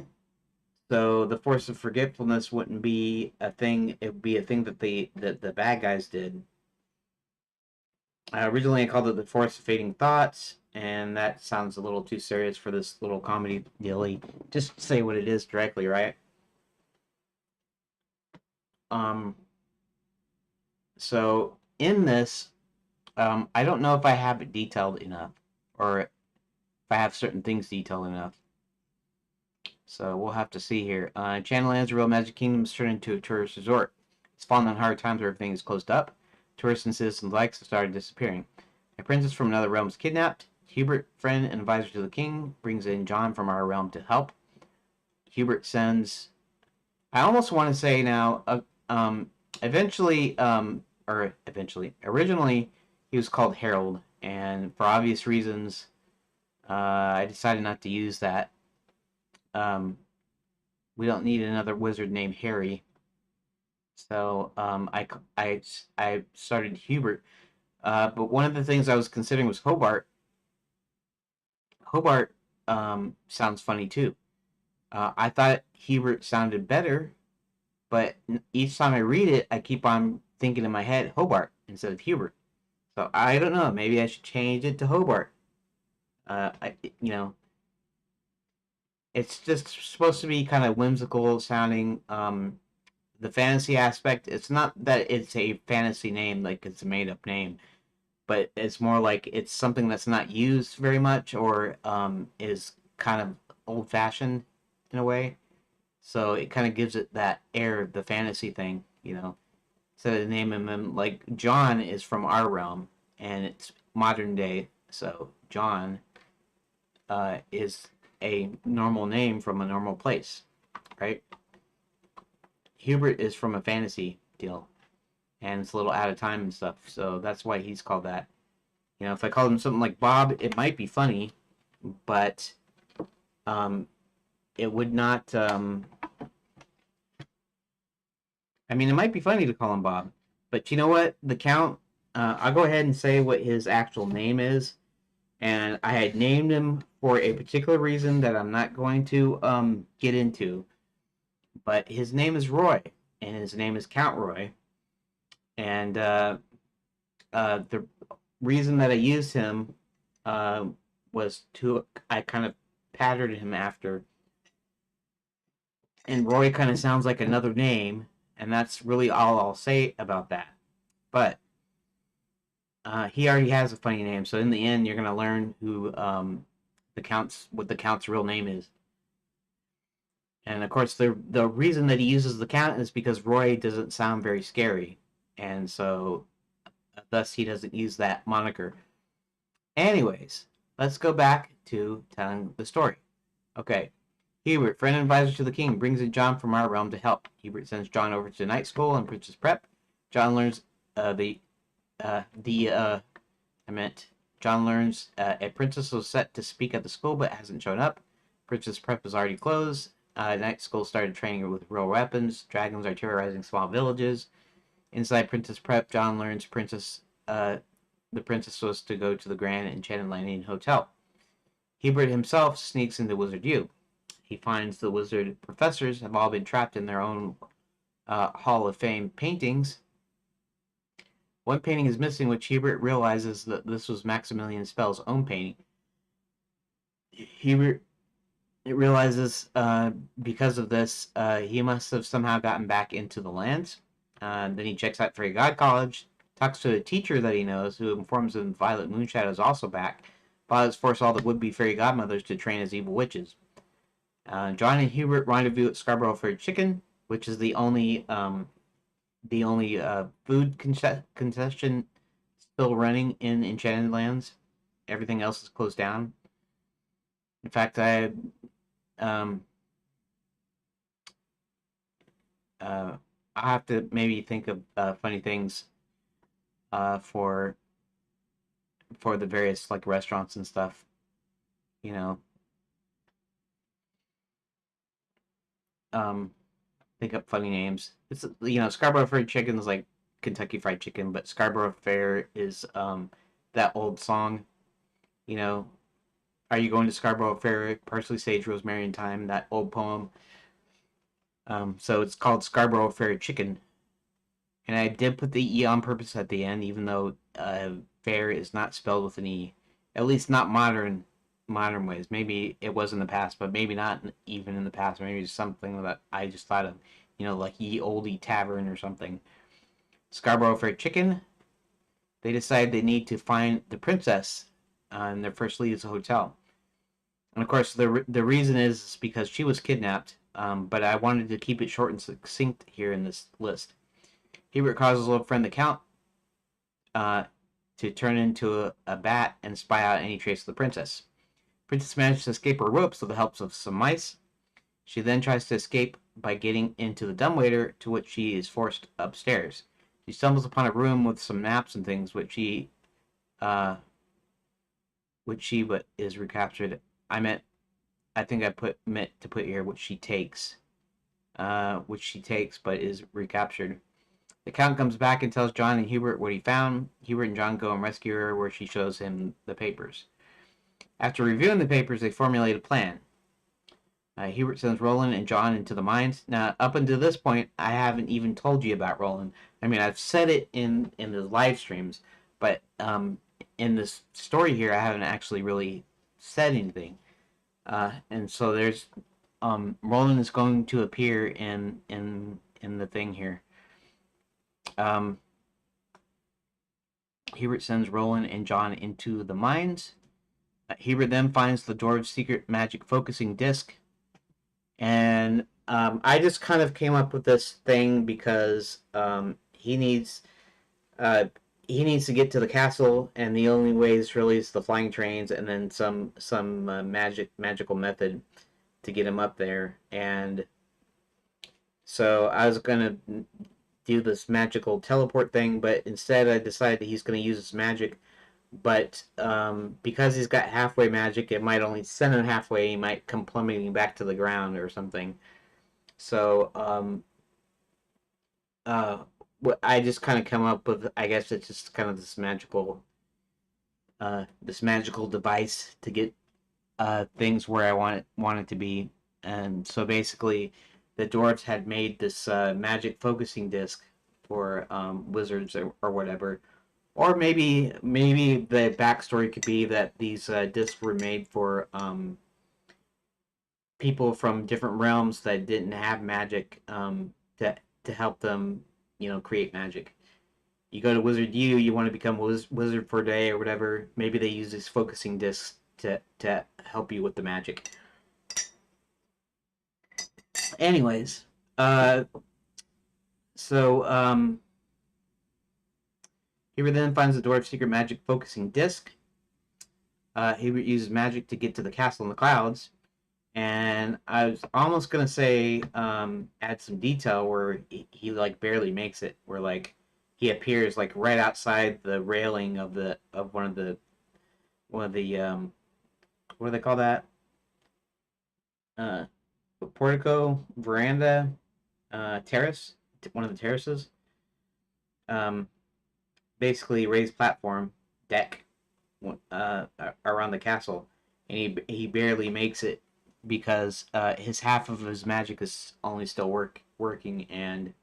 so the force of forgetfulness wouldn't be a thing. It would be a thing that the bad guys did. Originally I called it the force of fading thoughts, and that sounds a little too serious for this little comedy dilly. Just say what it is directly, right? Um, so in this, I don't know if I have it detailed enough, or if I have certain things detailed enough. So we'll have to see here. Channellands, real Magic Kingdom is turned into a tourist resort. It's fallen on hard times where everything is closed up. Tourists and citizens alike have started disappearing. A princess from another realm is kidnapped. Hubert, friend and advisor to the king, brings in John from our realm to help. Hubert sends. I almost want to say now. Eventually, originally, he was called Harold, and for obvious reasons, I decided not to use that. We don't need another wizard named Harry. So I started Hubert. But one of the things I was considering was Hobart. Hobart sounds funny too. I thought Hubert sounded better, but each time I read it, I keep on thinking in my head Hobart instead of Hubert. So I don't know. Maybe I should change it to Hobart. I, you know, it's just supposed to be kind of whimsical sounding. The fantasy aspect, it's not that it's a fantasy name, like it's a made up name, but it's more like it's something that's not used very much or is kind of old fashioned in a way. So it kind of gives it that air of the fantasy thing, you know. Instead of naming him like John is from our realm and it's modern day, so John is a normal name from a normal place, right? Hubert is from a fantasy deal, and it's a little out of time and stuff, so that's why he's called that. You know, if I called him something like Bob, it might be funny, but um, it would not. I mean, it might be funny to call him Bob, but you know what? The Count. I'll go ahead and say what his actual name is, and I had named him for a particular reason that I'm not going to get into. But his name is Roy, and his name is Count Roy, and the reason that I used him was to I kind of patterned him after, and Roy kind of sounds like another name, and that's really all I'll say about that. But he already has a funny name, so in the end, you're gonna learn who what the Count's real name is. And of course, the reason that he uses the Count is because Roy doesn't sound very scary, and so thus he doesn't use that moniker. Anyways, let's go back to telling the story. Okay, Hubert, friend and advisor to the king, brings in John from our realm to help. Hubert sends John over to night school and Princess Prep. John learns John learns a princess was set to speak at the school but hasn't shown up. Princess Prep is already closed. Night school started training with real weapons. Dragons are terrorizing small villages. Inside Princess Prep, John learns the princess was to go to the Grand Enchanted Landing Hotel. Hubert himself sneaks into Wizard U. He finds the wizard professors have all been trapped in their own Hall of Fame paintings. One painting is missing, which Hubert realizes that this was Maximilian Spell's own painting. Hubert realizes because of this, he must have somehow gotten back into the lands. Then he checks out Fairy God College, talks to a teacher that he knows, who informs him Violet Moonshadow is also back. Violet's forced all the would-be fairy godmothers to train as evil witches. John and Hubert rendezvous at Scarborough Fried Chicken, which is the only food concession still running in Enchanted Lands. Everything else is closed down. In fact, I have to maybe think of funny things for the various like restaurants and stuff. You know, think up funny names. It's Scarborough Fried Chicken is like Kentucky Fried Chicken, but Scarborough Fair is that old song. You know, are you going to Scarborough Fair? Parsley, sage, rosemary, and thyme. That old poem. So it's called Scarborough Fair Chicken, and I did put the E on purpose at the end, even though fair is not spelled with an E. At least not modern ways. Maybe it was in the past, but maybe not even in the past. Maybe it's something that I just thought of, like Ye Olde Tavern or something. Scarborough Fried Chicken. They decide they need to find the princess, and their first lead is a hotel. And of course, the reason is because she was kidnapped. But I wanted to keep it short and succinct here in this list. Hubert causes his little friend the Count to turn into a bat and spy out any trace of the princess. Princess manages to escape her ropes with the help of some mice. She then tries to escape by getting into the dumbwaiter, to which she is forced upstairs. She stumbles upon a room with some maps and things, which she but is recaptured. I think I meant to put here which she takes, but is recaptured. The Count comes back and tells John and Hubert what he found. Hubert and John go and rescue her, where she shows him the papers. After reviewing the papers, they formulate a plan. Hubert sends Roland and John into the mines. Now, up until this point, I haven't even told you about Roland. I mean, I've said it in the live streams, but in this story here, I haven't actually really said anything. And so there's Roland is going to appear in the thing here. Hubert sends Roland and John into the mines. Hubert then finds the dwarves' secret magic focusing disc. And I just kind of came up with this thing because he needs to get to the castle, and the only ways really is the flying trains, and then some magical method to get him up there. And so I was gonna do this magical teleport thing, but instead I decided that he's gonna use his magic. But because he's got halfway magic, it might only send him halfway. He might come plummeting back to the ground or something. So what I just kind of come up with, I guess it's just kind of this magical device to get things where I want it to be. And so basically, the dwarves had made this magic focusing disc for wizards or whatever. Or maybe the backstory could be that these discs were made for people from different realms that didn't have magic to help them, create magic. You go to Wizard U, you want to become wizard for a day or whatever. Maybe they use these focusing discs to help you with the magic. Anyways, so Hubert then finds the dwarf's secret magic focusing disc. Hubert uses magic to get to the castle in the clouds. And I was almost gonna say add some detail where he like barely makes it, where like he appears like right outside the railing of one of the what do they call that? Portico, veranda, terrace, one of the terraces. Basically raised platform deck around the castle, and he barely makes it because his half of his magic is only still working, and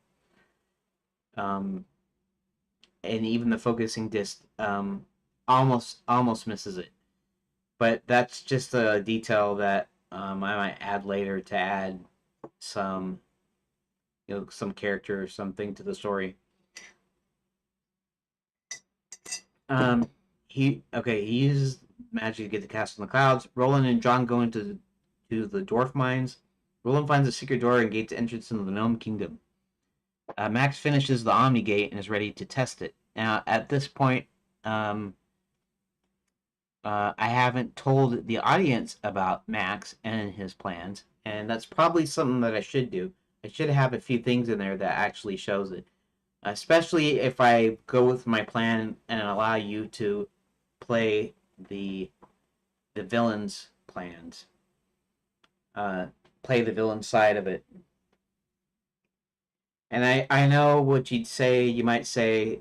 even the focusing disc almost misses it. But that's just a detail that I might add later to add some some character or something to the story. He uses magic to get the castle in the clouds. Roland and John go into the dwarf mines. Roland finds a secret door and gates entrance into the gnome kingdom. Max finishes the Omni Gate and is ready to test it. Now, at this point, I haven't told the audience about Max and his plans, and that's probably something that I should do. I should have a few things in there that actually shows it. Especially if I go with my plan and allow you to play the villain's plans. Play the villain side of it. And I know what you'd say. You might say,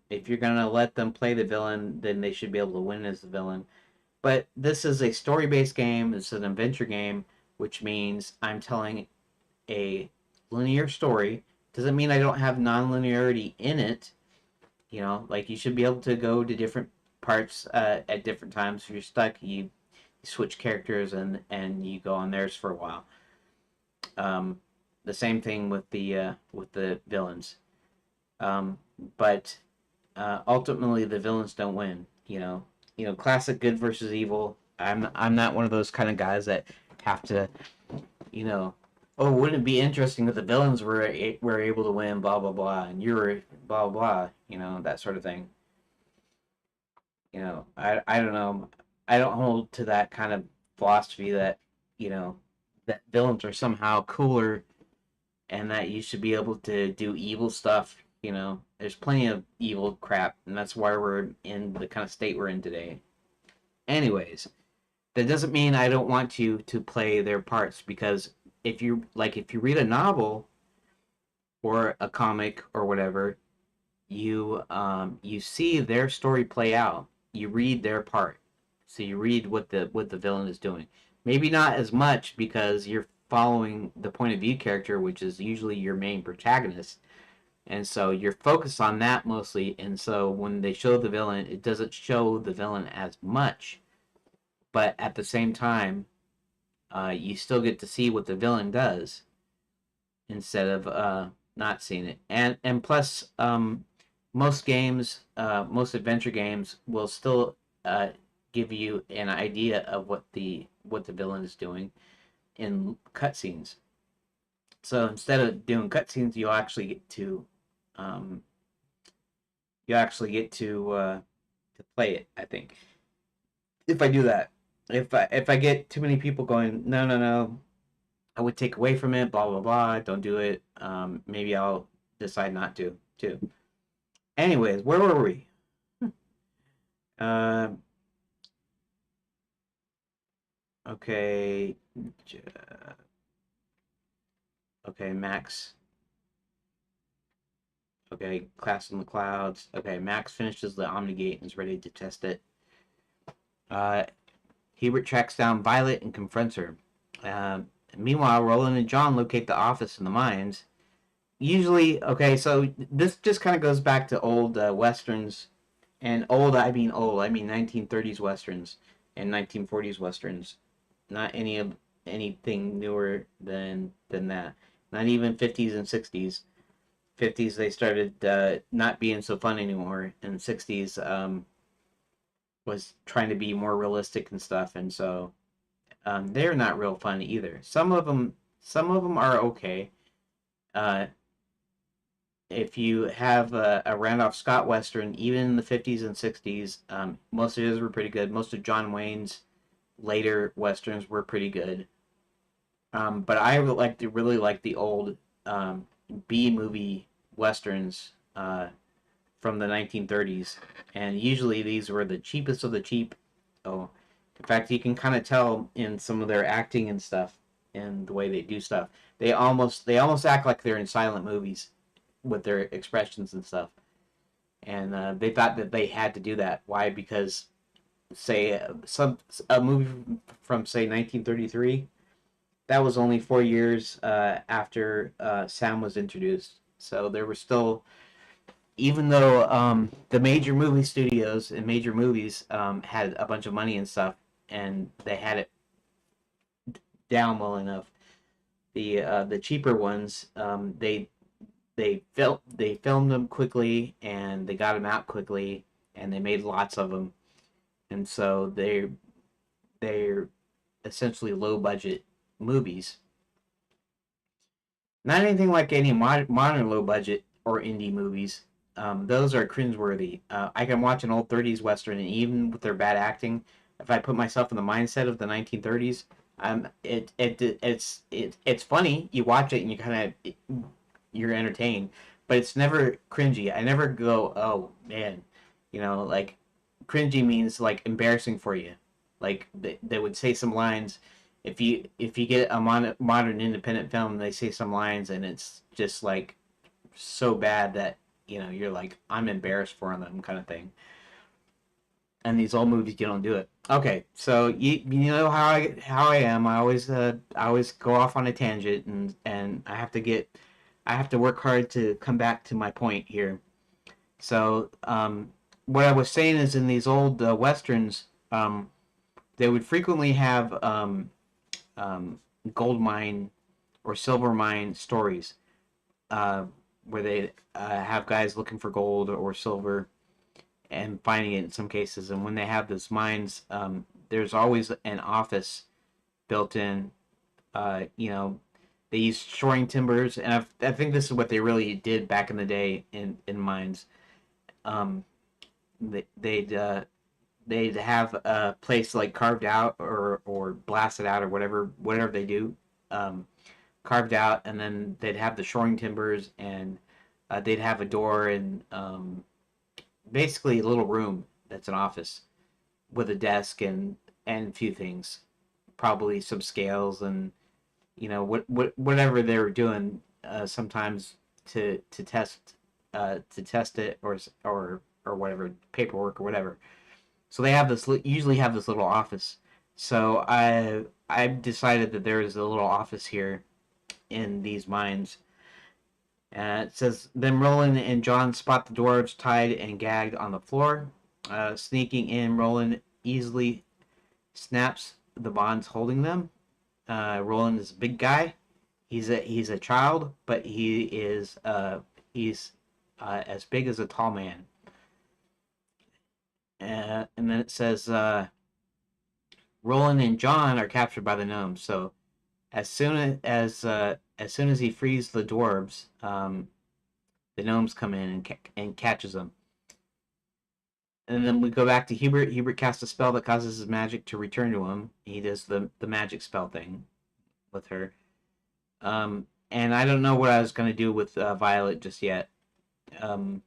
if you're going to let them play the villain, then they should be able to win as the villain. But this is a story-based game. It's an adventure game, which means I'm telling a linear story. Doesn't mean I don't have non-linearity in it. Like you should be able to go to different parts at different times. If you're stuck, you switch characters and you go on theirs for a while. The same thing with the villains. But ultimately, the villains don't win. Classic good versus evil. I'm not one of those kind of guys that have to, oh, wouldn't it be interesting if the villains were able to win, blah blah blah, and you're blah blah, that sort of thing. I don't know. I don't hold to that kind of philosophy that that villains are somehow cooler and that you should be able to do evil stuff. There's plenty of evil crap, and that's why we're in the kind of state we're in today. Anyways, that doesn't mean I don't want you to play their parts, because if you read a novel or a comic or whatever, you see their story play out. You read their part. so you read what the villain is doing. Maybe not as much because you're following the point of view character, which is usually your main protagonist, and so you're focused on that mostly. And so when they show the villain, it doesn't show the villain as much, but at the same time, you still get to see what the villain does instead of not seeing it. And plus, most games, most adventure games, will still give you an idea of what the villain is doing in cutscenes. So instead of doing cutscenes, um, you actually get to play it. I think if I do that, if I get too many people going, no, no, no, I would take away from it, blah blah blah. Don't do it. Maybe I'll decide not to too. Anyways, where were we? Uh, okay, okay, Max. Okay, Class in the Clouds. Okay, Max finishes the Omnigate and is ready to test it. Hebert tracks down Violet and confronts her. Meanwhile, Roland and John locate the office in the mines. Usually, okay, so this just kind of goes back to old westerns, and old, I mean 1930s westerns and 1940s westerns. Not anything newer than that. Not even 50s and 60s. 50s they started not being so fun anymore, and 60s was trying to be more realistic and stuff, and so they're not real fun either. Some of them are okay. Uh, if you have a Randolph Scott Western, even in the 50s and 60s, most of his were pretty good. Most of John Wayne's later Westerns were pretty good. But I really like the old B movie Westerns from the 1930s. And usually these were the cheapest of the cheap. Oh, in fact, you can kind of tell in some of their acting and stuff and the way they do stuff. They almost act like they're in silent movies with their expressions and stuff. And they thought that they had to do that. Why? Because say a movie from say 1933, that was only 4 years after sound was introduced. So there were still, even though the major movie studios and major movies had a bunch of money and stuff, and they had it down well enough, the cheaper ones, they filmed them quickly and they got them out quickly and they made lots of them, and so they're essentially low budget movies. Not anything like any modern low budget or indie movies. Those are cringeworthy. I can watch an old 30s western, and even with their bad acting, if I put myself in the mindset of the 1930s, it's funny. You watch it and you're entertained, but it's never cringy. I never go, oh man, like cringy means like embarrassing for you. Like they would say some lines. If you get a modern independent film, they say some lines and it's just like so bad that you're like, I'm embarrassed for them, kind of thing. And these old movies, you don't do it. Okay, so you know how I am. I always go off on a tangent, and I have to work hard to come back to my point here. So what I was saying is, in these old westerns, they would frequently have gold mine or silver mine stories, where they have guys looking for gold or silver and finding it in some cases. And when they have those mines, there's always an office built in. They use shoring timbers, and I think this is what they really did back in the day in mines. They'd have a place like carved out or blasted out or whatever they do, carved out, and then they'd have the shoring timbers, and they'd have a door and basically a little room that's an office with a desk and a few things, probably some scales and whatever they were doing, sometimes to test it or whatever, paperwork or whatever. So they have this usually have this little office. So I decided that there is a little office here in these mines. It says, then Roland and John spot the dwarves tied and gagged on the floor. Sneaking in, Roland easily snaps the bonds holding them. Roland is a big guy. He's a child, but he's as big as a tall man. And then it says Roland and John are captured by the gnomes. So as soon as he frees the dwarves, the gnomes come in and catches them. And then we go back to Hubert. Hubert casts a spell that causes his magic to return to him. He does the magic spell thing with her. And I don't know what I was going to do with Violet just yet. But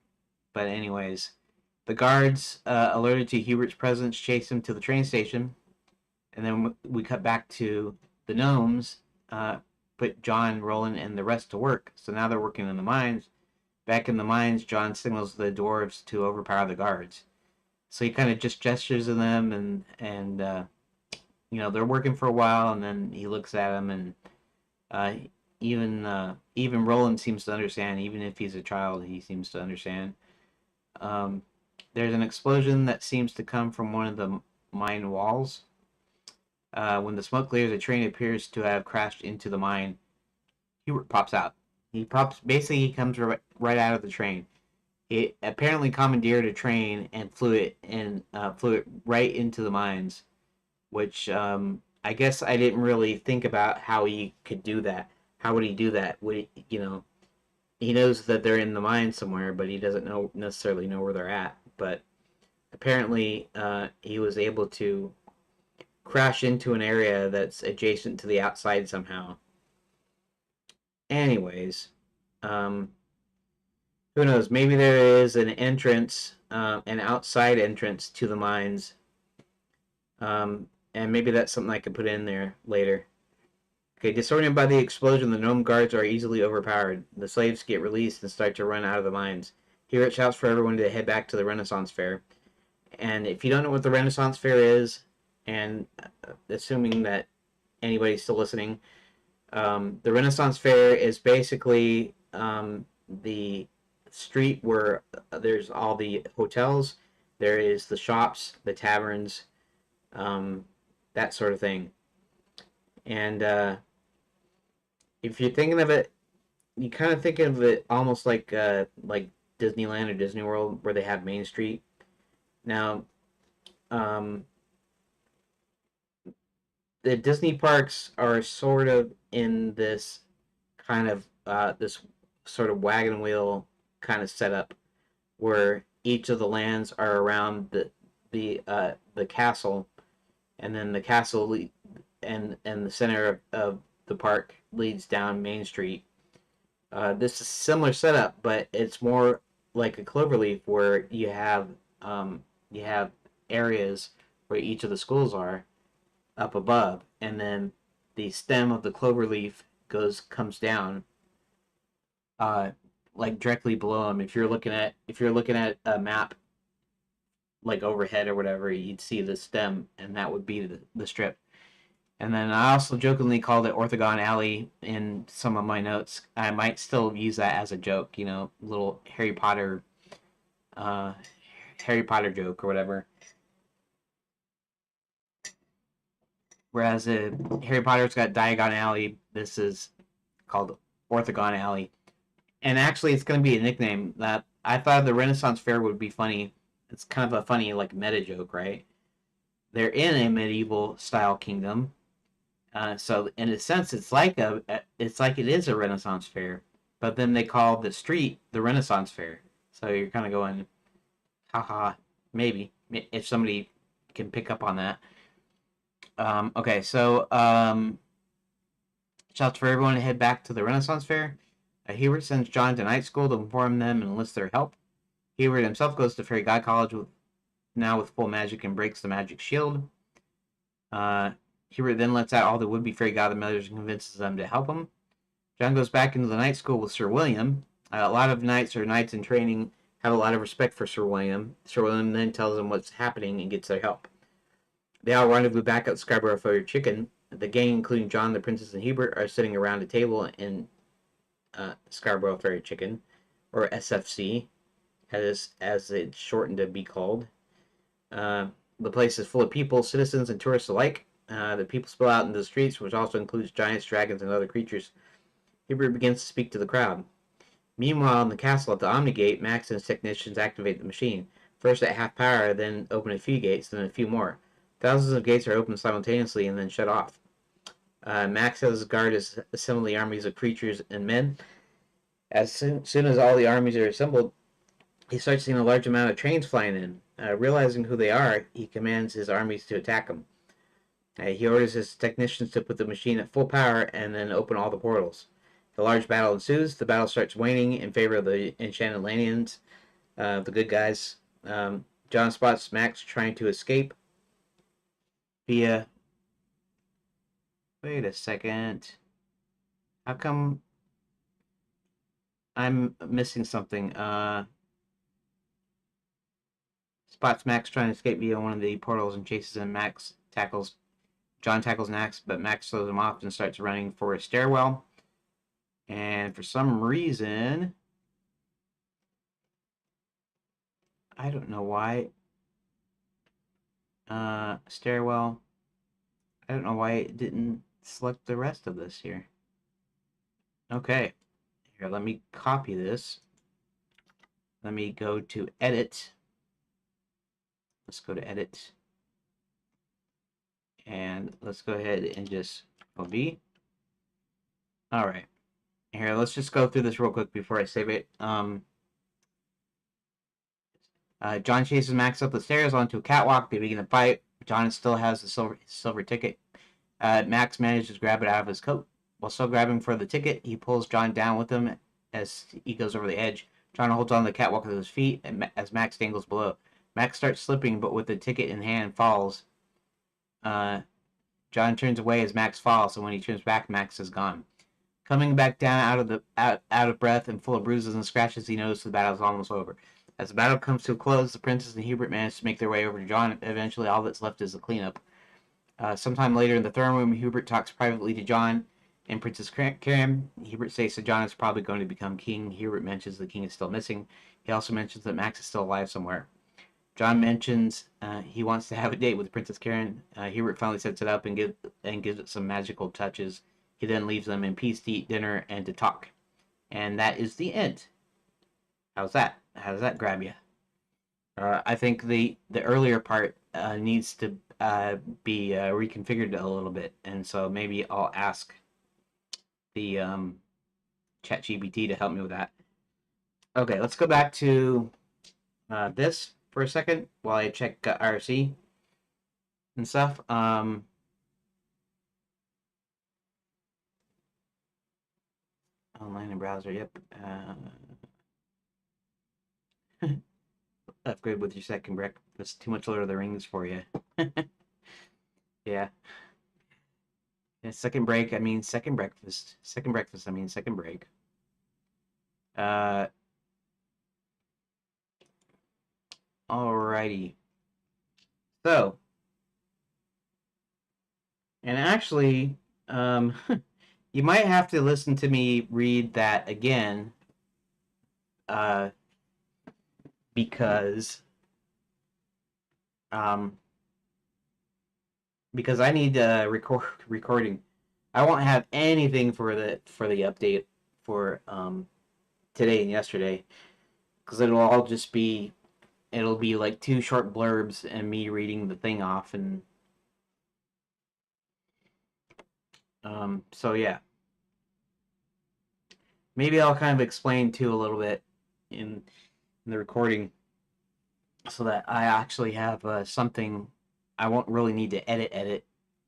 anyways, the guards, alerted to Hubert's presence, chase him to the train station. And then we cut back to the gnomes, put John, Roland, and the rest to work. So now they're working in the mines. Back in the mines, John signals the dwarves to overpower the guards. So he kind of just gestures to them, and they're working for a while, and then he looks at them, and even Roland seems to understand. Even if he's a child, he seems to understand. There's an explosion that seems to come from one of the mine walls. When the smoke clears, a train appears to have crashed into the mine. Hubert pops out. He comes right out of the train. It apparently commandeered a train and flew it right into the mines, which I guess I didn't really think about how he could do that. How would he do that? He knows that they're in the mine somewhere, but he doesn't necessarily know where they're at. But apparently, he was able to crash into an area that's adjacent to the outside somehow. Anyways, who knows? Maybe there is an entrance, an outside entrance to the mines, and maybe that's something I could put in there later. Okay, disoriented by the explosion, the gnome guards are easily overpowered. The slaves get released and start to run out of the mines. Here it shouts for everyone to head back to the Renaissance Fair. And if you don't know what the Renaissance Fair is, and assuming that anybody's still listening, the Renaissance Fair is basically the street where there's all the hotels, there is the shops, the taverns, that sort of thing. And if you're thinking of it, you kind of think of it almost like Disneyland or Disney World, where they have Main Street. Now, the Disney parks are sort of in this kind of this sort of wagon wheel kind of setup, where each of the lands are around the castle, and then the castle and the center of the park leads down Main Street. This is a similar setup, but it's more like a cloverleaf, where you have areas where each of the schools are up above, and then the stem of the cloverleaf comes down, like directly below them. If you're looking at a map, like overhead or whatever, you'd see the stem, and that would be the strip. And then I also jokingly called it Orthogon Alley in some of my notes. I might still use that as a joke, little Harry Potter joke or whatever. Whereas Harry Potter's got Diagon Alley, this is called Orthogon Alley. And actually, it's going to be a nickname that I thought the Renaissance Fair would be funny. It's kind of a funny, like, meta joke, right? They're in a medieval style kingdom. So in a sense, it's like it is a Renaissance Fair, but then they call the street the Renaissance Fair. So you're kind of going, haha, maybe, if somebody can pick up on that. Okay, so shouts for everyone to head back to the Renaissance Fair. Hubert sends John to night school to inform them and enlist their help. Hubert himself goes to Fairy God College with full magic and breaks the magic shield. Hubert then lets out all the would-be fairy godmothers and convinces them to help him. John goes back into the night school with Sir William. A lot of knights are knights in training have a lot of respect for Sir William. Sir William then tells them what's happening and gets their help. They all rendezvous back at Scarborough Fried Chicken. The gang, including John, the Princess, and Hubert, are sitting around a table in Scarborough Fried Chicken, or SFC, as it's shortened to be called. The place is full of people, citizens, and tourists alike. The people spill out into the streets, which also includes giants, dragons, and other creatures. Hubert begins to speak to the crowd. Meanwhile, in the castle at the Omni Gate, Max and his technicians activate the machine. First at half power, then open a few gates, then a few more. Thousands of gates are opened simultaneously and then shut off. Max has his guard assemble the armies of creatures and men. As soon as all the armies are assembled, he starts seeing a large amount of trains flying in. Realizing who they are, he commands his armies to attack them. He orders his technicians to put the machine at full power and then open all the portals. A large battle ensues. The battle starts waning in favor of the Enchanted Landians, the good guys. John spots Max trying to escape via... Wait a second. How come I'm missing something? Spots Max trying to escape via one of the portals and chases him. John tackles Max, but Max throws him off and starts running for a stairwell. And for some reason, I don't know why, stairwell, I don't know why it didn't select the rest of this here. Okay, here, let me copy this. Let me go to edit. Let's go to edit. And let's go ahead and just copy. All right. Here, let's just go through this real quick before I save it. John chases Max up the stairs onto a catwalk. They begin a fight. John still has the silver ticket. Max manages to grab it out of his coat. While still grabbing for the ticket, he pulls John down with him as he goes over the edge. John holds on the catwalk with his feet as Max dangles below. Max starts slipping, but with the ticket in hand, falls. John turns away as Max falls, and when he turns back, Max is gone. Coming back down out of breath and full of bruises and scratches, he knows the battle is almost over. As the battle comes to a close, the Princess and Hubert manage to make their way over to John. Eventually, all that's left is the cleanup. Sometime later in the throne room, Hubert talks privately to John and Princess Karen. Hubert says that John is probably going to become king. Hubert mentions the king is still missing. He also mentions that Max is still alive somewhere. John mentions he wants to have a date with Princess Karen. Hubert finally sets it up and gives it some magical touches. He then leaves them in peace to eat dinner and to talk. And that is the end. How's that? How does that grab you? I think the earlier part needs to be reconfigured a little bit. And so maybe I'll ask the ChatGPT to help me with that. Okay, let's go back to this for a second while I check IRC and stuff. Online and browser, yep. Upgrade with your second breakfast. That's too much Lord of the Rings for you. Yeah. Second break, I mean second breakfast. Second breakfast, I mean second break. Alrighty. So, and actually, you might have to listen to me read that again, because I need recording. I won't have anything for the update for today and yesterday, because it'll all just be like 2 short blurbs and me reading the thing off, and so yeah, maybe I'll kind of explain too a little bit in the recording, so that I actually have something I won't really need to edit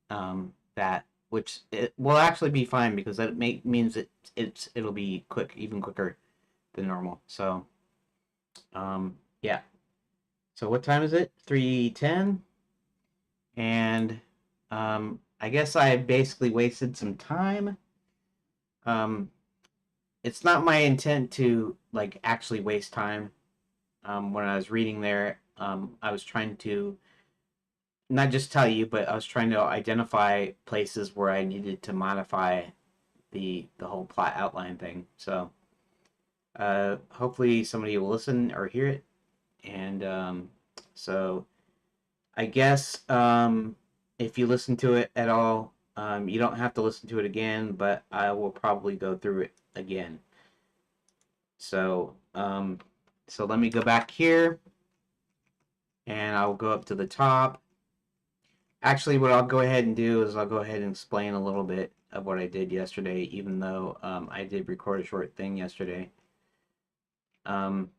that, which it will actually be fine, because that means it'll be quick, even quicker than normal. So yeah. So what time is it? 3:10, and I guess I basically wasted some time. It's not my intent to like actually waste time. when I was reading there, I was trying to not just tell you, but I was trying to identify places where I needed to modify the whole plot outline thing. So hopefully somebody will listen or hear it. And so I guess if you listen to it at all, you don't have to listen to it again, but I will probably go through it again. So so let me go back here, and I'll go up to the top. Actually, what I'll go ahead and do is I'll go ahead and explain a little bit of what I did yesterday, even though I did record a short thing yesterday. Um,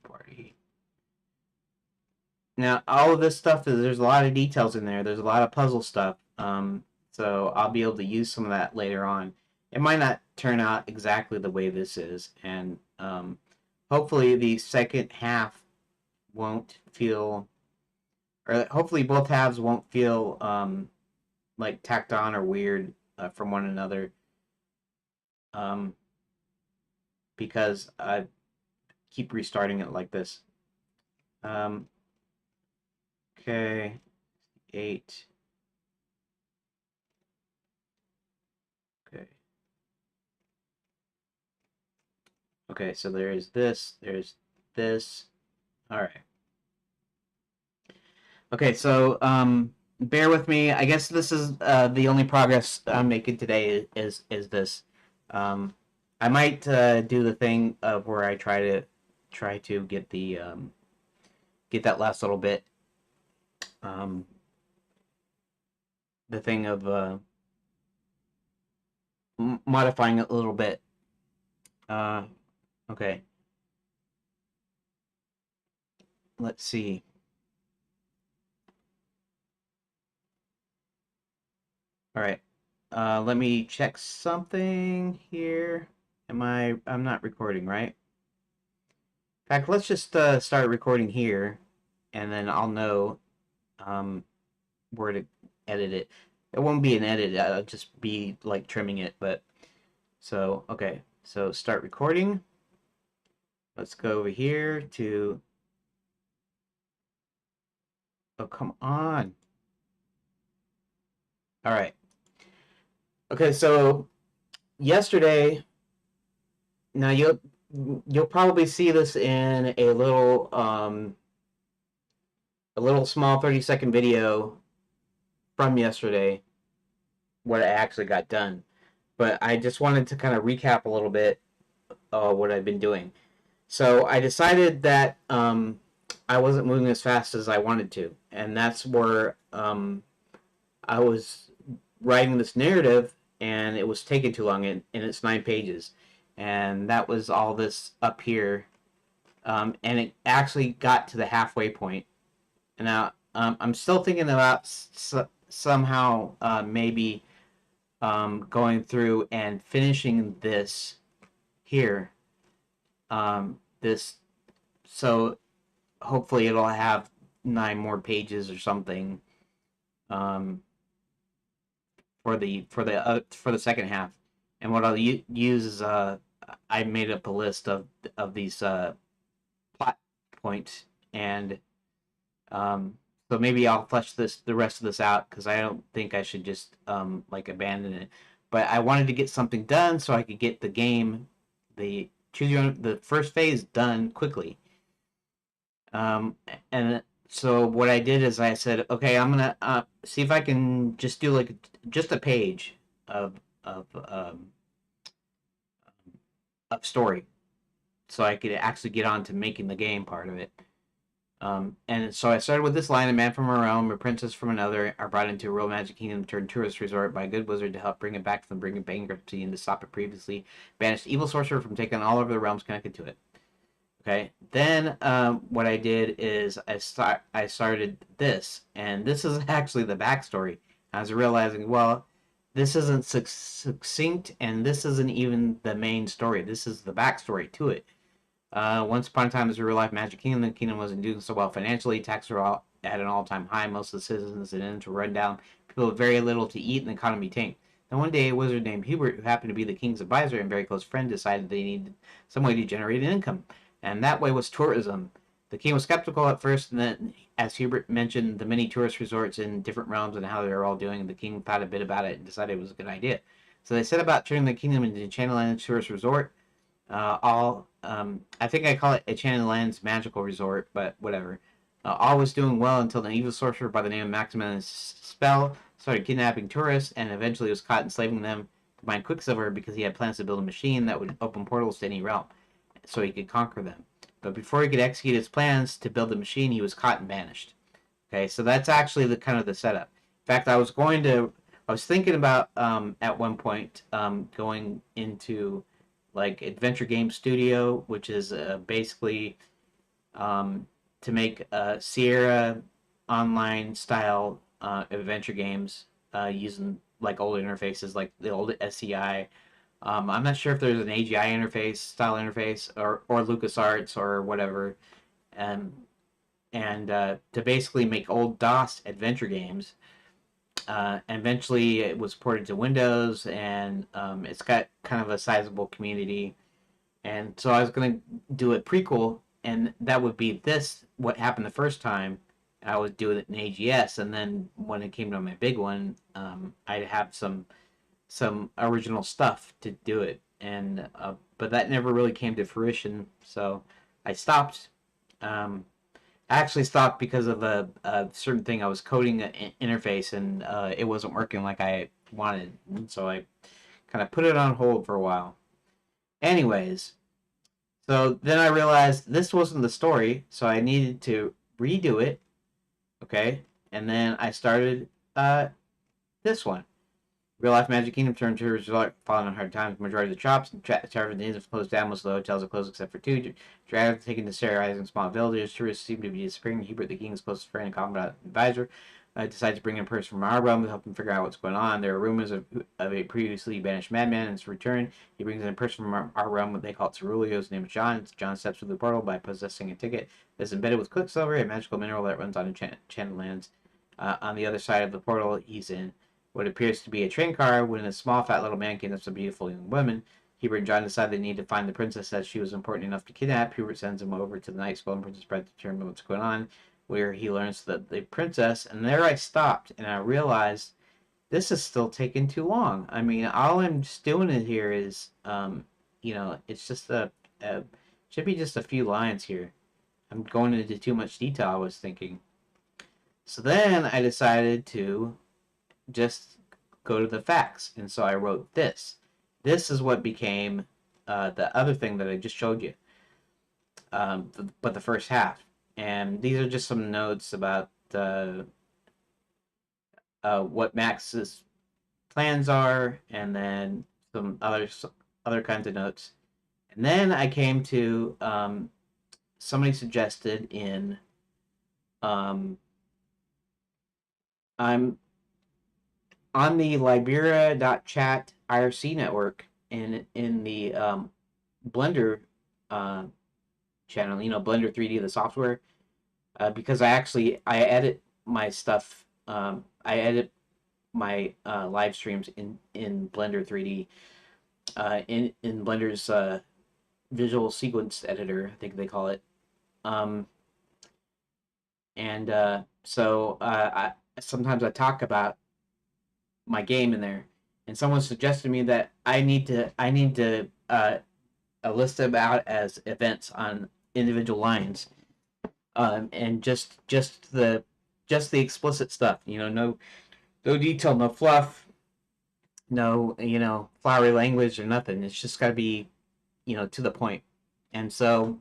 Party. Now, all of this stuff there's a lot of details in there. There's a lot of puzzle stuff. So I'll be able to use some of that later on. It might not turn out exactly the way this is, and hopefully the second half won't feel, or hopefully both halves won't feel like tacked on or weird from one another. Because I keep restarting it like this. Okay, 8. Okay. Okay, so there's this. All right. Okay, so bear with me. I guess this is the only progress I'm making today is this. I might do the thing of where I try to get the get that last little bit. The thing of modifying it a little bit. Okay. Let's see. All right. Let me check something here. I'm not recording, right? In fact, let's just start recording here, and then I'll know where to edit it. It won't be an edit. I'll just be like trimming it. But so okay. So start recording. Let's go over here to. Oh, come on. All right. Okay, so yesterday, now you'll probably see this in a little small 30-second video from yesterday what I actually got done. But I just wanted to kind of recap a little bit what I've been doing. So I decided that I wasn't moving as fast as I wanted to, and that's where I was writing this narrative, and it was taking too long, and it's 9 pages, and that was all this up here, and it actually got to the halfway point. And now I'm still thinking about somehow maybe going through and finishing this here. This so hopefully it'll have 9 more pages or something for the second half. And what I'll use is I made up a list of these plot points, and so maybe I'll flesh the rest of this out, because I don't think I should just like abandon it. But I wanted to get something done so I could get the game, the first phase done quickly. And so what I did is I said, okay, I'm gonna see if I can just do like just a page of story, so I could actually get on to making the game part of it. And so I started with this line: a man from a realm, a princess from another, are brought into a real magic kingdom turned tourist resort by a good wizard to help bring it back to the brink of bankruptcy and to stop a previously banished evil sorcerer from taking all over the realms connected to it. Okay, then what I did is I started this, and this is actually the backstory. I was realizing, well, this isn't succinct, and this isn't even the main story. This is the backstory to it. Once upon a time, as a real-life magic kingdom, the kingdom wasn't doing so well financially. Taxes were at an all-time high. Most of the citizens and inns were run down. People had very little to eat, and the economy tanked. Then one day, a wizard named Hubert, who happened to be the king's advisor and very close friend, decided they needed some way to generate an income, and that way was tourism. The king was skeptical at first, and then, as Hubert mentioned the many tourist resorts in different realms and how they were all doing, the king thought a bit about it and decided it was a good idea. So they set about turning the kingdom into Enchanted Tourist Resort. I think I call it Enchanted Land's Magical Resort, but whatever. All was doing well until an evil sorcerer by the name of Maximilian Spell started kidnapping tourists and eventually was caught enslaving them to mine Quicksilver because he had plans to build a machine that would open portals to any realm so he could conquer them. But before he could execute his plans to build the machine, he was caught and banished. Okay, so that's actually the kind of the setup. In fact, I was thinking about at one point going into like Adventure Game Studio, which is basically to make Sierra online style adventure games using like old interfaces like the old SCI. I'm not sure if there's an AGI interface, style interface, or LucasArts or whatever, um, and to basically make old DOS adventure games. Eventually, it was ported to Windows, and it's got kind of a sizable community. And so I was going to do a prequel, and that would be this, what happened the first time. I would do it in AGS, and then when it came to my big one, I'd have some original stuff to do it. And but that never really came to fruition, so I stopped. I actually stopped because of a certain thing. I was coding an interface, and it wasn't working like I wanted, and so I kind of put it on hold for a while. Anyways, so then I realized this wasn't the story, so I needed to redo it. Okay, and then I started this one. Real life Magic Kingdom turned to a resort following hard times. Majority of the shops and taverns have closed down. Most of the hotels are closed except for two. Dragons taken to terrorizing small villages. Tourists seem to be disappearing. Hubert, the king's closest friend and combat advisor, decides to bring in a person from our realm to help him figure out what's going on. There are rumors of a previously banished madman and his return. He brings in a person from our realm, what they call Cerulio. His name is John. John steps through the portal by possessing a ticket that's embedded with Quicksilver, a magical mineral that runs on enchanted lands. On the other side of the portal he's in what appears to be a train car when a small fat little man kidnaps a beautiful young woman. Hubert and John decide they need to find the princess as she was important enough to kidnap. Hubert sends him over to the Night School and Princess Bride to determine what's going on, where he learns that the princess, and there I stopped and I realized this is still taking too long. I mean, all I'm just doing it here is, it's just should be just a few lines here. I'm going into too much detail, I was thinking. So then I decided to just go to the facts. And so I wrote this. This is what became the other thing that I just showed you, but the first half. And these are just some notes about what Max's plans are, and then some other kinds of notes. And then I came to somebody suggested in I'm on the Liberia.chat IRC network in the Blender channel, Blender 3D, the software, because I edit my stuff. I edit my live streams in Blender 3D, in Blender's visual sequence editor, I think they call it. So sometimes I talk about my game in there, and someone suggested me that I need to list them out as events on individual lines, and just the explicit stuff. No detail, no fluff, no flowery language or nothing. It's just got to be to the point. And so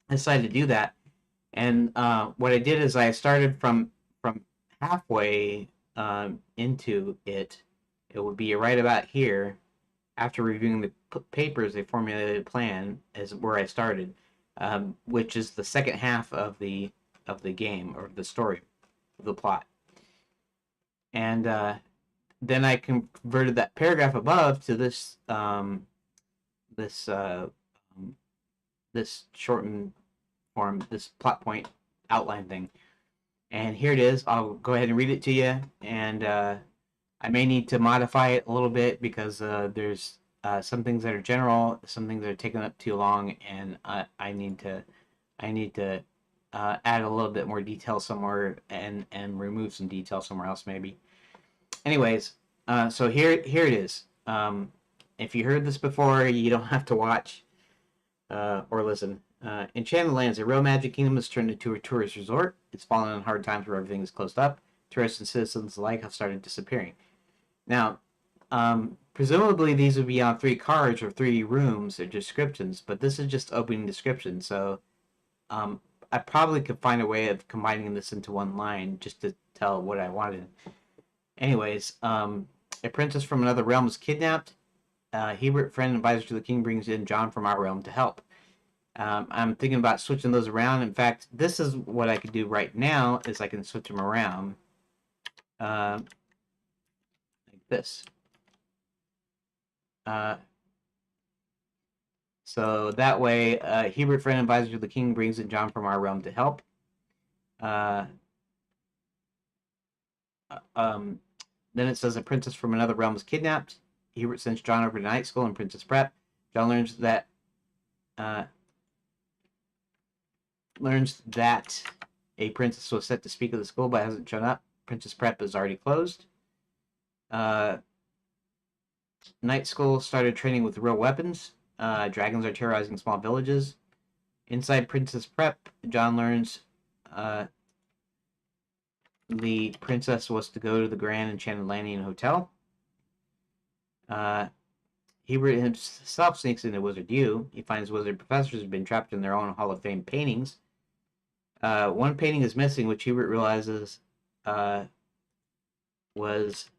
I decided to do that. And what I did is I started from halfway into it. It would be right about here. After reviewing the papers, they formulated a plan as where I started, which is the second half of the game, or the story, of the plot. And then I converted that paragraph above to this this shortened form, this plot point outline thing. And here it is. I'll go ahead and read it to you. And I may need to modify it a little bit because there's some things that are general, some things that are taking up too long, and I need to add a little bit more detail somewhere and remove some detail somewhere else maybe. Anyways, so here it is. If you heard this before, you don't have to watch or listen. Enchanted Lands, a real magic kingdom is turned into a tourist resort. It's fallen on hard times where everything is closed up. Tourists and citizens alike have started disappearing. Now, presumably these would be on 3 cards or 3 rooms or descriptions, but this is just opening description, so I probably could find a way of combining this into one line just to tell what I wanted. Anyways, a princess from another realm is kidnapped. Hebert, friend and advisor to the king, brings in John from our realm to help. I'm thinking about switching those around. In fact, this is what I could do right now, is I can switch them around. Like this. So that way, Hebert, friend and advisor to the king, brings in John from our realm to help. Then it says a princess from another realm is kidnapped. Hebert sends John over to night school and Princess Prep. John learns that a princess was set to speak at the school but hasn't shown up. Princess Prep is already closed. Night school started training with real weapons. Dragons are terrorizing small villages. Inside Princess Prep, John learns the princess was to go to the Grand Enchanted Landing Hotel. Hebert himself sneaks into Wizard U. He finds wizard professors have been trapped in their own Hall of Fame paintings. One painting is missing, which Hebert realizes was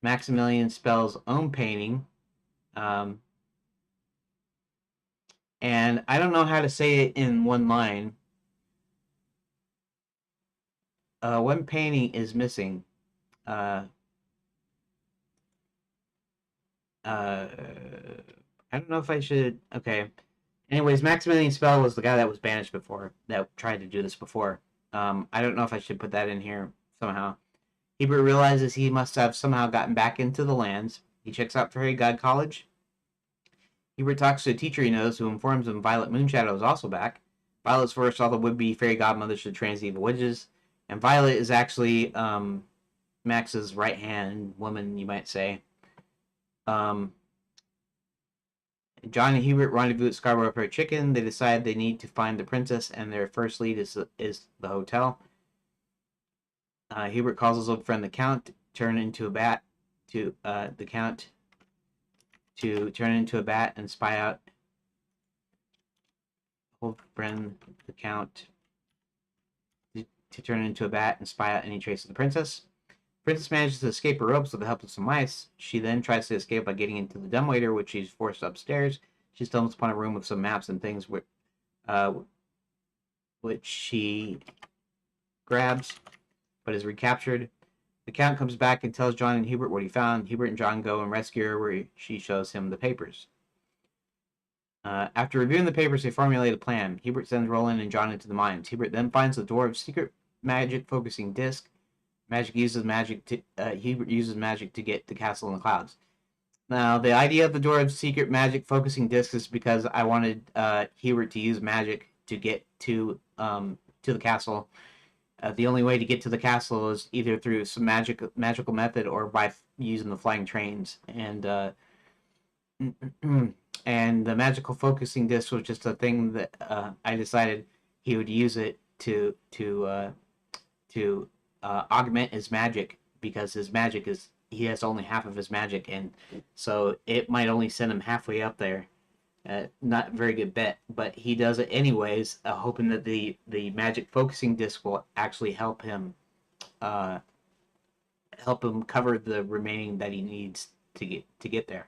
Maximilian Spell's own painting. And I don't know how to say it in one line. One painting is missing. I don't know if I should. Okay. Anyways, Maximilian Spell was the guy that was banished before, that tried to do this before. I don't know if I should put that in here somehow. Hebert realizes he must have somehow gotten back into the lands. He checks out Fairy God College. Hebert talks to a teacher he knows who informs him Violet Moonshadow is also back. Violet's first all the would-be fairy godmothers to train as evil witches. And Violet is actually Max's right-hand woman, you might say. John and Hebert rendezvous at Scarborough Fried Chicken. They decide they need to find the princess, and their first lead is the hotel. Hebert calls his old friend the Count, turn into a bat to the Count to turn into a bat and spy out old friend the Count to turn into a bat and spy out any trace of the princess. Princess manages to escape her ropes with the help of some mice. She then tries to escape by getting into the dumbwaiter, which she's forced upstairs. She stumbles upon a room with some maps and things, which she grabs, but is recaptured. The Count comes back and tells John and Hebert what he found. Hebert and John go and rescue her, where she shows him the papers. After reviewing the papers, they formulate a plan. Hebert sends Roland and John into the mines. Hebert then finds the dwarves' secret magic focusing disc. Hebert uses magic to get the castle in the clouds. Now, the idea of the dwarves' secret magic focusing disc is because I wanted Hebert to use magic to get to the castle. The only way to get to the castle is either through some magical method or by using the flying trains. And and the magical focusing disc was just a thing that I decided he would use it to augment his magic, because his magic is, he has only half of his magic, and so it might only send him halfway up there. Not a very good bet, but he does it anyways, hoping that the magic focusing disc will actually help him cover the remaining that he needs to get there.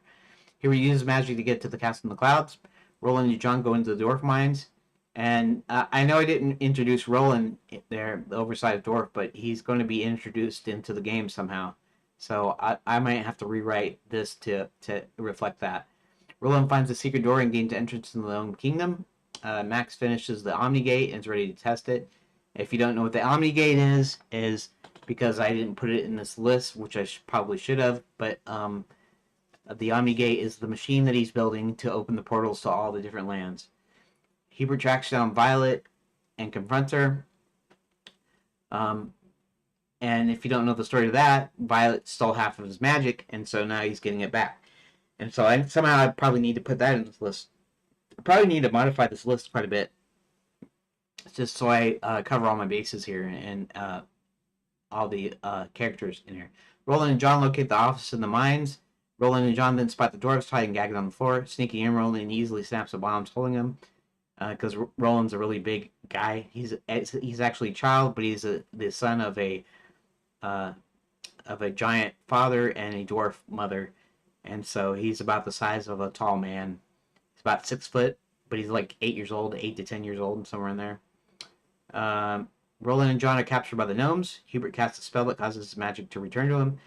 Here he uses magic to get to the castle in the clouds. Roland and John go into the dwarf mines, and I know I didn't introduce Roland there, the oversized dwarf, but he's going to be introduced into the game somehow. So I might have to rewrite this to reflect that. Roland finds a secret door and gains entrance to the Gnome Kingdom. Max finishes the Omni Gate and is ready to test it. If you don't know what the Omni Gate is because I didn't put it in this list, which I probably should have. But the Omni Gate is the machine that he's building to open the portals to all the different lands. Hubert tracks down Violet and confronts her. And if you don't know the story of that, Violet stole half of his magic, and so now he's getting it back. And so I probably need to put that in this list. I probably need to modify this list quite a bit, just so I cover all my bases here and all the characters in here. Roland and John locate the office in the mines. Roland and John then spot the dwarves tied and gagged on the floor. Sneaking in, Roland easily snaps the bombs, holding them. Because Roland's a really big guy. He's actually a child, but he's the son of a giant father and a dwarf mother, and so he's about the size of a tall man. He's about 6 foot, but he's like 8 years old, 8 to 10 years old, somewhere in there. Roland and John are captured by the gnomes. Hubert casts a spell that causes his magic to return to him.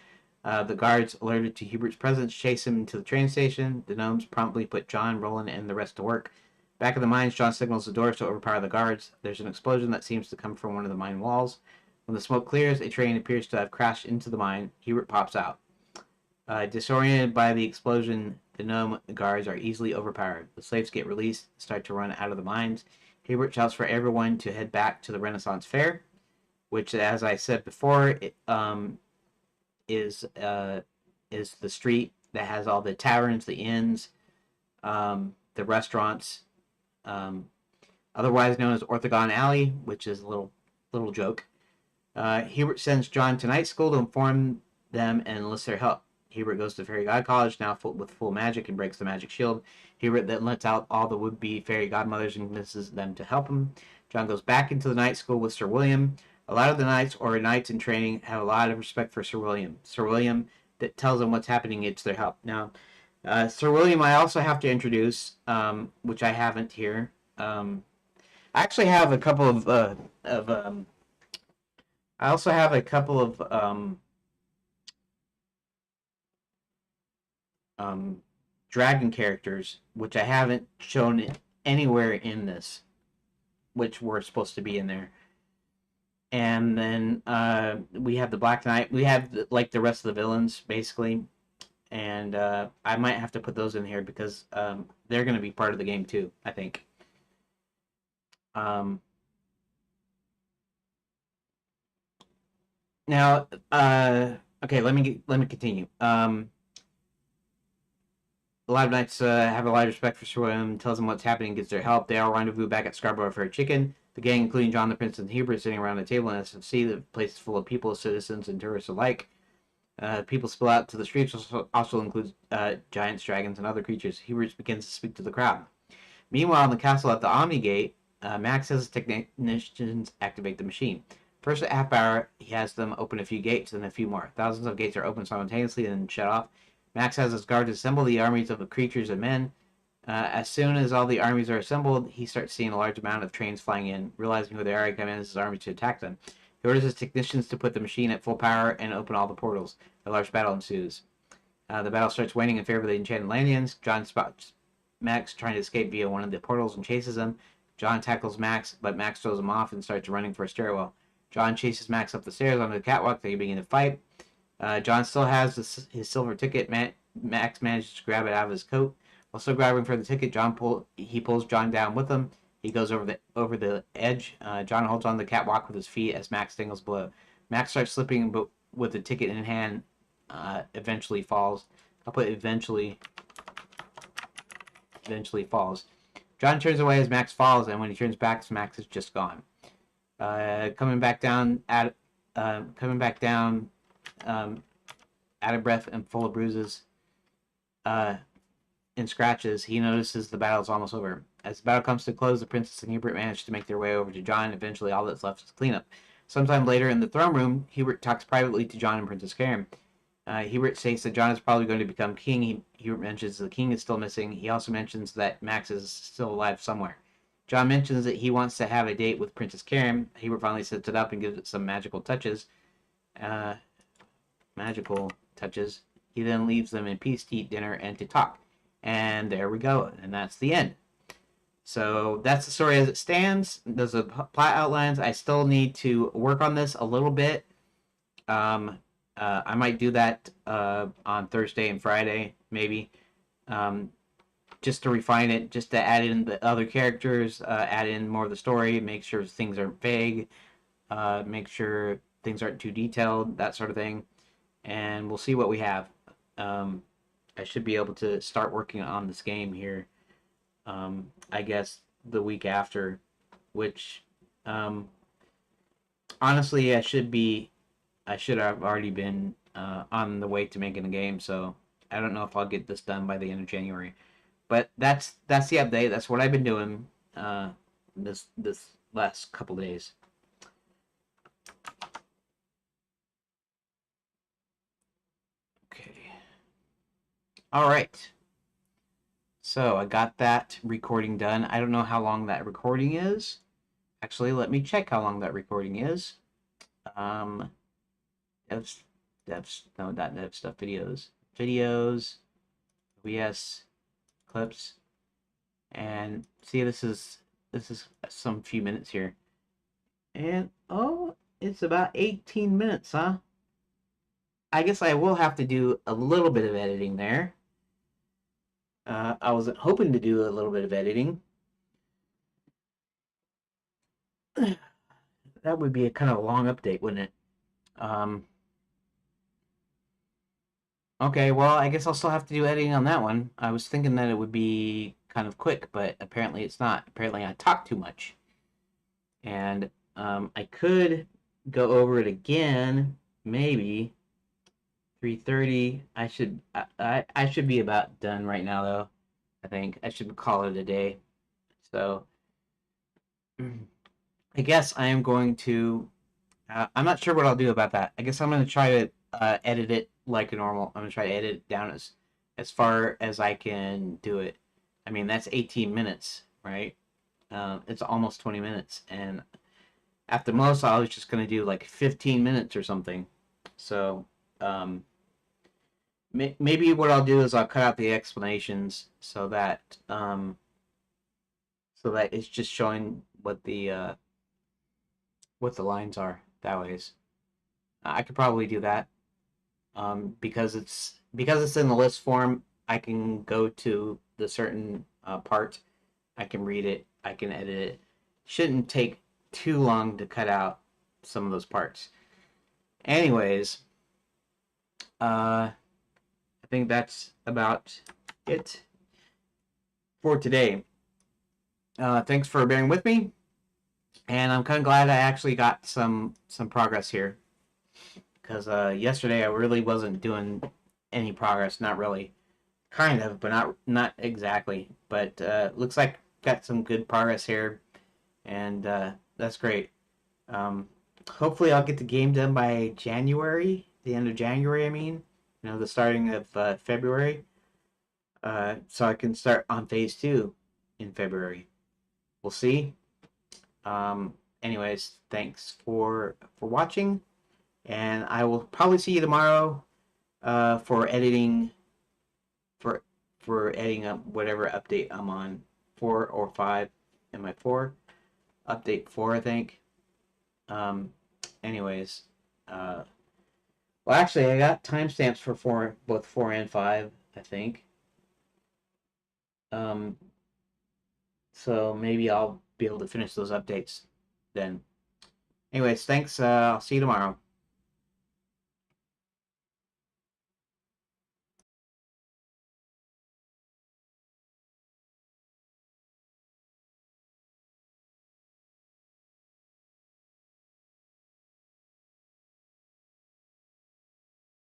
The guards, alerted to Hubert's presence, chase him to the train station. The gnomes promptly put John, Roland, and the rest to work. Back in the mines, John signals the doors to overpower the guards. There's an explosion that seems to come from one of the mine walls. When the smoke clears, a train appears to have crashed into the mine. Hubert pops out. Disoriented by the explosion, the gnome guards are easily overpowered. The slaves get released and start to run out of the mines. Hubert shouts for everyone to head back to the Renaissance Fair, which, as I said before, is the street that has all the taverns, the inns, the restaurants, otherwise known as Orthogon Alley, which is a little joke. Hubert sends John to night school to inform them and enlist their help. Hubert goes to Fairy God College, now with full magic, and breaks the magic shield. Hubert then lets out all the would-be fairy godmothers and convinces them to help him. John goes back into the night school with Sir William. A lot of the knights or knights in training have a lot of respect for Sir William. Sir William that tells them what's happening, it's their help. Now, Sir William I also have to introduce, which I haven't here. I actually have a couple of dragon characters, which I haven't shown anywhere in this, which were supposed to be in there. And then we have the Black Knight. We have like the rest of the villains, basically. And I might have to put those in here because they're going to be part of the game too, I think. Now, okay, let me continue. A lot of knights have a lot of respect for Sir William, tells them what's happening, gets their help. They all rendezvous back at Scarborough for a chicken. The gang, including John the Prince and Hubert, sitting around the table in SFC. The place is full of people, citizens, and tourists alike. People spill out to the streets, also includes giants, dragons, and other creatures. Hubert begins to speak to the crowd. Meanwhile, in the castle at the Omni Gate, Max has his technicians activate the machine. First, at half hour, he has them open a few gates, and a few more. Thousands of gates are opened simultaneously and shut off. Max has his guards assemble the armies of the creatures and men. As soon as all the armies are assembled, he starts seeing a large amount of trains flying in. Realizing who they are, he commands his army to attack them. He orders his technicians to put the machine at full power and open all the portals. A large battle ensues. The battle starts waning in favor of the Enchanted Landians. John spots Max trying to escape via one of the portals and chases him. John tackles Max, but Max throws him off and starts running for a stairwell. John chases Max up the stairs onto the catwalk. They begin to fight. John still has his silver ticket. Max manages to grab it out of his coat. While still grabbing for the ticket, he pulls John down with him. He goes over the edge. John holds on the catwalk with his feet as Max dangles below. Max starts slipping, but with the ticket in hand, eventually falls. I'll put eventually falls. John turns away as Max falls, and when he turns back, Max is just gone. Coming back down, out of breath and full of bruises and scratches, he notices the battle is almost over. As the battle comes to a close, the princess and Hubert manage to make their way over to John. Eventually, all that's left is cleanup. Sometime later, in the throne room, Hubert talks privately to John and Princess Karen. Hubert states that John is probably going to become king. Hubert mentions the king is still missing. He also mentions that Max is still alive somewhere. John mentions that he wants to have a date with Princess Karen. Hubert finally sets it up and gives it some magical touches. He then leaves them in peace to eat dinner and to talk. And there we go. And that's the end. So that's the story as it stands. Those are plot outlines. I still need to work on this a little bit. I might do that on Thursday and Friday, maybe, just to refine it, just to add in the other characters, add in more of the story, make sure things aren't vague, make sure things aren't too detailed, that sort of thing, and we'll see what we have. I should be able to start working on this game here, I guess, the week after, which, honestly, I should have already been on the way to making the game, so I don't know if I'll get this done by the end of January. But that's the update. That's what I've been doing this last couple days. Okay. All right. So I got that recording done. I don't know how long that recording is. Actually, let me check how long that recording is. Devs, no, not dev stuff, videos, OBS, clips, and see, this is some few minutes here, and oh, it's about 18 minutes, huh? I guess I will have to do a little bit of editing there. I wasn't hoping to do a little bit of editing. That would be a kind of a long update, wouldn't it? Okay, well, I guess I'll still have to do editing on that one. I was thinking that it would be kind of quick, but apparently it's not. Apparently I talk too much. And I could go over it again, maybe 3:30. I should be about done right now, though. I think I should call it a day. So I guess I am going to. I'm not sure what I'll do about that. I guess I'm going to try to edit it like a normal. I'm going to try to edit it down as far as I can do it. I mean, that's 18 minutes, right? It's almost 20 minutes, and at the most, I was just going to do like 15 minutes or something. So maybe what I'll do is I'll cut out the explanations so that it's just showing what the lines are that ways. I could probably do that because it's in the list form. I can go to the certain part. I can read it. I can edit it. Shouldn't take too long to cut out some of those parts. Anyways, I think that's about it for today. Thanks for bearing with me, and I'm kind of glad I actually got some progress here, because yesterday I really wasn't doing any progress. Not really, kind of, but not exactly. But looks like got some good progress here, and that's great. Hopefully I'll get the game done by January, the end of January. I mean, the starting of February, so I can start on phase 2 in February. We'll see. Anyways, thanks for watching, and I will probably see you tomorrow for editing editing up whatever update I'm on, 4 or 5. Am I 4? Update 4, I think. Anyways, well, actually, I got timestamps for both 4 and 5, I think. So maybe I'll be able to finish those updates then. Anyways, thanks. I'll see you tomorrow.